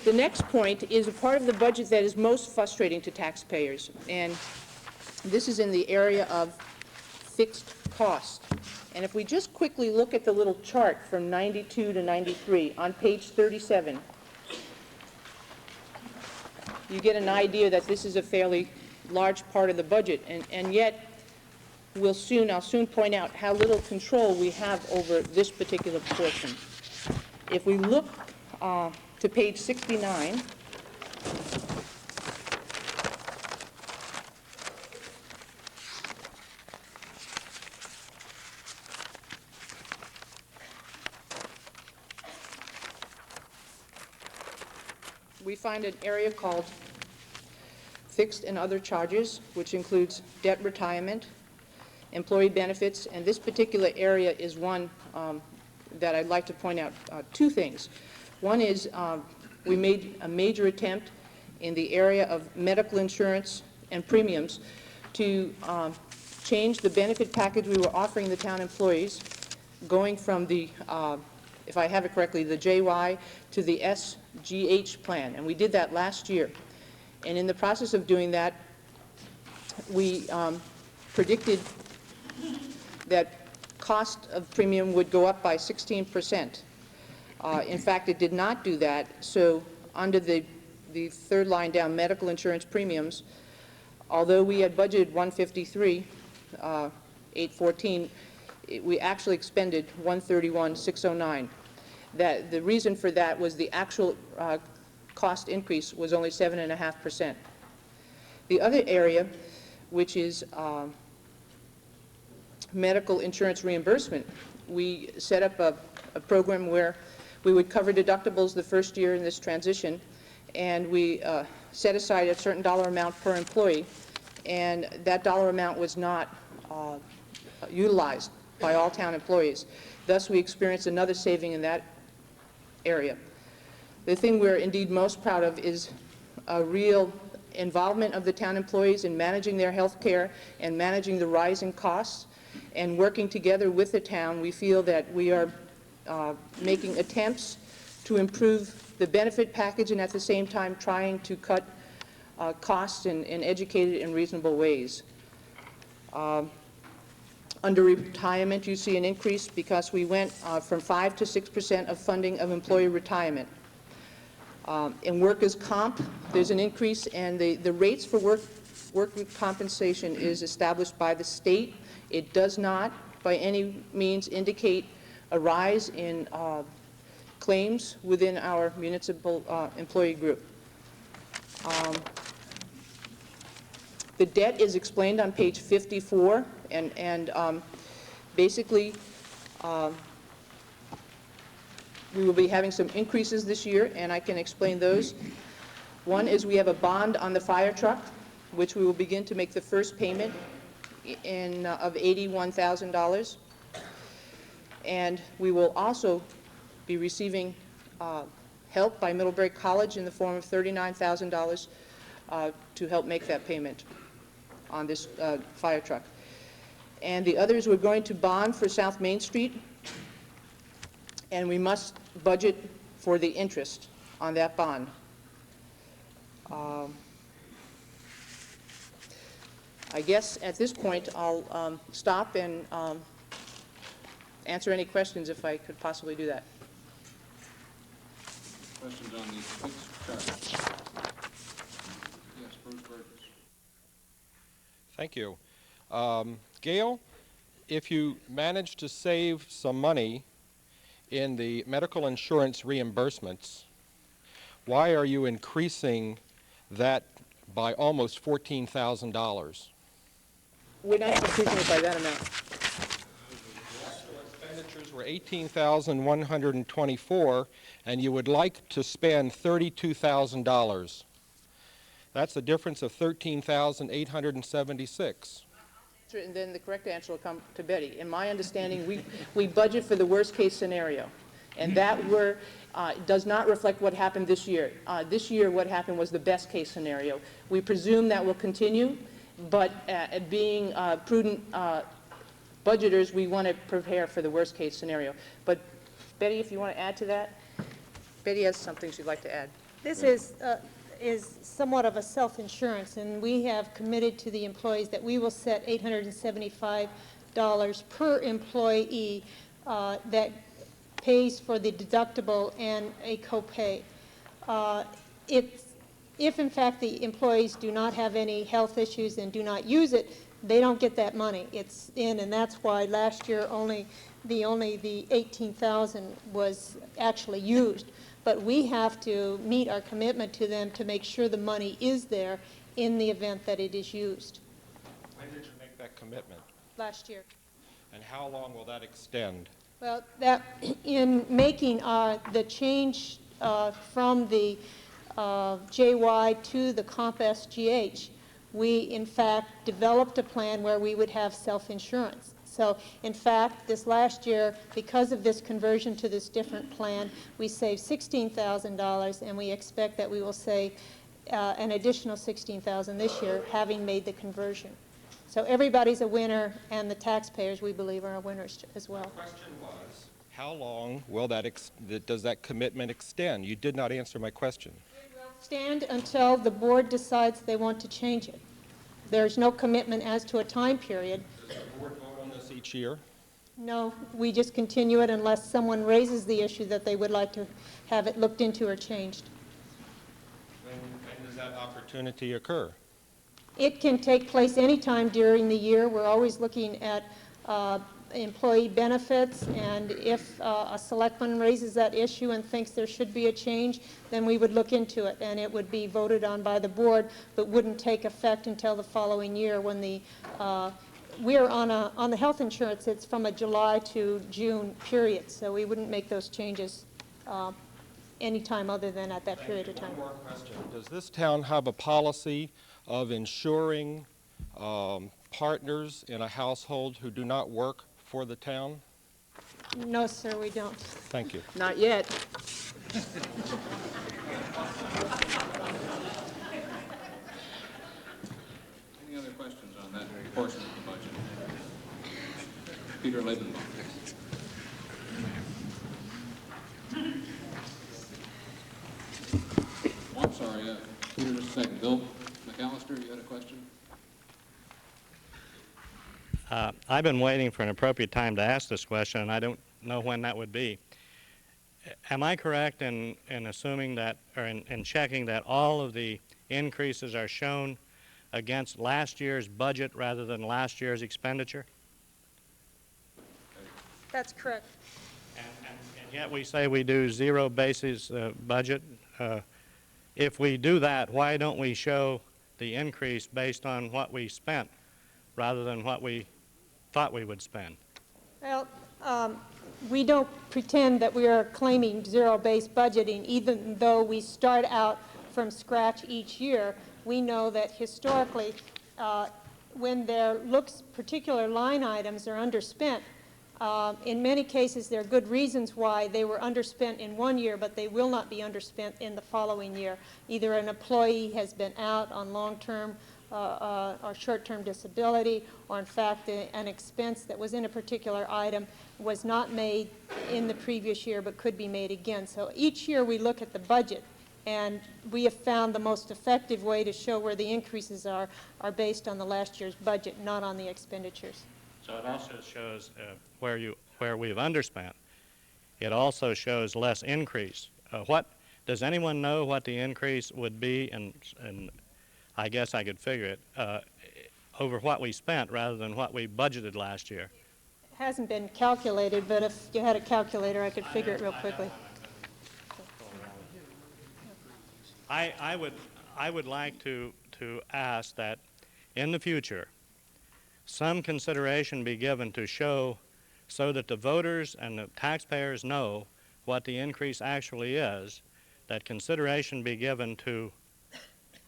The next point is a part of the budget that is most frustrating to taxpayers, and this is in the area of fixed cost. And if we just quickly look at the little chart from 92 to 93 on page 37, you get an idea that this is a fairly large part of the budget, and yet I'll soon point out how little control we have over this particular portion. If we look to page 69, we find an area called fixed and other charges, which includes debt retirement, employee benefits, and this particular area is one that I'd like to point out two things. One is we made a major attempt in the area of medical insurance and premiums to change the benefit package we were offering the town employees, going from the, if I have it correctly, the JY to the SGH plan, and we did that last year. And in the process of doing that, we predicted that cost of premium would go up by 16%. In fact, it did not do that, so under the third line down, medical insurance premiums, although we had budgeted 153, 814, we actually expended 131,609. The reason for that was the actual cost increase was only 7.5%. The other area, which is medical insurance reimbursement, we set up a program where We would cover deductibles the first year in this transition, and we set aside a certain dollar amount per employee, and that dollar amount was not utilized by all town employees. Thus, we experienced another saving in that area. The thing we're indeed most proud of is a real involvement of the town employees in managing their health care and managing the rising costs, and working together with the town. We feel that we are making attempts to improve the benefit package and at the same time trying to cut costs in educated and reasonable ways. Under retirement, you see an increase because we went from 5 to 6% of funding of employee retirement. In workers' comp, there's an increase, and the rates for workers' compensation is established by the state. It does not, by any means, indicate a rise in claims within our municipal employee group. The debt is explained on page 54, and basically we will be having some increases this year, and I can explain those. One is we have a bond on the fire truck, which we will begin to make the first payment of $81,000. And we will also be receiving help by Middlebury College in the form of $39,000 to help make that payment on this fire truck. And the others, we're going to bond for South Main Street, and we must budget for the interest on that bond. I guess at this point I'll stop and answer any questions if I could possibly do that. Questions on the fixed charge? Yes, Bruce Burgess. Thank you. Gail, if you manage to save some money in the medical insurance reimbursements, why are you increasing that by almost $14,000? We're not increasing it by that amount. Expenditures were $18,124, and you would like to spend $32,000. That's a difference of $13,876. And then the correct answer will come to Betty. In my understanding, we budget for the worst-case scenario, and that does not reflect what happened this year. This year, what happened was the best-case scenario. We presume that will continue, but being prudent budgeters, we want to prepare for the worst-case scenario. But Betty, if you want to add to that, Betty has something she'd like to add. This is somewhat of a self-insurance, and we have committed to the employees that we will set $875 per employee that pays for the deductible and a copay. If in fact the employees do not have any health issues and do not use it, they don't get that money. It's in, and that's why last year only the $18,000 was actually used. But we have to meet our commitment to them to make sure the money is there in the event that it is used. When did you make that commitment? Last year. And how long will that extend? Well, that in making the change from the JY to the Comp SGH, we in fact developed a plan where we would have self-insurance. So, in fact, this last year, because of this conversion to this different plan, we saved $16,000, and we expect that we will save an additional $16,000 this year, having made the conversion. So everybody's a winner, and the taxpayers, we believe, are winners as well. The question was, how long will does that commitment extend? You did not answer my question. It will stand until the board decides they want to change it. There's no commitment as to a time period. Does the board vote on this each year? No, we just continue it unless someone raises the issue that they would like to have it looked into or changed. When does that opportunity occur? It can take place any time during the year. We're always looking at employee benefits, and if a selectman raises that issue and thinks there should be a change, then we would look into it, and it would be voted on by the board, but wouldn't take effect until the following year when we're on the health insurance, it's from a July to June period, so we wouldn't make those changes any time other than at that period of time. One more question. Does this town have a policy of insuring partners in a household who do not work for the town? No, sir, we don't. Thank you. Not yet. Any other questions on that portion of the budget? Peter Labenbaum. Oh, I'm sorry, Peter, just a second. Bill McAllister, you had a question? I've been waiting for an appropriate time to ask this question, and I don't know when that would be. Am I correct in assuming that, or in checking that all of the increases are shown against last year's budget rather than last year's expenditure? That's correct. And yet we say we do zero basis budget. If we do that, why don't we show the increase based on what we spent rather than what we thought we would spend? Well, we don't pretend that we are claiming zero-based budgeting, even though we start out from scratch each year. We know that historically, when there looks particular line items are underspent, in many cases there are good reasons why they were underspent in one year, but they will not be underspent in the following year. Either an employee has been out on long-term or short-term disability, or in fact an expense that was in a particular item was not made in the previous year but could be made again. So each year we look at the budget, and we have found the most effective way to show where the increases are based on the last year's budget, not on the expenditures. So it also shows where we've underspent. It also shows less increase. Does anyone know what the increase would be? And I guess I could figure it over what we spent rather than what we budgeted last year. It hasn't been calculated, but if you had a calculator, I could figure it real quickly. I would like to ask that in the future some consideration be given to show so that the voters and the taxpayers know what the increase actually is, that consideration be given to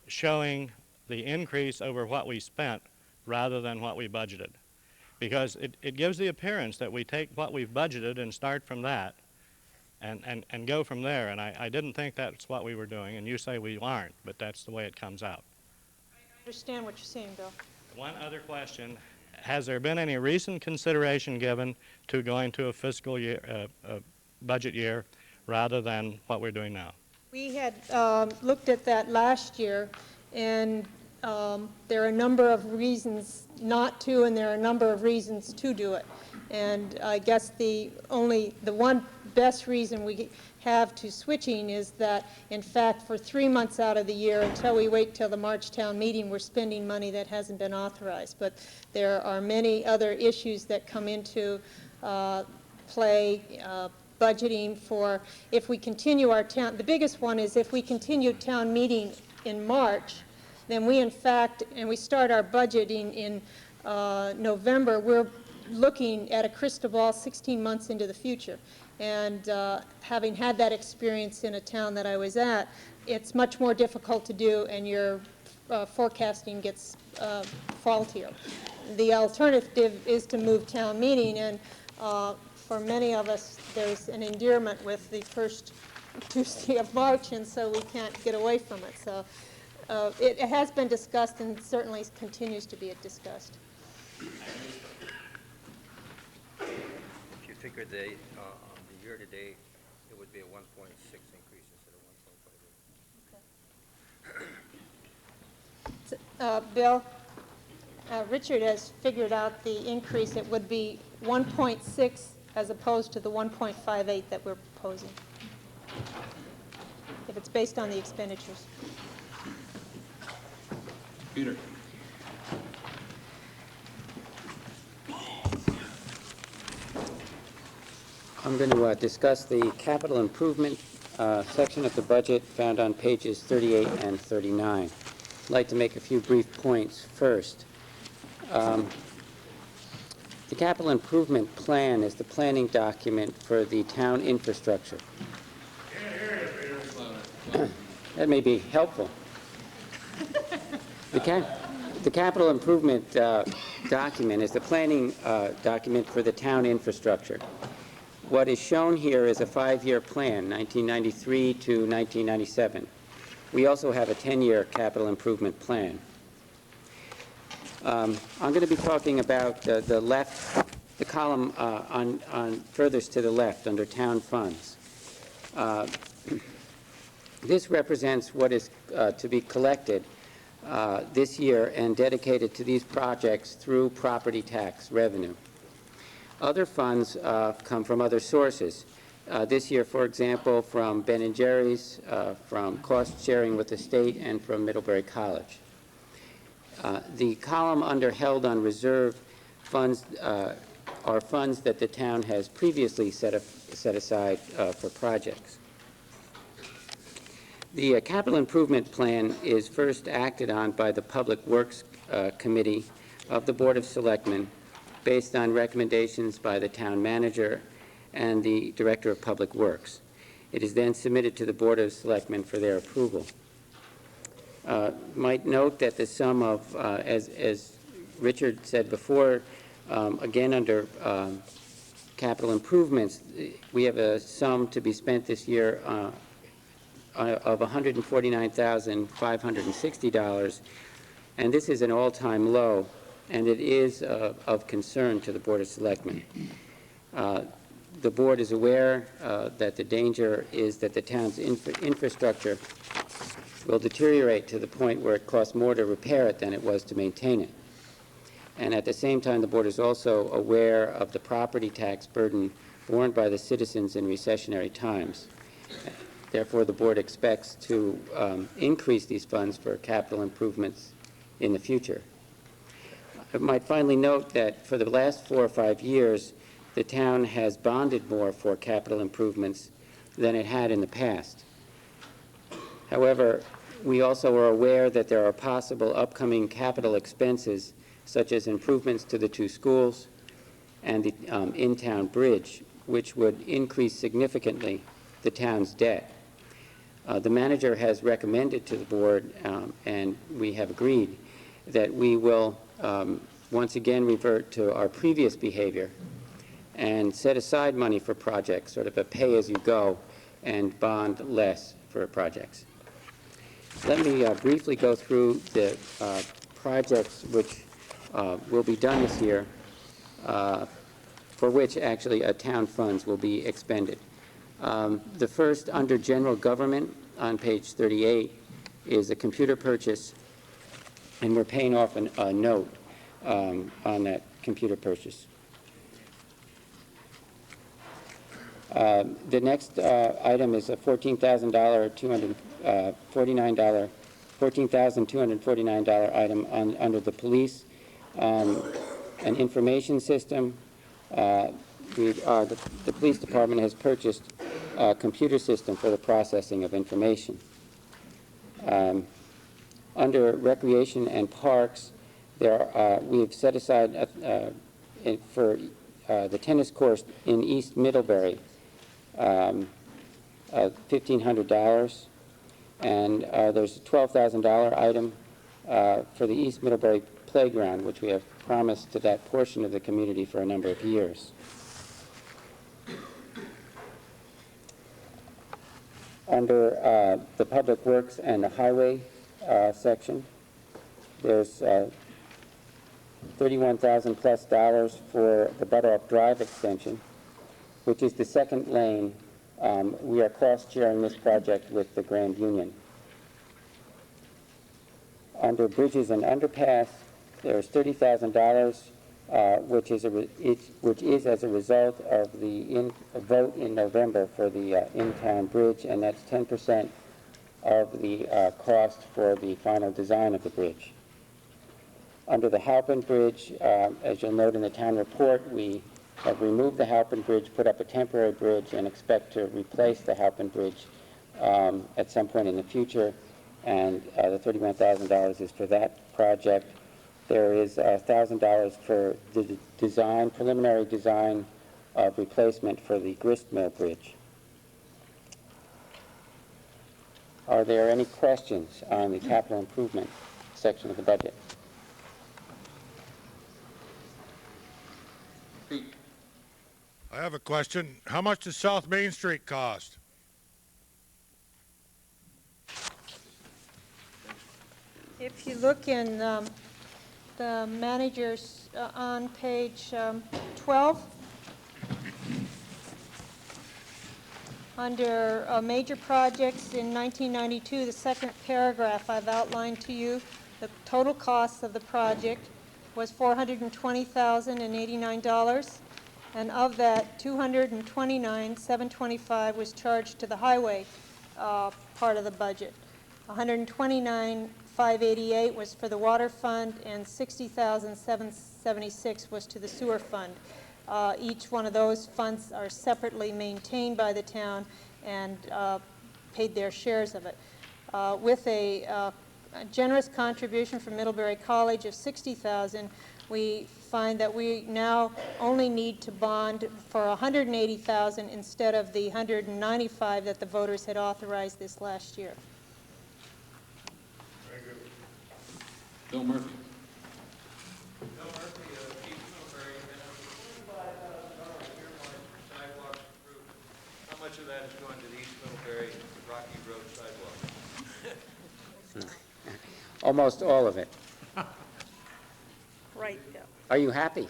showing the increase over what we spent rather than what we budgeted. Because it gives the appearance that we take what we've budgeted and start from that and go from there. And I didn't think that's what we were doing, and you say we aren't, but that's the way it comes out. I understand what you're saying, Bill. One other question. Has there been any recent consideration given to going to a fiscal year, budget year, rather than what we're doing now? We had looked at that last year, and there are a number of reasons not to, and there are a number of reasons to do it. And I guess the one best reason we have to switching is that, in fact, for 3 months out of the year, until we wait till the March town meeting, we're spending money that hasn't been authorized. But there are many other issues that come into play, budgeting for, if we continue our town, the biggest one is if we continue town meeting in March, then we in fact, and we start our budgeting in November, we're looking at a crystal ball 16 months into the future. And having had that experience in a town that I was at, it's much more difficult to do, and your forecasting gets faultier. The alternative is to move town meeting, and for many of us, there's an endearment with the first Tuesday of March, and so we can't get away from it. So it has been discussed and certainly continues to be discussed. If you figure the year-to-date, it would be a 1.6 increase instead of 1.5. Bill, Richard has figured out the increase. It would be 1.6 as opposed to the 1.58 that we're proposing, if it's based on the expenditures. Peter. I'm going to discuss the capital improvement section of the budget found on pages 38 and 39. I'd like to make a few brief points first. The capital improvement plan is the planning document for the town infrastructure. That may be helpful. The capital improvement document is the planning document for the town infrastructure. What is shown here is a 5-year plan, 1993 to 1997. We also have a 10-year capital improvement plan. I'm going to be talking about the left, the column on furthest to the left under town funds. This represents what is to be collected this year and dedicated to these projects through property tax revenue. Other funds come from other sources. This year, for example, from Ben & Jerry's, from cost sharing with the state, and from Middlebury College. The column under held on reserve funds are funds that the town has previously set aside for projects. The capital improvement plan is first acted on by the Public Works Committee of the Board of Selectmen based on recommendations by the town manager and the Director of Public Works. It is then submitted to the Board of Selectmen for their approval. Might note that the sum of, as Richard said before, again under capital improvements, we have a sum to be spent this year of $149,560, and this is an all-time low, and it is of concern to the Board of Selectmen. The board is aware that the danger is that the town's infrastructure will deteriorate to the point where it costs more to repair it than it was to maintain it. And at the same time, the board is also aware of the property tax burden borne by the citizens in recessionary times. Therefore, the board expects to increase these funds for capital improvements in the future. I might finally note that for the last 4 or 5 years, the town has bonded more for capital improvements than it had in the past. However, we also are aware that there are possible upcoming capital expenses, such as improvements to the 2 schools and the in-town bridge, which would increase significantly the town's debt. The manager has recommended to the board, and we have agreed, that we will once again revert to our previous behavior and set aside money for projects, sort of a pay-as-you-go, and bond less for projects. Let me briefly go through the projects which will be done this year, for which actually town funds will be expended. The first, under general government, on page 38, is a computer purchase, and we're paying off a note on that computer purchase. The next item is a $14,249 item under the police, an information system. The police department has purchased a computer system for the processing of information. Under recreation and parks, we've set aside for the tennis course in East Middlebury $1,500, and there's a $12,000 item for the East Middlebury playground, which we have promised to that portion of the community for a number of years. Under the Public Works and the Highway section, there's $31,000 plus for the Butterup Drive extension, which is the second lane. We are cost-sharing this project with the Grand Union. Under bridges and underpass, there's $30,000, which is as a result of the vote in November for the in-town bridge, and that's 10% of the cost for the final design of the bridge. Under the Halpin Bridge, as you'll note in the town report, we have removed the Halpin Bridge, put up a temporary bridge, and expect to replace the Halpin Bridge at some point in the future, and the $31,000 is for that project. There is $1,000 for the preliminary design of replacement for the Grist Mill Bridge. Are there any questions on the capital improvement section of the budget? I have a question. How much does South Main Street cost? If you look in the managers on page 12, under major projects in 1992, the second paragraph I've outlined to you, the total cost of the project was $420,089, and of that, $229,725 was charged to the highway part of the budget. $129,588 was for the water fund, and $60,776 was to the sewer fund. Each one of those funds are separately maintained by the town and paid their shares of it. With a generous contribution from Middlebury College of $60,000, we find that we now only need to bond for $180,000 instead of the $195,000 that the voters had authorized this last year. Very good. Bill Murphy. Bill Murphy, East Middlebury, and $45,000 earmarked for sidewalks improvement. How much of that is going to the East Middlebury Rocky Road sidewalk? Almost all of it. Right, Bill. Are you happy?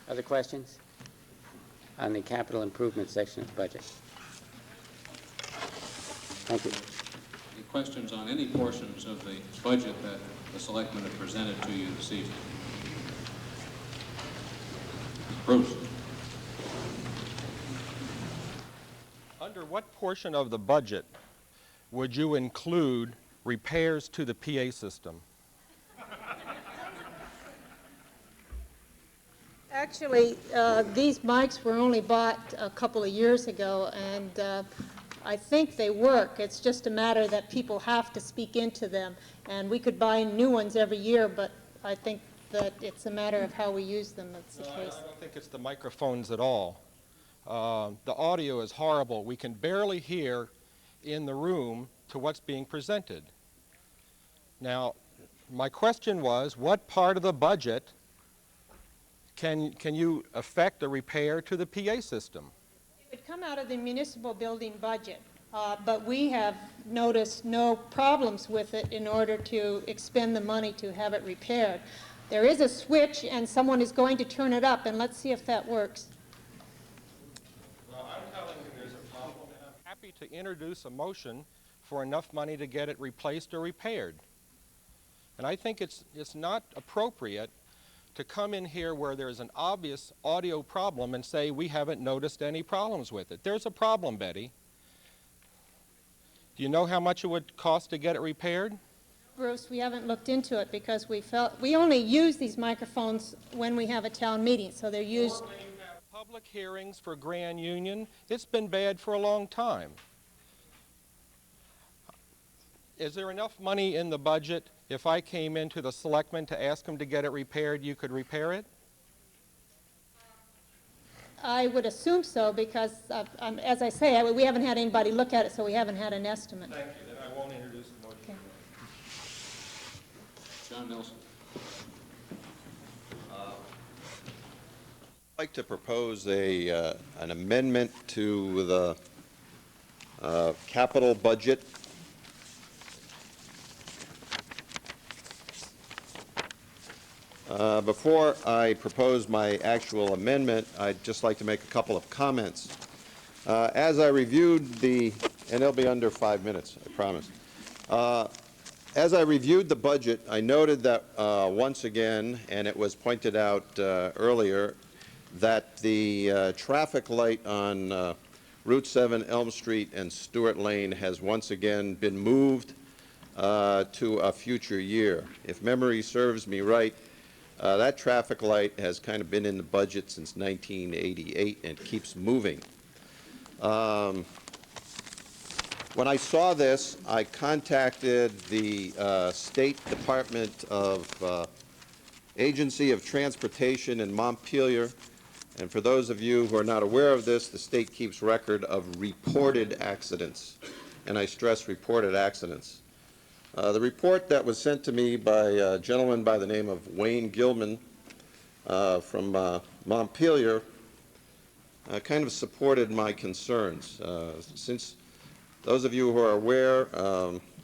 Other questions on the capital improvement section of the budget? Thank you. Any questions on any portions of the budget that the selectmen have presented to you this evening? Bruce. Under what portion of the budget would you include repairs to the PA system? Actually, these mics were only bought a couple of years ago, and I think they work. It's just a matter that people have to speak into them, and we could buy new ones every year, but I think that it's a matter of how we use them. That's the case. I don't think it's the microphones at all. The audio is horrible. We can barely hear in the room to what's being presented. Now, my question was, what part of the budget can you affect a repair to the PA system? It would come out of the municipal building budget, but we have noticed no problems with it in order to expend the money to have it repaired. There is a switch, and someone is going to turn it up, and let's see if that works. Well, I'm telling you there's a problem, and I'm happy to introduce a motion for enough money to get it replaced or repaired. And I think it's not appropriate to come in here where there's an obvious audio problem and say we haven't noticed any problems with it. There's a problem, Betty. Do you know how much it would cost to get it repaired? Bruce, we haven't looked into it because we only use these microphones when we have a town meeting, so they're used. Or when you have public hearings for Grand Union. It's been bad for a long time. Is there enough money in the budget if I came into the selectmen to ask them to get it repaired, you could repair it? I would assume so because, as I say, we haven't had anybody look at it, so we haven't had an estimate. Thank you. Then I won't introduce the motion. Okay. John Nelson. I'd like to propose an amendment to the capital budget. Before I propose my actual amendment, I'd just like to make a couple of comments. As I reviewed and they'll be under 5 minutes, I promise. As I reviewed the budget, I noted that once again, and it was pointed out earlier, that the traffic light on Route 7, Elm Street, and Stewart Lane has once again been moved to a future year. If memory serves me right, that traffic light has kind of been in the budget since 1988 and keeps moving. When I saw this, I contacted the State Department of Agency of Transportation in Montpelier, And for those of you who are not aware of this, the state keeps record of reported accidents, and I stress reported accidents. The report that was sent to me by a gentleman by the name of Wayne Gilman from Montpelier kind of supported my concerns. Since those of you who are aware,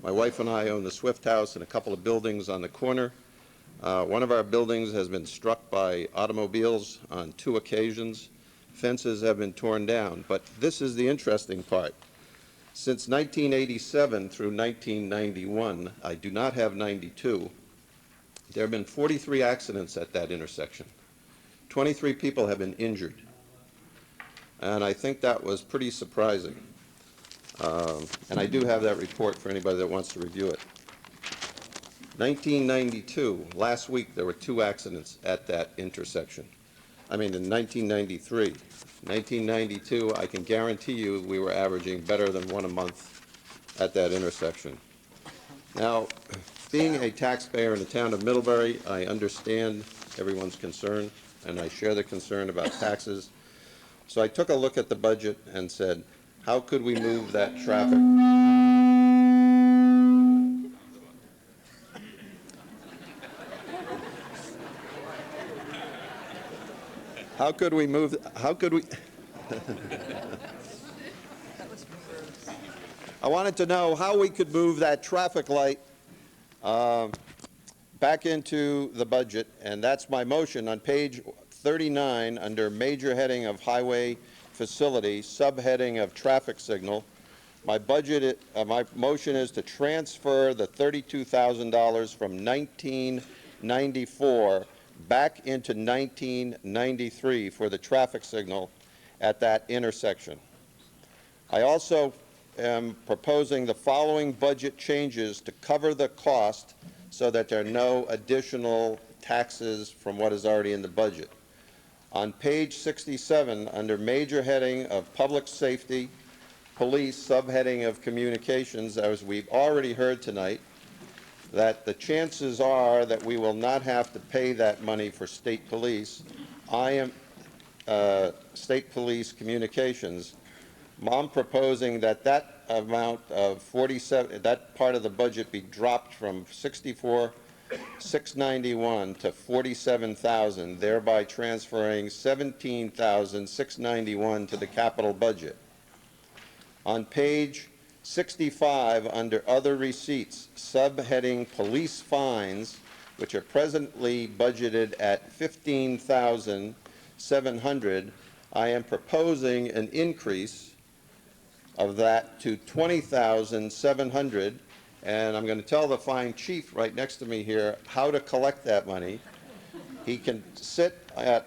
my wife and I own the Swift House and a couple of buildings on the corner. One of our buildings has been struck by automobiles on 2 occasions. Fences have been torn down. But this is the interesting part. Since 1987 through 1991, I do not have 92, there have been 43 accidents at that intersection. 23 people have been injured. And I think that was pretty surprising. And I do have that report for anybody that wants to review it. 1992, last week, there were 2 accidents at that intersection. I mean, in 1993. 1992, I can guarantee you we were averaging better than 1 a month at that intersection. Now, being a taxpayer in the town of Middlebury, I understand everyone's concern, and I share the concern about taxes. So I took a look at the budget and said, how could we move that traffic? How could we I wanted to know how we could move that traffic light back into the budget, and that's my motion on page 39 under major heading of highway facility, subheading of traffic signal. My motion is to transfer the $32,000 from 1994 back into 1993 for the traffic signal at that intersection. I also am proposing the following budget changes to cover the cost so that there are no additional taxes from what is already in the budget. On page 67, under major heading of public safety, police, subheading of communications, as we've already heard tonight, that the chances are that we will not have to pay that money for state police. I am state police communications. I'm proposing that that amount of 47, that part of the budget be dropped from 64,691 to 47,000, thereby transferring 17,691 to the capital budget. On page 65, under other receipts, subheading police fines, which are presently budgeted at 15,700, I am proposing an increase of that to 20,700, and I'm going to tell the fine chief right next to me here how to collect that money. He can sit at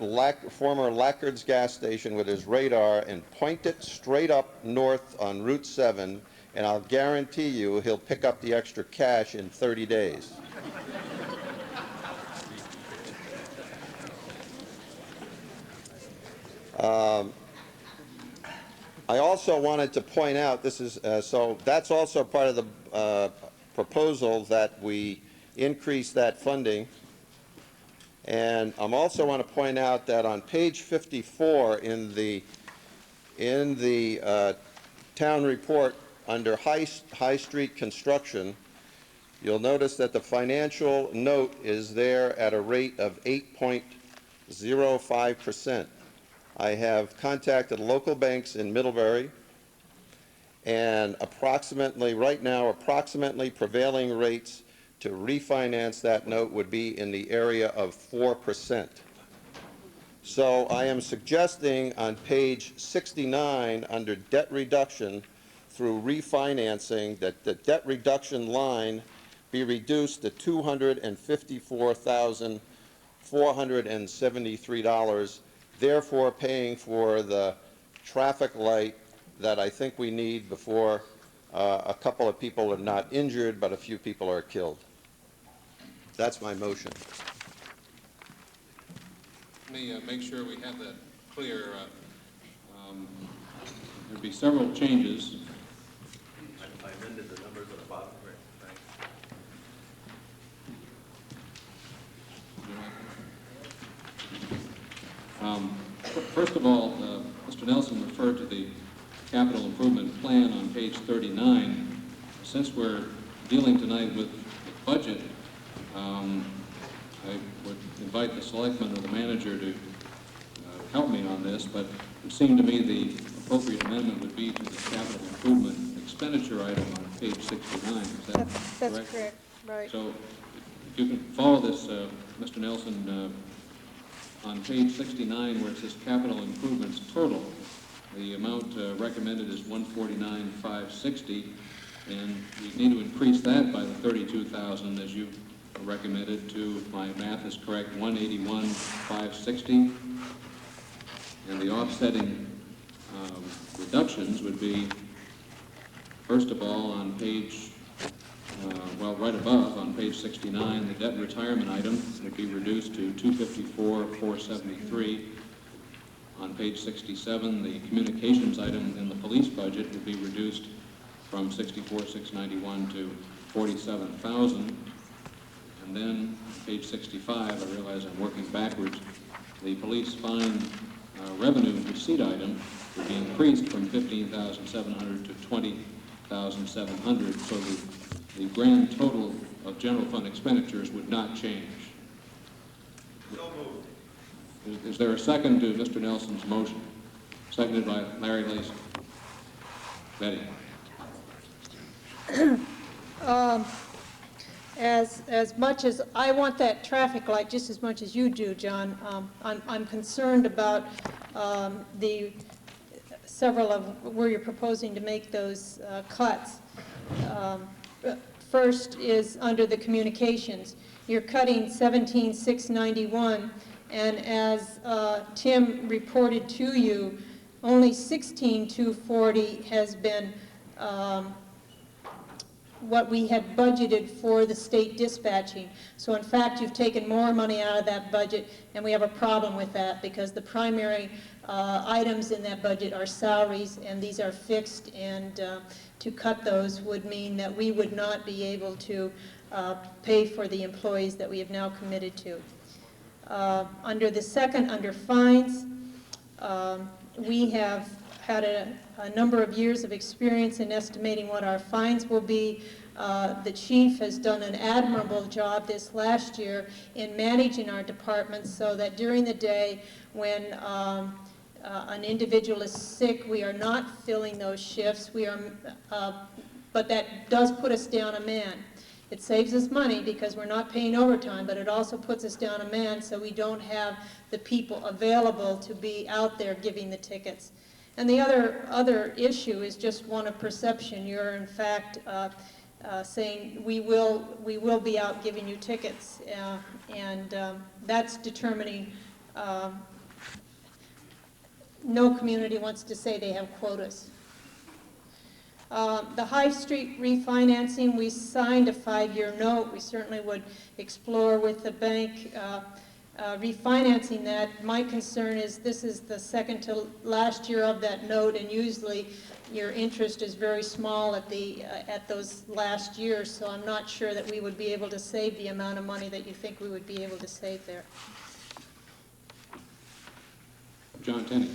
former Lackard's gas station with his radar and point it straight up north on Route 7, and I'll guarantee you he'll pick up the extra cash in 30 days. I also wanted to point out, this is so that's also part of the proposal that we increase that funding. And I also want to point out that on page 54 in the town report under High Street construction, you'll notice that the financial note is there at a rate of 8.05%. I have contacted local banks in Middlebury, and approximately, right now, approximately prevailing rates to refinance that note would be in the area of 4%. So I am suggesting on page 69 under debt reduction through refinancing that the debt reduction line be reduced to $254,473, therefore paying for the traffic light that I think we need before a couple of people are not injured, but a few people are killed. That's my motion. Let me make sure we have that clear. There'd be several changes. I amended the numbers at the bottom. Great, thanks. First Nelson referred to the capital improvement plan on page 39. Since we're dealing tonight with the budget, I would invite the selectman or the manager to help me on this, but it would seem to me the appropriate amendment would be to the capital improvement expenditure item on page 69. Is that That's correct? correct, right. So if you can follow this, Mr. Nelson, on page 69 where it says capital improvements total, the amount recommended is $149,560, and we need to increase that by the $32,000 as you recommended to, if my math is correct, $181,560. And the offsetting reductions would be, first of all, on page, well, right above, on page 69, the debt retirement item would be reduced to $254,473. On page 67, the communications item in the police budget would be reduced from $64,691 to $47,000. And then, page 65, I realize I'm working backwards, the police fine revenue receipt item would be increased from $15,700 to $20,700, so the grand total of general fund expenditures would not change. So moved. Is there a second to Mr. Nelson's motion? Seconded by Larry Lacy. Betty. As much as I want that traffic light just as much as you do, John, I'm concerned about the several of where you're proposing to make those cuts. First is under the communications. You're cutting 17,691, and as Tim reported to you, only 16,240 has been what we had budgeted for the state dispatching. So in fact, you've taken more money out of that budget, and we have a problem with that because the primary items in that budget are salaries, and these are fixed, and to cut those would mean that we would not be able to pay for the employees that we have now committed to. Under the second, under fines, we have had a number of years of experience in estimating what our fines will be. The chief has done an admirable job this last year in managing our departments so that during the day when an individual is sick, we are not filling those shifts. We are, but that does put us down a man. It saves us money because we're not paying overtime, but it also puts us down a man so we don't have the people available to be out there giving the tickets. And the other issue is just one of perception. You're in fact saying we will be out giving you tickets, and that's determining. No community wants to say they have quotas. The High Street refinancing, we signed a 5-year note. We certainly would explore with the bank refinancing that. My concern is this is the second to last year of that note, and usually your interest is very small at those last years, so I'm not sure that we would be able to save the amount of money that you think we would be able to save there. John Tenney.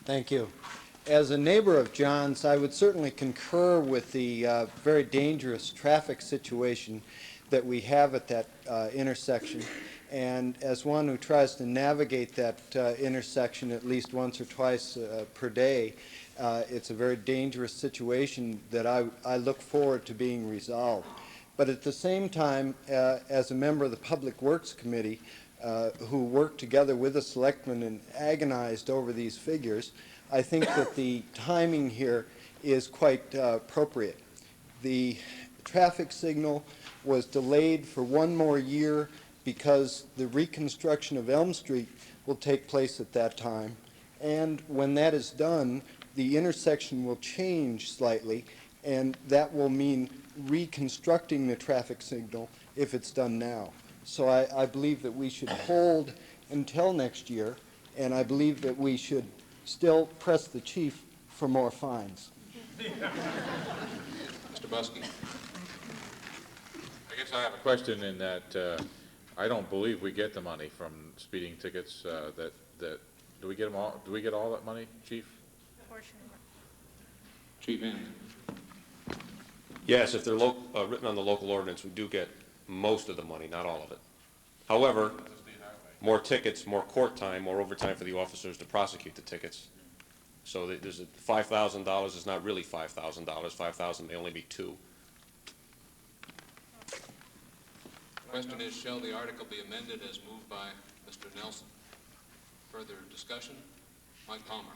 Thank you. As a neighbor of John's, I would certainly concur with the very dangerous traffic situation that we have at that intersection. And as one who tries to navigate that intersection at least once or twice per day, it's a very dangerous situation that I look forward to being resolved. But at the same time, as a member of the Public Works Committee, who worked together with the selectmen and agonized over these figures, I think that the timing here is quite appropriate. The traffic signal was delayed for one more year because the reconstruction of Elm Street will take place at that time. And when that is done, the intersection will change slightly, and that will mean reconstructing the traffic signal if it's done now. So I believe that we should hold until next year, and I believe that we should still press the chief for more fines. Mr. Buskey. I guess I have a question in that I don't believe we get the money from speeding tickets. Do we get them all? Do we get all that money, Chief? Chief Anderson. Yes, if they're written on the local ordinance, we do get most of the money, not all of it. However, more tickets, more court time, more overtime for the officers to prosecute the tickets. So there's $5,000 is not really $5,000. $5,000 may only be $2,000. Question is, shall the article be amended as moved by Mr. Nelson? Further discussion? Mike Palmer.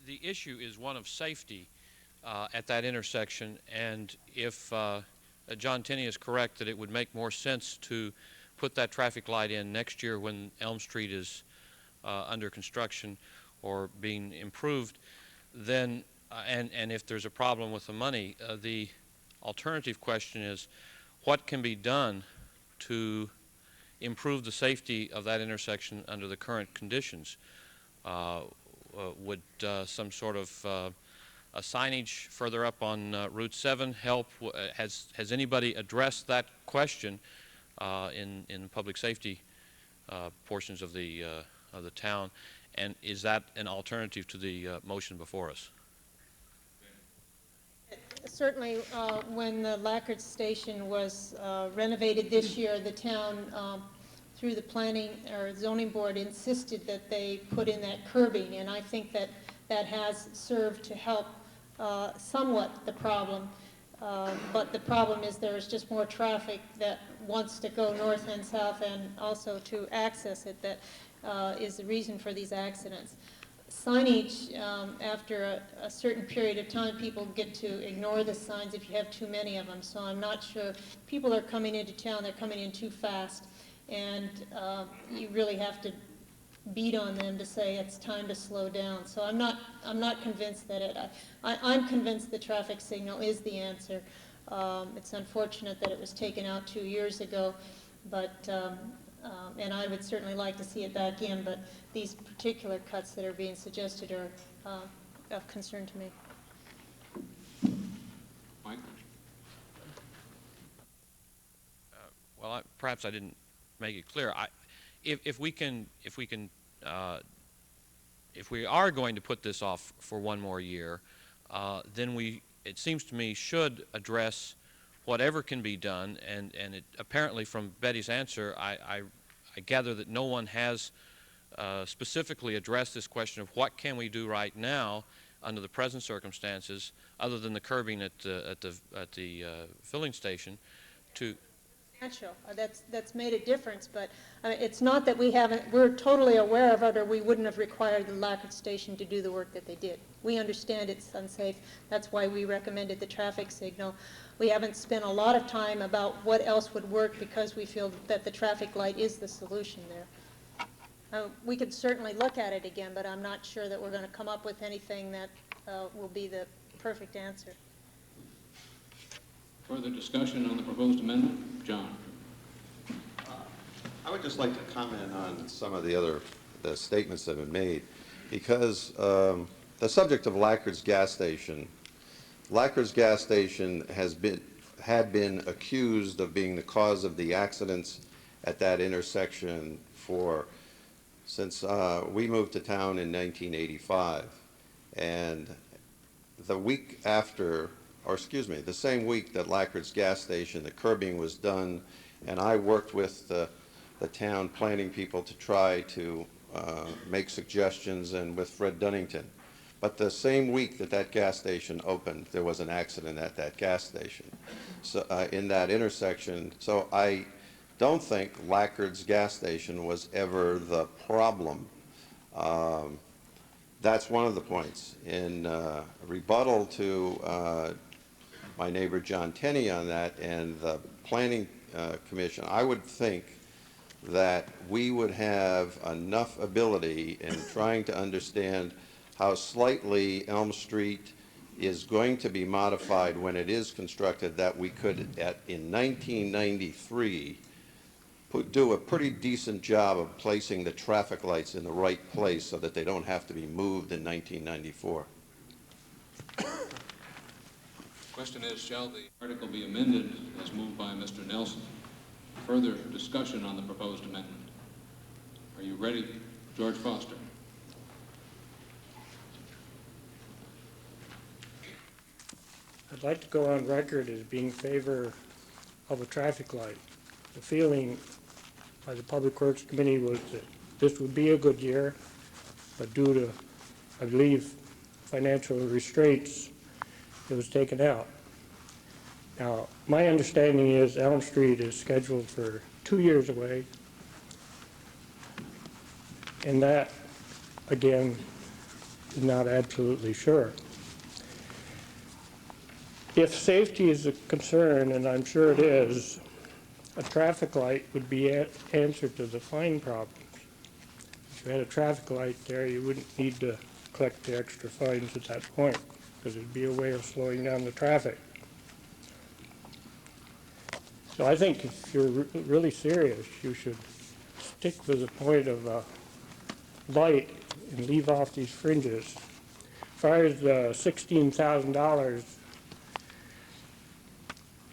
The issue is one of safety at that intersection, and if John Tenney is correct that it would make more sense to put that traffic light in next year when Elm Street is under construction or being improved, then and if there's a problem with the money, the alternative question is what can be done to improve the safety of that intersection under the current conditions. Would some sort of a signage further up on Route 7 help? Has anybody addressed that question in public safety portions of the town? And is that an alternative to the motion before us? Certainly, when the Lacquard Station was renovated this year, the town, through the planning or zoning board, insisted that they put in that curbing, and I think that that has served to help somewhat the problem. But the problem is there is just more traffic that wants to go north and south, and also to access it that is the reason for these accidents. Signage, after a certain period of time, people get to ignore the signs if you have too many of them. So I'm not sure. People are coming into town, they're coming in too fast, and you really have to beat on them to say it's time to slow down. So I'm not convinced that I'm convinced the traffic signal is the answer. It's unfortunate that it was taken out 2 years ago, but and I would certainly like to see it back in, but these particular cuts that are being suggested are of concern to me. Mike? Well, perhaps I didn't make it clear. If we are going to put this off for one more year, then it seems to me, should address whatever can be done, and it, apparently from Betty's answer, I gather that no one has specifically addressed this question of what can we do right now under the present circumstances, other than the curbing at the filling station, to. That's made a difference, but it's not that we're totally aware of it, or we wouldn't have required the Lacquard Station to do the work that they did. We understand it's unsafe. That's why we recommended the traffic signal. We haven't spent a lot of time about what else would work, because we feel that the traffic light is the solution there. We could certainly look at it again, but I'm not sure that we're going to come up with anything that will be the perfect answer. Further discussion on the proposed amendment? John. I would just like to comment on some of the statements that have been made, because the subject of Lacquard's gas station had been accused of being the cause of the accidents at that intersection since we moved to town in 1985, and the week after, or excuse me, the same week that Lacquard's gas station, the curbing was done, and I worked with the town planning people to try to make suggestions, and with Fred Dunnington. But the same week that that gas station opened, there was an accident at that gas station, so in that intersection. So I don't think Lacquard's gas station was ever the problem. That's one of the points. In rebuttal to my neighbor John Tenney on that and the Planning Commission, I would think that we would have enough ability in trying to understand how slightly Elm Street is going to be modified when it is constructed, that we could, in 1993, do a pretty decent job of placing the traffic lights in the right place so that they don't have to be moved in 1994. Question is, shall the article be amended as moved by Mr. Nelson? Further discussion on the proposed amendment. Are you ready, George Foster? I'd like to go on record as being in favor of a traffic light. The feeling by the Public Works Committee was that this would be a good year, but due to, I believe, financial restraints, it was taken out. Now, my understanding is Elm Street is scheduled for 2 years away, and that, again, is not absolutely sure. If safety is a concern, and I'm sure it is, a traffic light would be answer to the fine problems. If you had a traffic light there, you wouldn't need to collect the extra fines at that point, because it'd be a way of slowing down the traffic. So I think if you're really serious, you should stick with the point of light and leave off these fringes. As far as the $16,000,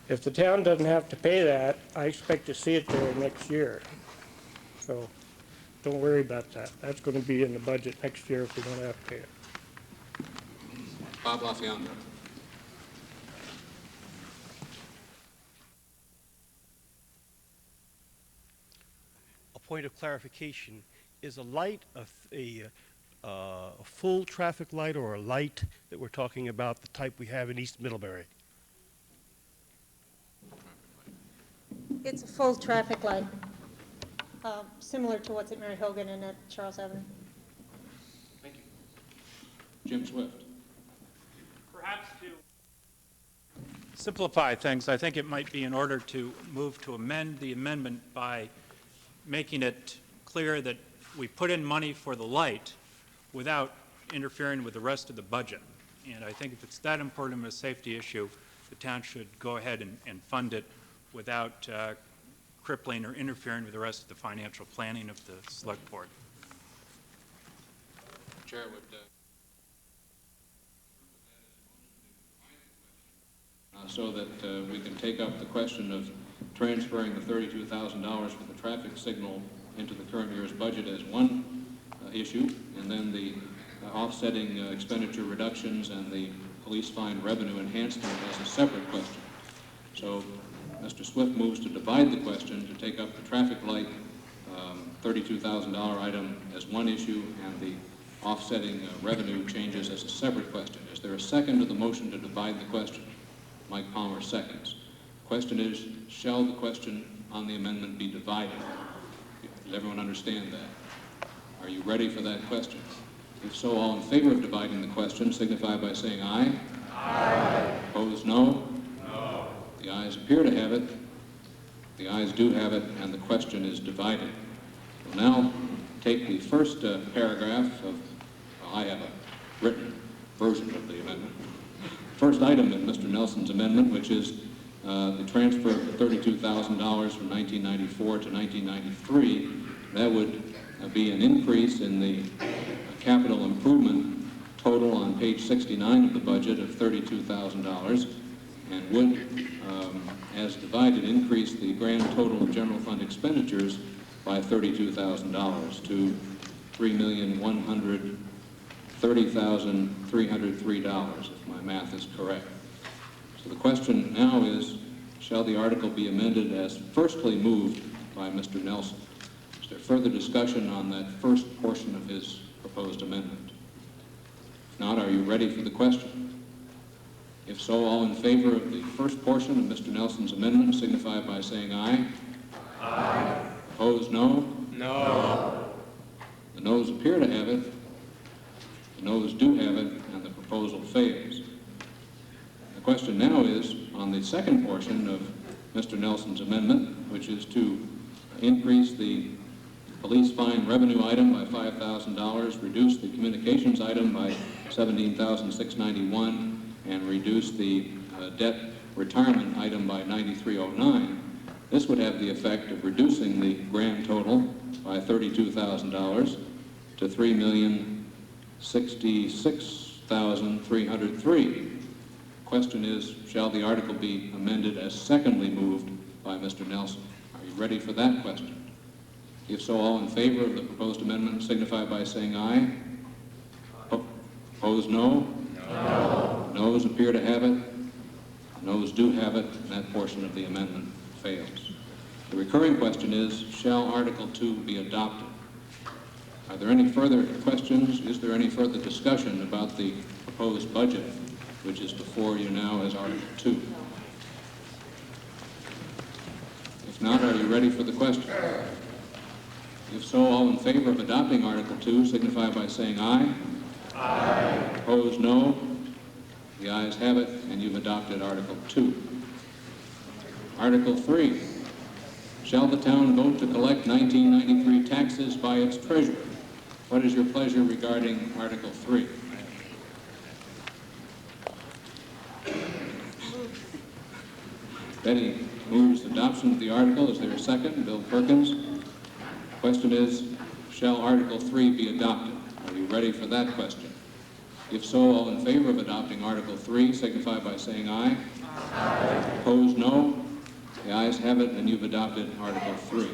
if the town doesn't have to pay that, I expect to see it there next year. So don't worry about that. That's going to be in the budget next year if we don't have to pay it. Bob LaFionda. A point of clarification: is a light a full traffic light, or a light that we're talking about the type we have in East Middlebury? It's a full traffic light, similar to what's at Mary Hogan and at Charles Avenue. Thank you. Jim Swift. Perhaps to simplify things, I think it might be in order to move to amend the amendment by making it clear that we put in money for the light without interfering with the rest of the budget. And I think if it's that important of a safety issue, the town should go ahead and fund it without crippling or interfering with the rest of the financial planning of the select board. Chair would so that we can take up the question of transferring the $32,000 for the traffic signal into the current year's budget as one issue, and then the offsetting expenditure reductions and the police fine revenue enhancement as a separate question. So Mr. Swift moves to divide the question to take up the traffic light $32,000 item as one issue and the offsetting revenue changes as a separate question. Is there a second to the motion to divide the question? Mike Palmer seconds. Question is, shall the question on the amendment be divided? Does everyone understand that? Are you ready for that question? If so, all in favor of dividing the question signify by saying aye. Aye. Opposed, no? No. The ayes appear to have it. The ayes do have it, and the question is divided. We'll now take the first paragraph of, I have a written version of the amendment. First item in Mr. Nelson's amendment, which is the transfer of $32,000 from 1994 to 1993. That would be an increase in the capital improvement total on page 69 of the budget of $32,000, and would, as divided, increase the grand total of general fund expenditures by $32,000 to $3,130,303, if my math is correct. So the question now is, shall the article be amended as firstly moved by Mr. Nelson? Is there further discussion on that first portion of his proposed amendment? If not, are you ready for the question? If so, all in favor of the first portion of Mr. Nelson's amendment signify by saying aye. Aye. Opposed, no? No. The noes appear to have it. The noes do have it, and the proposal fails. The question now is on the second portion of Mr. Nelson's amendment, which is to increase the police fine revenue item by $5,000, reduce the communications item by $17,691, and reduce the debt retirement item by $9,309. This would have the effect of reducing the grand total by $32,000 to $3,066,303. question is, shall the article be amended as secondly moved by Mr. Nelson? Are you ready for that question? If so, all in favor of the proposed amendment signify by saying aye. Opposed, no? No. Noes appear to have it. Noes do have it, and that portion of the amendment fails. The recurring question is, shall Article 2 be adopted? Are there any further questions? Is there any further discussion about the proposed budget, which is before you now as Article 2? If not, are you ready for the question? If so, all in favor of adopting Article 2 signify by saying aye. Aye. Opposed, no. The ayes have it, and you've adopted Article 2. Article 3. Shall the town vote to collect 1993 taxes by its treasurer? What is your pleasure regarding Article 3? Betty moves adoption of the article. Is there a second? Bill Perkins. Question is, shall Article 3 be adopted? Are you ready for that question? If so, all in favor of adopting Article 3 signify by saying aye. Aye. Opposed, no. The ayes have it, and you've adopted Article 3.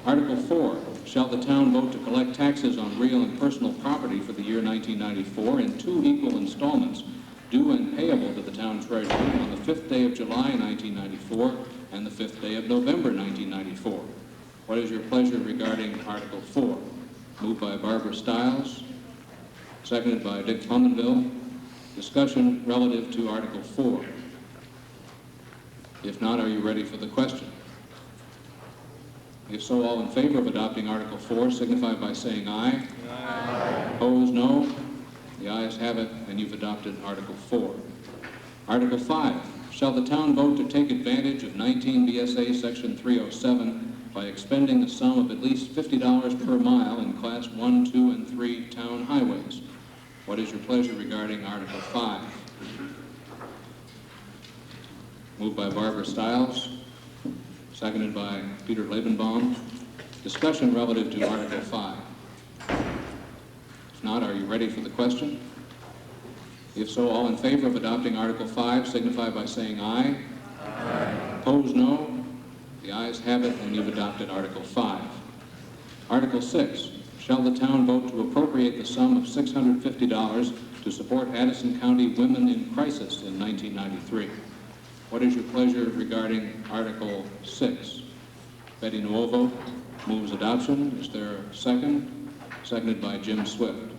Article 4, shall the town vote to collect taxes on real and personal property for the year 1994 in 2 equal installments, due and payable to the town treasurer on the 5th day of July 1994 and the 5th day of November 1994. What is your pleasure regarding Article 4? Moved by Barbara Stiles, seconded by Dick Plumenville. Discussion relative to Article 4. If not, are you ready for the question? If so, all in favor of adopting Article 4 signify by saying aye. Aye. Opposed, no. The ayes have it, and you've adopted Article 4. Article 5. Shall the town vote to take advantage of 19 BSA Section 307 by expending a sum of at least $50 per mile in Class 1, 2, and 3 town highways? What is your pleasure regarding Article 5? Moved by Barbara Stiles, seconded by Peter Lebenbaum. Discussion relative to Article 5. If not, are you ready for the question? If so, all in favor of adopting Article 5 signify by saying aye. Aye. Opposed, no. The ayes have it, and you've adopted Article 5. Article 6. Shall the town vote to appropriate the sum of $650 to support Addison County Women in Crisis in 1993? What is your pleasure regarding Article 6? Betty Nuovo moves adoption. Is there a second? Seconded by Jim Swift.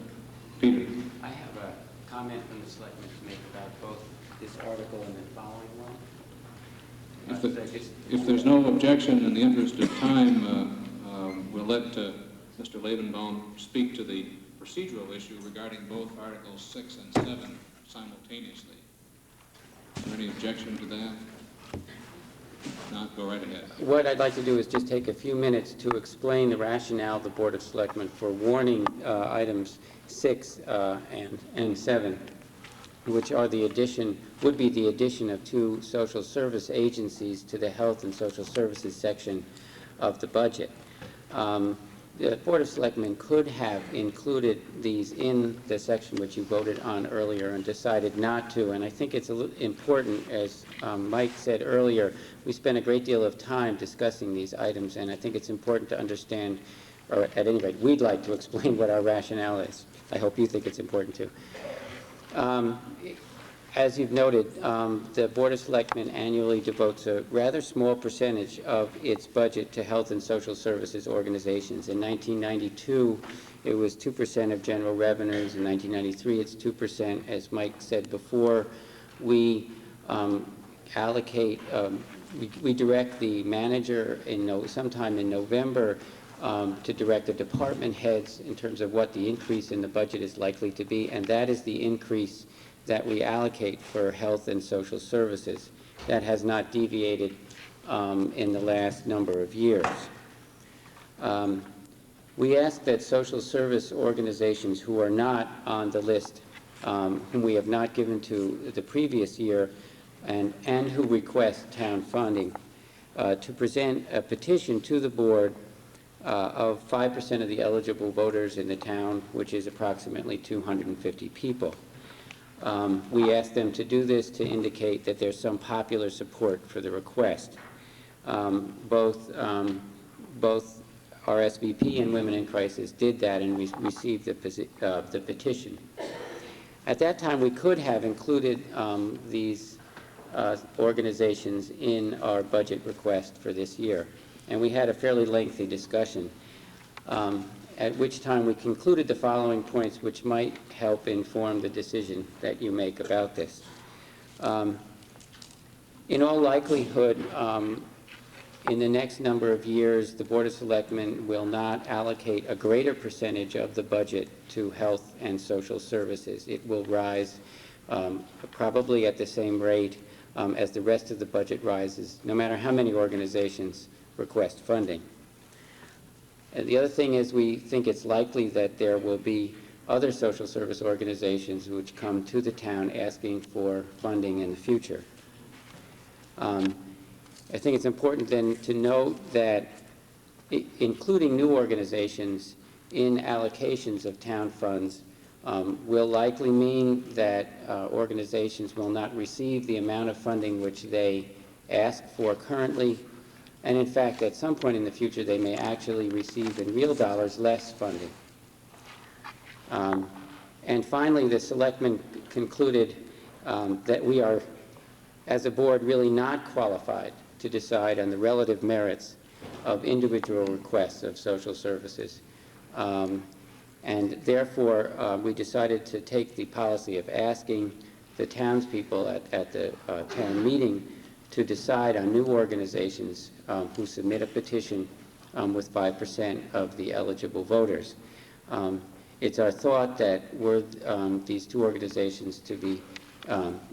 Peter. I have a comment from the selectmen to make about both this article and the following one. If there's no objection, in the interest of time, we'll let Mr. Lebenbaum speak to the procedural issue regarding both Articles 6 and 7 simultaneously. Is there any objection to that? If not, go right ahead. What I'd like to do is just take a few minutes to explain the rationale of the Board of Selectmen for warning items 6 and 7, which are would be the addition of 2 social service agencies to the Health and Social Services section of the budget. The Board of Selectmen could have included these in the section which you voted on earlier and decided not to, and I think it's important, as Mike said earlier, we spent a great deal of time discussing these items, and I think it's important to understand, or at any rate, we'd like to explain what our rationale is. I hope you think it's important too. As you've noted, the Board of Selectmen annually devotes a rather small percentage of its budget to health and social services organizations. In 1992, it was 2% of general revenues. In 1993, it's 2%. As Mike said before, we allocate, we direct the manager sometime in November to direct the department heads in terms of what the increase in the budget is likely to be, and that is the increase that we allocate for health and social services. That has not deviated in the last number of years. We ask that social service organizations who are not on the list, whom we have not given to the previous year, and who request town funding, to present a petition to the board of 5% of the eligible voters in the town, which is approximately 250 people. We asked them to do this to indicate that there's some popular support for the request. Both RSVP and Women in Crisis did that, and we received the petition. At that time, we could have included these organizations in our budget request for this year, and we had a fairly lengthy discussion, at which time we concluded the following points which might help inform the decision that you make about this. In all likelihood, in the next number of years, the Board of Selectmen will not allocate a greater percentage of the budget to health and social services. It will rise probably at the same rate as the rest of the budget rises, no matter how many organizations request funding. And the other thing is, we think it's likely that there will be other social service organizations which come to the town asking for funding in the future. I think it's important then to note that including new organizations in allocations of town funds will likely mean that organizations will not receive the amount of funding which they ask for currently, and in fact at some point in the future they may actually receive in real dollars less funding. And finally, the selectmen concluded that we are, as a board, really not qualified to decide on the relative merits of individual requests of social services. And therefore, we decided to take the policy of asking the townspeople at the town meeting to decide on new organizations who submit a petition with 5% of the eligible voters. It's our thought that were these two organizations to be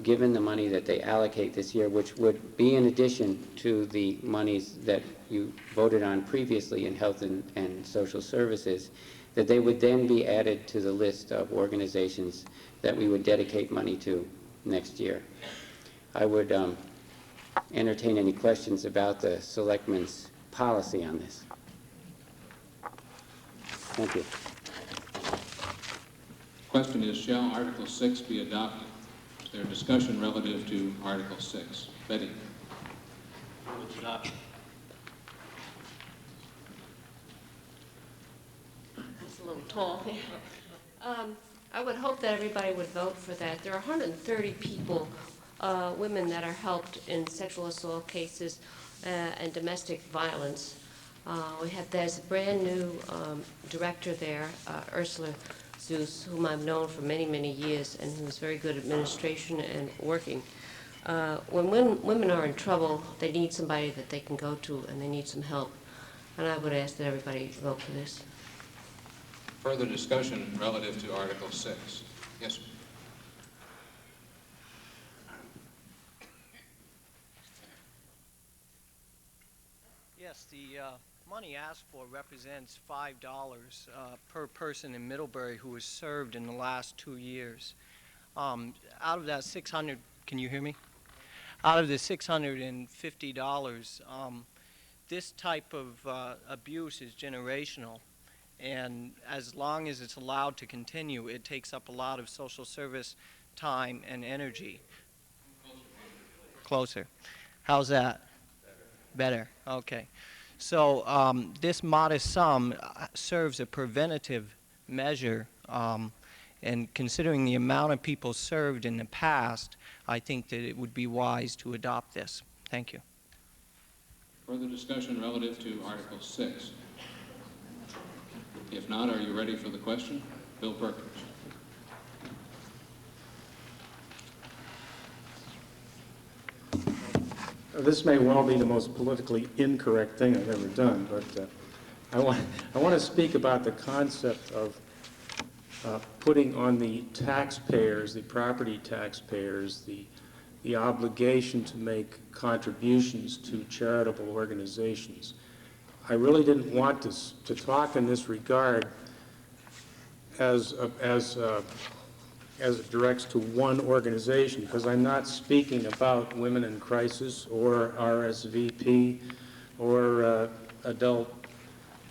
given the money that they allocate this year, which would be in addition to the monies that you voted on previously in health and social services, that they would then be added to the list of organizations that we would dedicate money to next year. I would entertain any questions about the selectmen's policy on this. Thank you. Question is, shall Article 6 be adopted? Is there discussion relative to Article 6? Betty? That's a little tall. I would hope that everybody would vote for that. There are 130 people, women that are helped in sexual assault cases and domestic violence. There's a brand new director there, Ursula Zeus, whom I've known for many, many years, and who's very good at administration and working. When women are in trouble, they need somebody that they can go to, and they need some help. And I would ask that everybody vote for this. Further discussion relative to Article 6? Yes, sir. Yes, the money asked for represents $5 per person in Middlebury who was served in the last 2 years. Out of that 600, can you hear me? Out of the $650, this type of abuse is generational, and as long as it's allowed to continue, it takes up a lot of social service time and energy. Closer. How's that? Better. Okay. So this modest sum serves a preventative measure, and considering the amount of people served in the past, I think that it would be wise to adopt this. Thank you. Further discussion relative to Article 6? If not, are you ready for the question? Bill Perkins. This may well be the most politically incorrect thing I've ever done, but I want to speak about the concept of putting on the taxpayers, the property taxpayers, the obligation to make contributions to charitable organizations. I really didn't want to talk in this regard as it directs to one organization, because I'm not speaking about Women in Crisis or RSVP or adult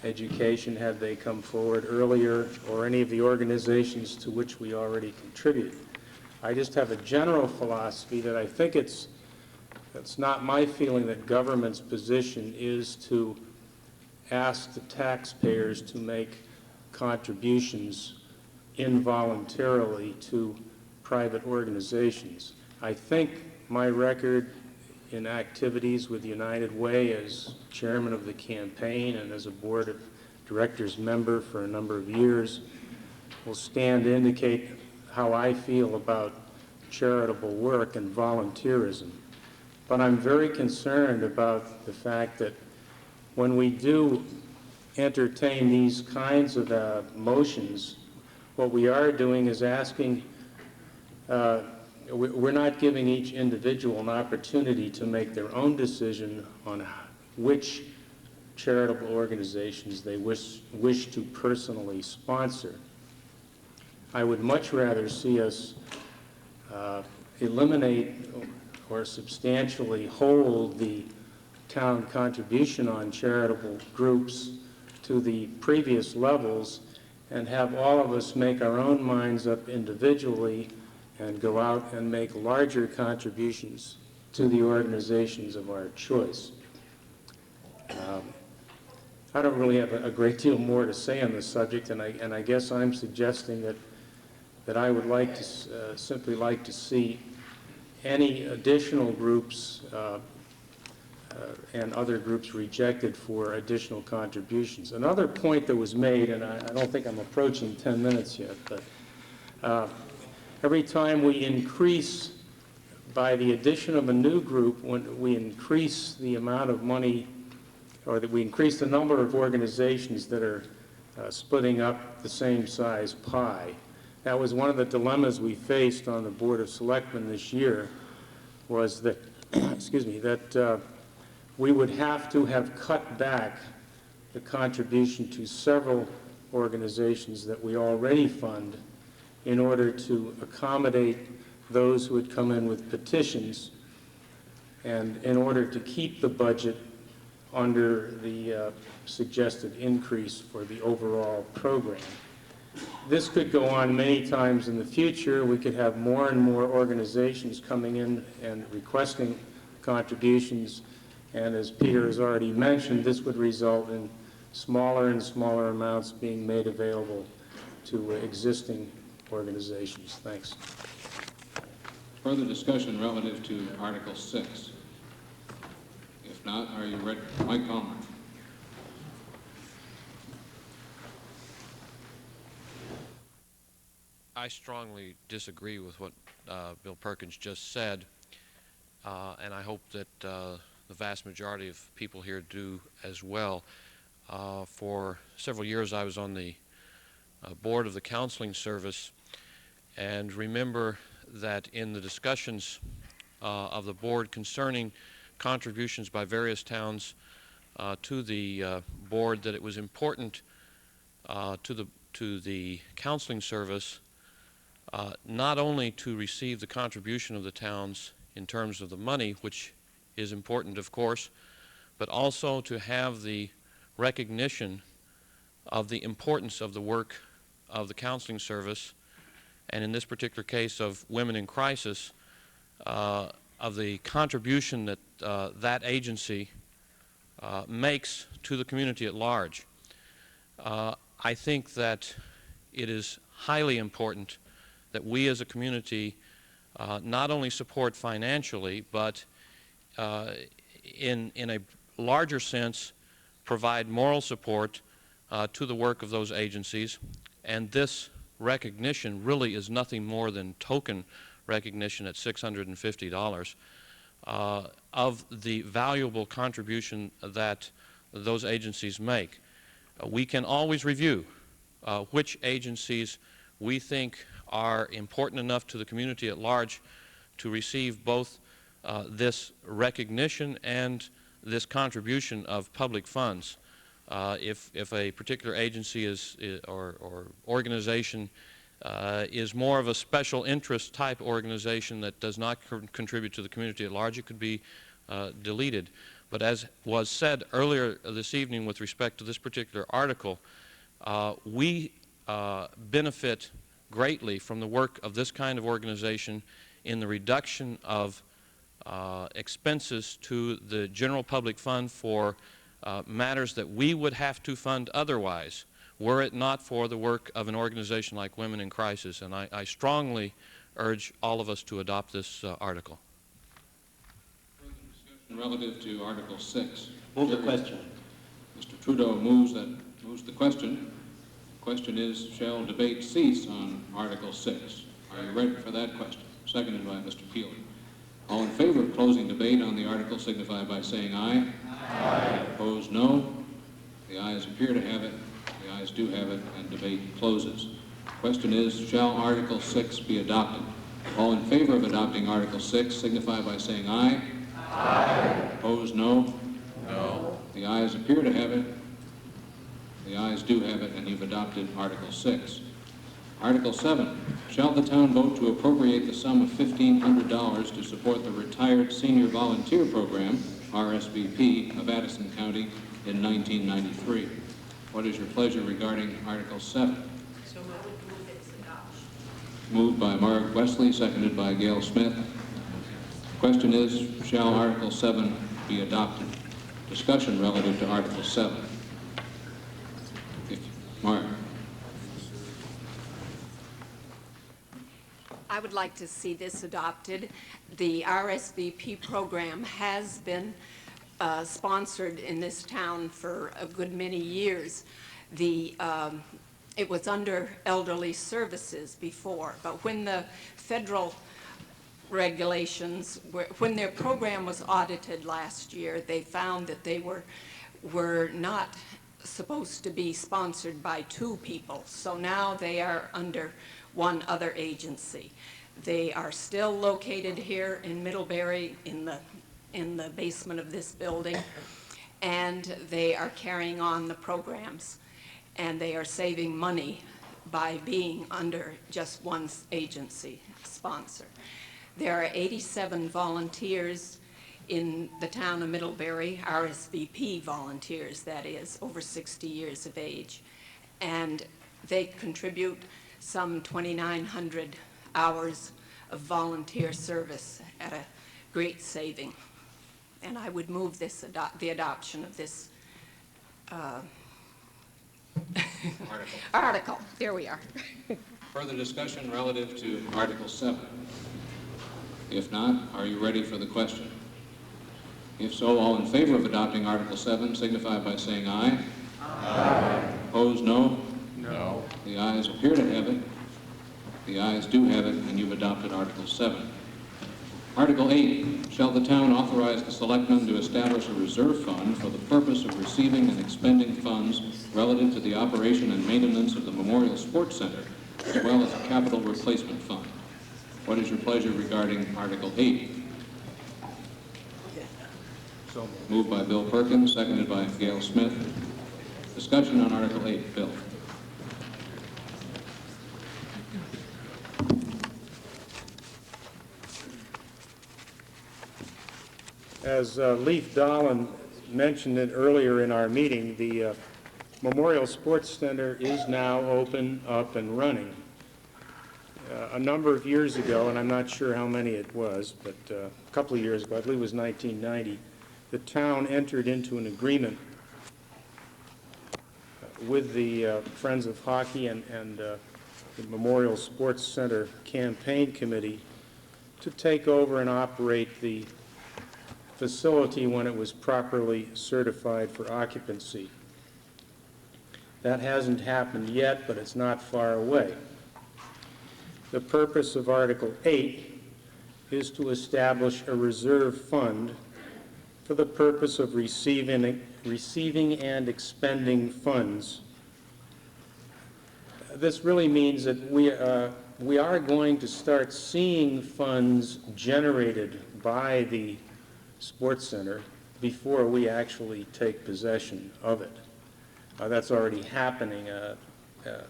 education had they come forward earlier, or any of the organizations to which we already contribute. I just have a general philosophy that I think it's not my feeling that government's position is to ask the taxpayers to make contributions involuntarily to private organizations. I think my record in activities with United Way as chairman of the campaign and as a board of directors member for a number of years will stand to indicate how I feel about charitable work and volunteerism. But I'm very concerned about the fact that when we do entertain these kinds of motions, what we are doing is asking, we're not giving each individual an opportunity to make their own decision on which charitable organizations they wish to personally sponsor. I would much rather see us eliminate or substantially hold the town contribution on charitable groups to the previous levels and have all of us make our own minds up individually and go out and make larger contributions to the organizations of our choice. I don't really have a great deal more to say on this subject, and I guess I'm suggesting that I would like to simply like to see any additional groups and other groups rejected for additional contributions. Another point that was made, and I don't think I'm approaching 10 minutes yet, but every time we increase by the addition of a new group, when we increase the amount of money or that we increase the number of organizations that are splitting up the same size pie. That was one of the dilemmas we faced on the Board of Selectmen this year, was that, excuse me, that we would have to have cut back the contribution to several organizations that we already fund in order to accommodate those who had come in with petitions and in order to keep the budget under the suggested increase for the overall program. This could go on many times in the future. We could have more and more organizations coming in and requesting contributions, and as Peter has already mentioned, this would result in smaller and smaller amounts being made available to existing organizations. Thanks. Further discussion relative to Article 6? If not, are you ready? Mike Palmer. I strongly disagree with what Bill Perkins just said, and I hope that the vast majority of people here do as well. For several years I was on the board of the counseling service, and remember that in the discussions of the board concerning contributions by various towns to the board, that it was important to the counseling service not only to receive the contribution of the towns in terms of the money, which is important of course, but also to have the recognition of the importance of the work of the counseling service, and in this particular case of women in crisis, of the contribution that that agency makes to the community at large. I think that it is highly important that we as a community not only support financially, but in a larger sense provide moral support to the work of those agencies. And this recognition really is nothing more than token recognition at $650 of the valuable contribution that those agencies make. We can always review which agencies we think are important enough to the community at large to receive both this recognition and this contribution of public funds. If a particular agency or organization is more of a special interest type organization that does not contribute to the community at large, it could be deleted. But as was said earlier this evening with respect to this particular article, we benefit greatly from the work of this kind of organization in the reduction of expenses to the general public fund for matters that we would have to fund otherwise, were it not for the work of an organization like Women in Crisis. And I strongly urge all of us to adopt this article. Relative to Article 6. Move the question. Mr. Trudeau moves the question. The question is, shall debate cease on Article 6? Are you ready for that question? Seconded by Mr. Peeler. All in favor of closing debate on the article signify by saying aye. Aye. Opposed, no. The ayes appear to have it. The ayes do have it, and debate closes. The question is, shall Article 6 be adopted? All in favor of adopting Article 6 signify by saying aye. Aye. Opposed, no. No. The ayes appear to have it. The ayes do have it, and you've adopted Article 6. Article 7, shall the town vote to appropriate the sum of $1,500 to support the Retired Senior Volunteer Program, RSVP, of Addison County in 1993? What is your pleasure regarding Article 7? So I would move its adoption. Moved by Mark Wesley, seconded by Gail Smith. Question is, shall Article 7 be adopted? Discussion relative to Article 7. Mark. I would like to see this adopted. The RSVP program has been sponsored in this town for a good many years. It was under elderly services before, but when the federal regulations, when their program was audited last year, they found that they were not supposed to be sponsored by two people. So now they are under one other agency. They are still located here in Middlebury in the basement of this building, and they are carrying on the programs, and they are saving money by being under just one agency sponsor. There are 87 volunteers in the town of Middlebury, RSVP volunteers, that is, over 60 years of age, and they contribute some 2,900 hours of volunteer service at a great saving. And I would move this the adoption of this article. There we are. Further discussion relative to Article 7? If not, are you ready for the question? If so, all in favor of adopting Article 7 signify by saying aye. Aye. Opposed, no. No. The ayes appear to have it. The ayes do have it, and you've adopted Article 7. Article 8, shall the town authorize the selectmen to establish a reserve fund for the purpose of receiving and expending funds relative to the operation and maintenance of the Memorial Sports Center, as well as a capital replacement fund? What is your pleasure regarding Article 8? So moved by Bill Perkins, seconded by Gail Smith. Discussion on Article 8. Bill. As Leif Dahlin mentioned it earlier in our meeting, the Memorial Sports Center is now open, up, and running. A number of years ago, and I'm not sure how many it was, but a couple of years ago, I believe it was 1990, the town entered into an agreement with the Friends of Hockey and the Memorial Sports Center Campaign Committee to take over and operate the facility when it was properly certified for occupancy. That hasn't happened yet, but it's not far away. The purpose of Article 8 is to establish a reserve fund for the purpose of receiving and expending funds. This really means that we are going to start seeing funds generated by the Sports Center before we actually take possession of it. That's already happening.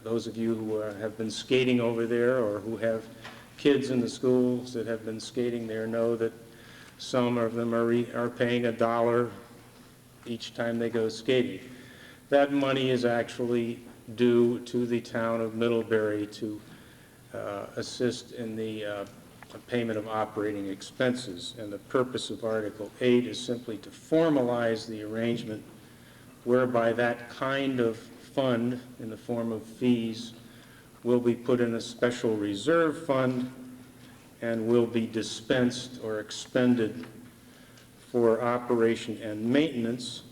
Those of you who have been skating over there or who have kids in the schools that have been skating there know that some of them are paying $1 each time they go skating. That money is actually due to the town of Middlebury to assist in the payment of operating expenses. And the purpose of Article 8 is simply to formalize the arrangement whereby that kind of fund in the form of fees will be put in a special reserve fund and will be dispensed or expended for operation and maintenance.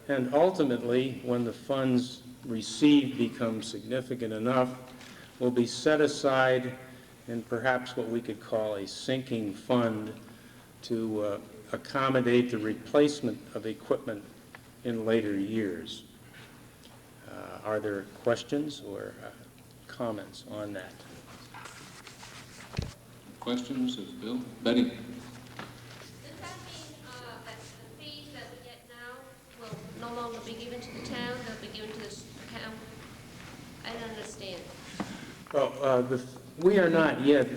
And ultimately, when the funds received become significant enough, will be set aside in perhaps what we could call a sinking fund to accommodate the replacement of equipment in later years. Are there questions or comments on that? Questions of Bill? Betty? Does that mean that the fees that we get now will no longer be given to the town, they'll be given to the town? I don't understand. Well, we are not yet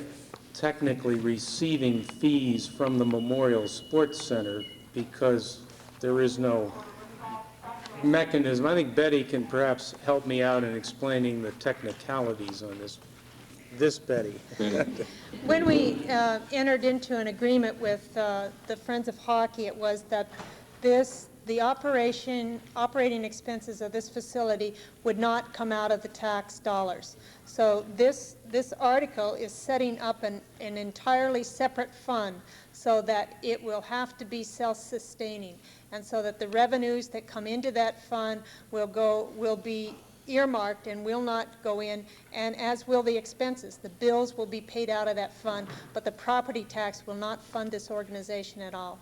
technically receiving fees from the Memorial Sports Center because there is no mechanism. I think Betty can perhaps help me out in explaining the technicalities on this. Betty. When we entered into an agreement with the Friends of Hockey, it was that the operating expenses of this facility would not come out of the tax dollars. So this article is setting up an entirely separate fund so that it will have to be self-sustaining, and so that the revenues that come into that fund will be earmarked and will not go in, and as will the expenses. The bills will be paid out of that fund, but the property tax will not fund this organization at all.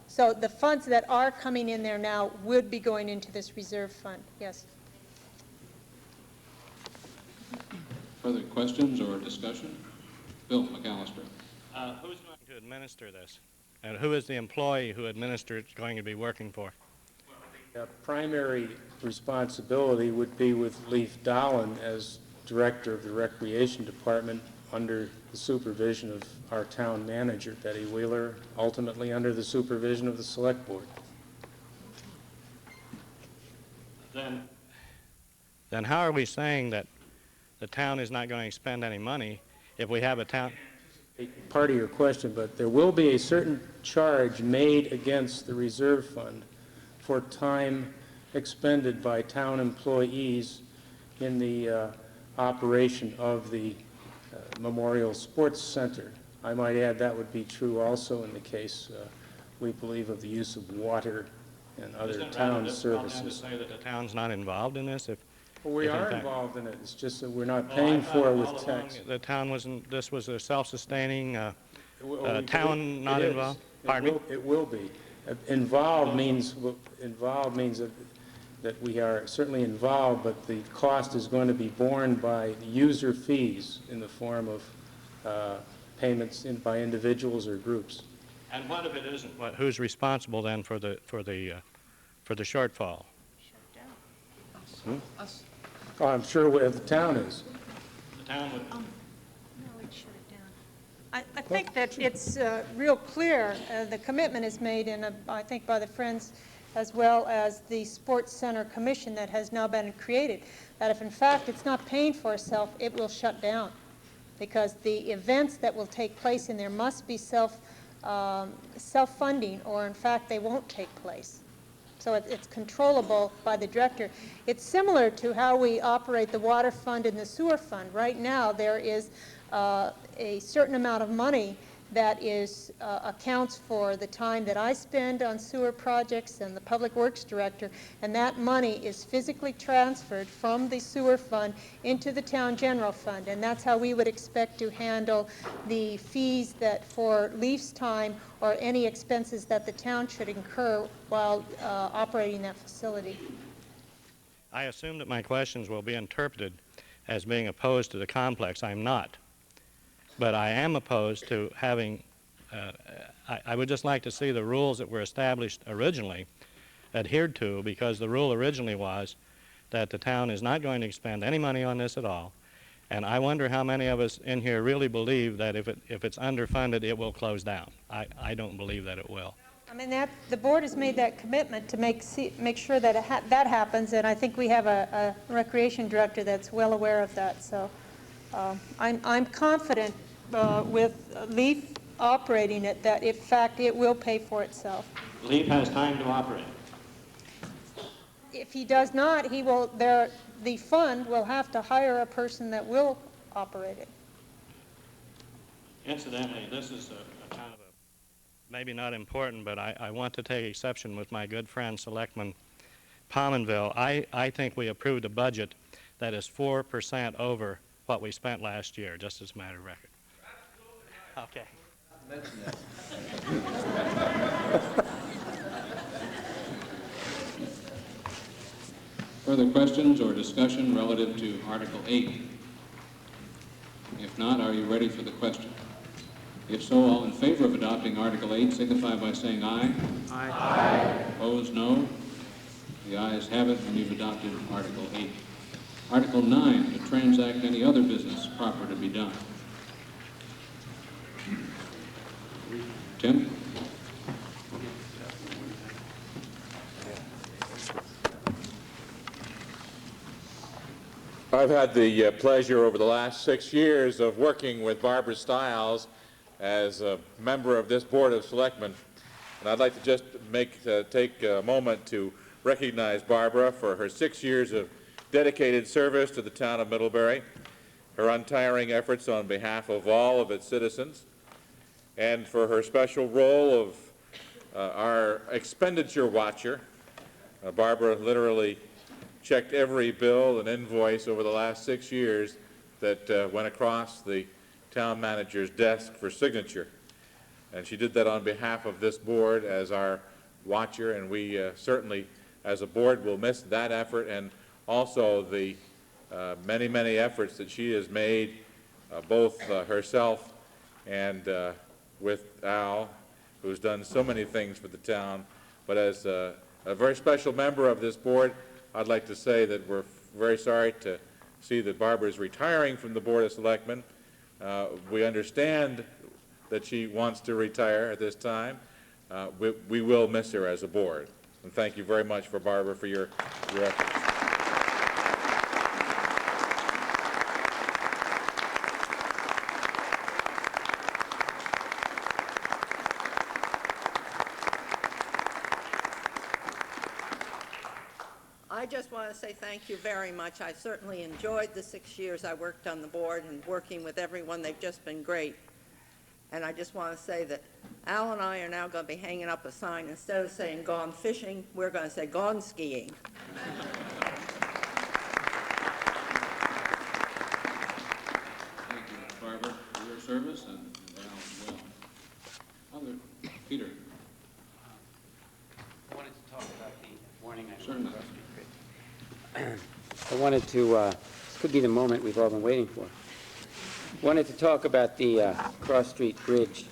So the funds that are coming in there now would be going into this reserve fund, yes. Further questions or discussion? Bill McAllister. Who's going to administer this? And who is the employee who administers going to be working for? The primary responsibility would be with Leif Dahlen as director of the Recreation Department under the supervision of our town manager, Betty Wheeler, ultimately under the supervision of the Select Board. Then how are we saying that the town is not going to spend any money if we have a town? Part of your question, but there will be a certain charge made against the reserve fund for time expended by town employees in the operation of the Memorial Sports Center. I might add that would be true also in the case, we believe, of the use of water and other town services. Isn't it rather difficult then to say that the town's not involved in this? Well, we are involved in it. It's just that we're not paying for it with tax. The town wasn't, this was a self-sustaining town not involved? Pardon me? It will be. Involved means that we are certainly involved, but the cost is going to be borne by user fees in the form of payments by individuals or groups. And what if it isn't? Who's responsible then for the shortfall? Us. Oh, I'm sure the town is. The town would. No, we'd shut it down. I think that it's real clear. The commitment is made, I think, by the Friends as well as the Sports Center Commission that has now been created, that if in fact it's not paying for itself, it will shut down, because the events that will take place in there must be self-funding, or in fact they won't take place. So it's controllable by the director. It's similar to how we operate the water fund and the sewer fund. Right now there is a certain amount of money that accounts for the time that I spend on sewer projects and the public works director, and that money is physically transferred from the sewer fund into the town general fund, and that's how we would expect to handle the fees that for Leaf's time or any expenses that the town should incur while operating that facility. I assume that my questions will be interpreted as being opposed to the complex. I'm not. But I am opposed to having, I would just like to see the rules that were established originally adhered to, because the rule originally was that the town is not going to expend any money on this at all. And I wonder how many of us in here really believe that if it's underfunded, it will close down. I don't believe that it will. I mean, the board has made that commitment to make sure that that happens, and I think we have a recreation director that's well aware of that. So I'm confident with Leaf operating it that, in fact, it will pay for itself. Leaf has time to operate. If he does not, the fund will have to hire a person that will operate it. Incidentally, this is a kind of a... Maybe not important, but I want to take exception with my good friend, Selectman Pominville. I think we approved a budget that is 4% over what we spent last year, just as a matter of record. Okay. Further questions or discussion relative to Article 8? If not, are you ready for the question? If so, all in favor of adopting Article 8 signify by saying aye. Aye. Aye. Opposed, no. The ayes have it, and you've adopted Article 8. Article 9, to transact any other business proper to be done. Tim? I've had the pleasure over the last 6 years of working with Barbara Stiles as a member of this Board of Selectmen, and I'd like to just take a moment to recognize Barbara for her 6 years of dedicated service to the town of Middlebury, her untiring efforts on behalf of all of its citizens, and for her special role of our expenditure watcher. Barbara literally checked every bill and invoice over the last 6 years that went across the town manager's desk for signature. And she did that on behalf of this board as our watcher, and we certainly, as a board, will miss that effort and also the many, many efforts that she has made, both herself and with Al, who's done so many things for the town. But as a very special member of this board, I'd like to say that we're very sorry to see that Barbara is retiring from the Board of Selectmen. We understand that she wants to retire at this time. We will miss her as a board. And thank you very much for Barbara for your efforts. I just want to say thank you very much. I certainly enjoyed the 6 years I worked on the board and working with everyone. They've just been great. And I just want to say that Al and I are now going to be hanging up a sign. Instead of saying gone fishing, we're going to say gone skiing. Thank you, Barbara, for your service, and Al as well. Other, Peter. I wanted to talk about the warning item. Certainly. I wanted to, this could be the moment we've all been waiting for. Wanted to talk about the Cross Street Bridge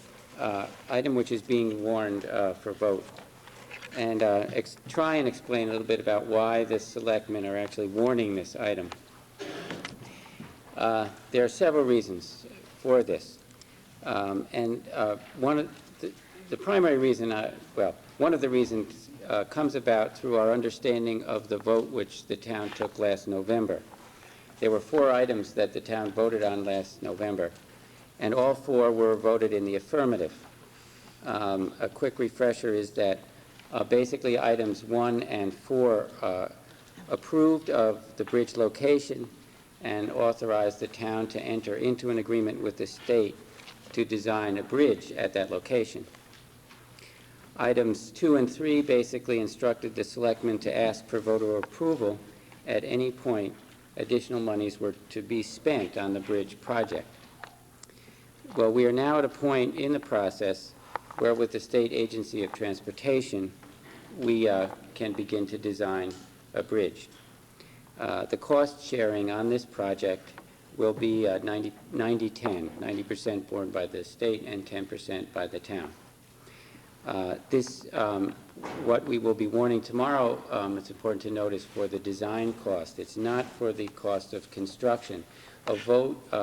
item which is being warned for vote, and try and explain a little bit about why the selectmen are actually warning this item. There are several reasons for this, and one of the primary reason, one of the reasons comes about through our understanding of the vote which the town took last November. There were 4 items that the town voted on last November, and all 4 were voted in the affirmative. A quick refresher is that basically items 1 and 4 approved of the bridge location and authorized the town to enter into an agreement with the state to design a bridge at that location. Items 2 and 3 basically instructed the selectmen to ask for voter approval at any point additional monies were to be spent on the bridge project. Well, we are now at a point in the process where with the State Agency of Transportation, we can begin to design a bridge. The cost sharing on this project will be 90-10, 90% borne by the state and 10% by the town. What we will be warning tomorrow, it's important to note, is for the design cost. It's not for the cost of construction. A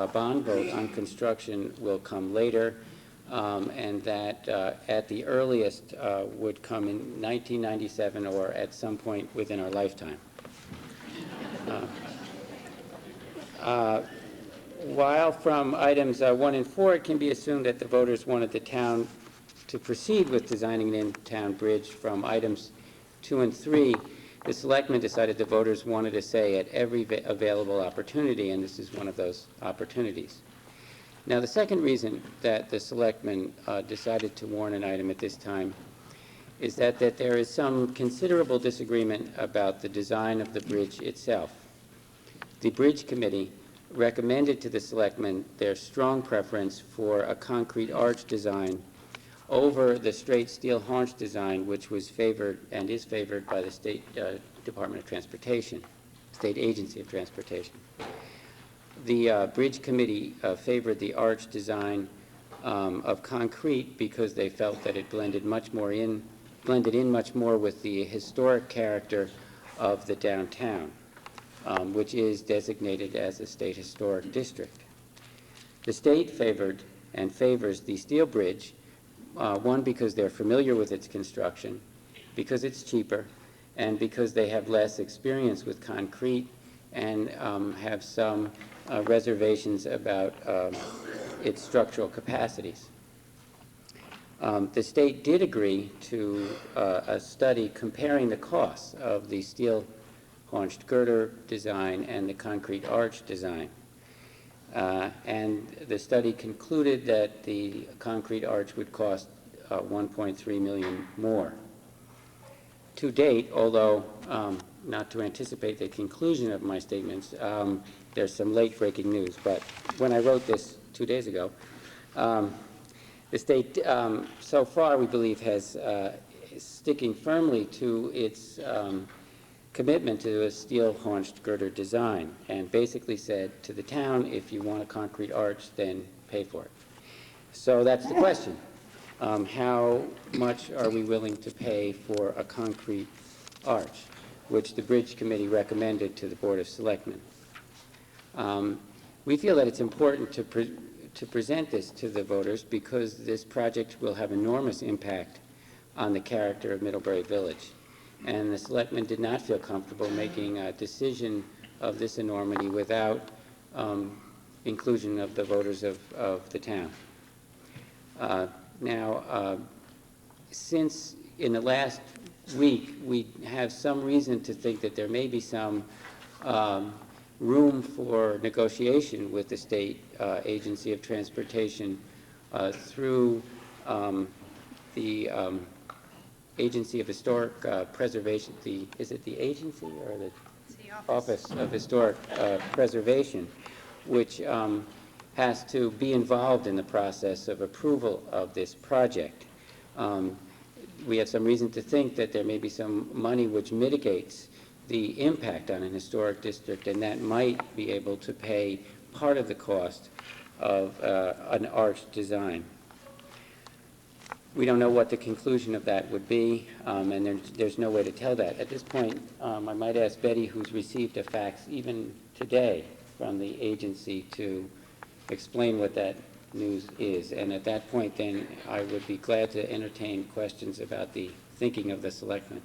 bond vote on construction will come later, and that at the earliest would come in 1997 or at some point within our lifetime. while from items 1 and 4, it can be assumed that the voters wanted the town to proceed with designing an in-town bridge, from items 2 and 3, the selectmen decided the voters wanted a say at every available opportunity, and this is one of those opportunities. Now, the second reason that the selectmen decided to warn an item at this time is that there is some considerable disagreement about the design of the bridge itself. The Bridge Committee recommended to the selectmen their strong preference for a concrete arch design over the straight steel haunch design, which was favored and is favored by the State Department of Transportation, State Agency of Transportation. The Bridge Committee favored the arch design of concrete because they felt that it blended in much more with the historic character of the downtown, which is designated as a state historic district. The state favored and favors the steel bridge, one, because they're familiar with its construction, because it's cheaper, and because they have less experience with concrete and have some reservations about its structural capacities. The state did agree to a study comparing the costs of the steel haunched girder design and the concrete arch design. And the study concluded that the concrete arch would cost $1.3 million more. To date, although not to anticipate the conclusion of my statements, there's some late-breaking news, but when I wrote this 2 days ago, the state, so far, we believe, is sticking firmly to its commitment to a steel-haunched girder design, and basically said to the town, if you want a concrete arch, then pay for it. So that's the question. How much are we willing to pay for a concrete arch, which the Bridge Committee recommended to the Board of Selectmen? We feel that it's important to present this to the voters because this project will have enormous impact on the character of Middlebury Village. And the selectmen did not feel comfortable making a decision of this enormity without inclusion of the voters of the town. Now, since in the last week we have some reason to think that there may be some room for negotiation with the State Agency of Transportation through the Agency of Historic Preservation, is it the agency or the Office of Historic Preservation, which has to be involved in the process of approval of this project. We have some reason to think that there may be some money which mitigates the impact on an historic district, and that might be able to pay part of the cost of an arch design. We don't know what the conclusion of that would be, and there's no way to tell that. At this point, I might ask Betty, who's received a fax even today from the agency, to explain what that news is. And at that point, then, I would be glad to entertain questions about the thinking of the selectmen.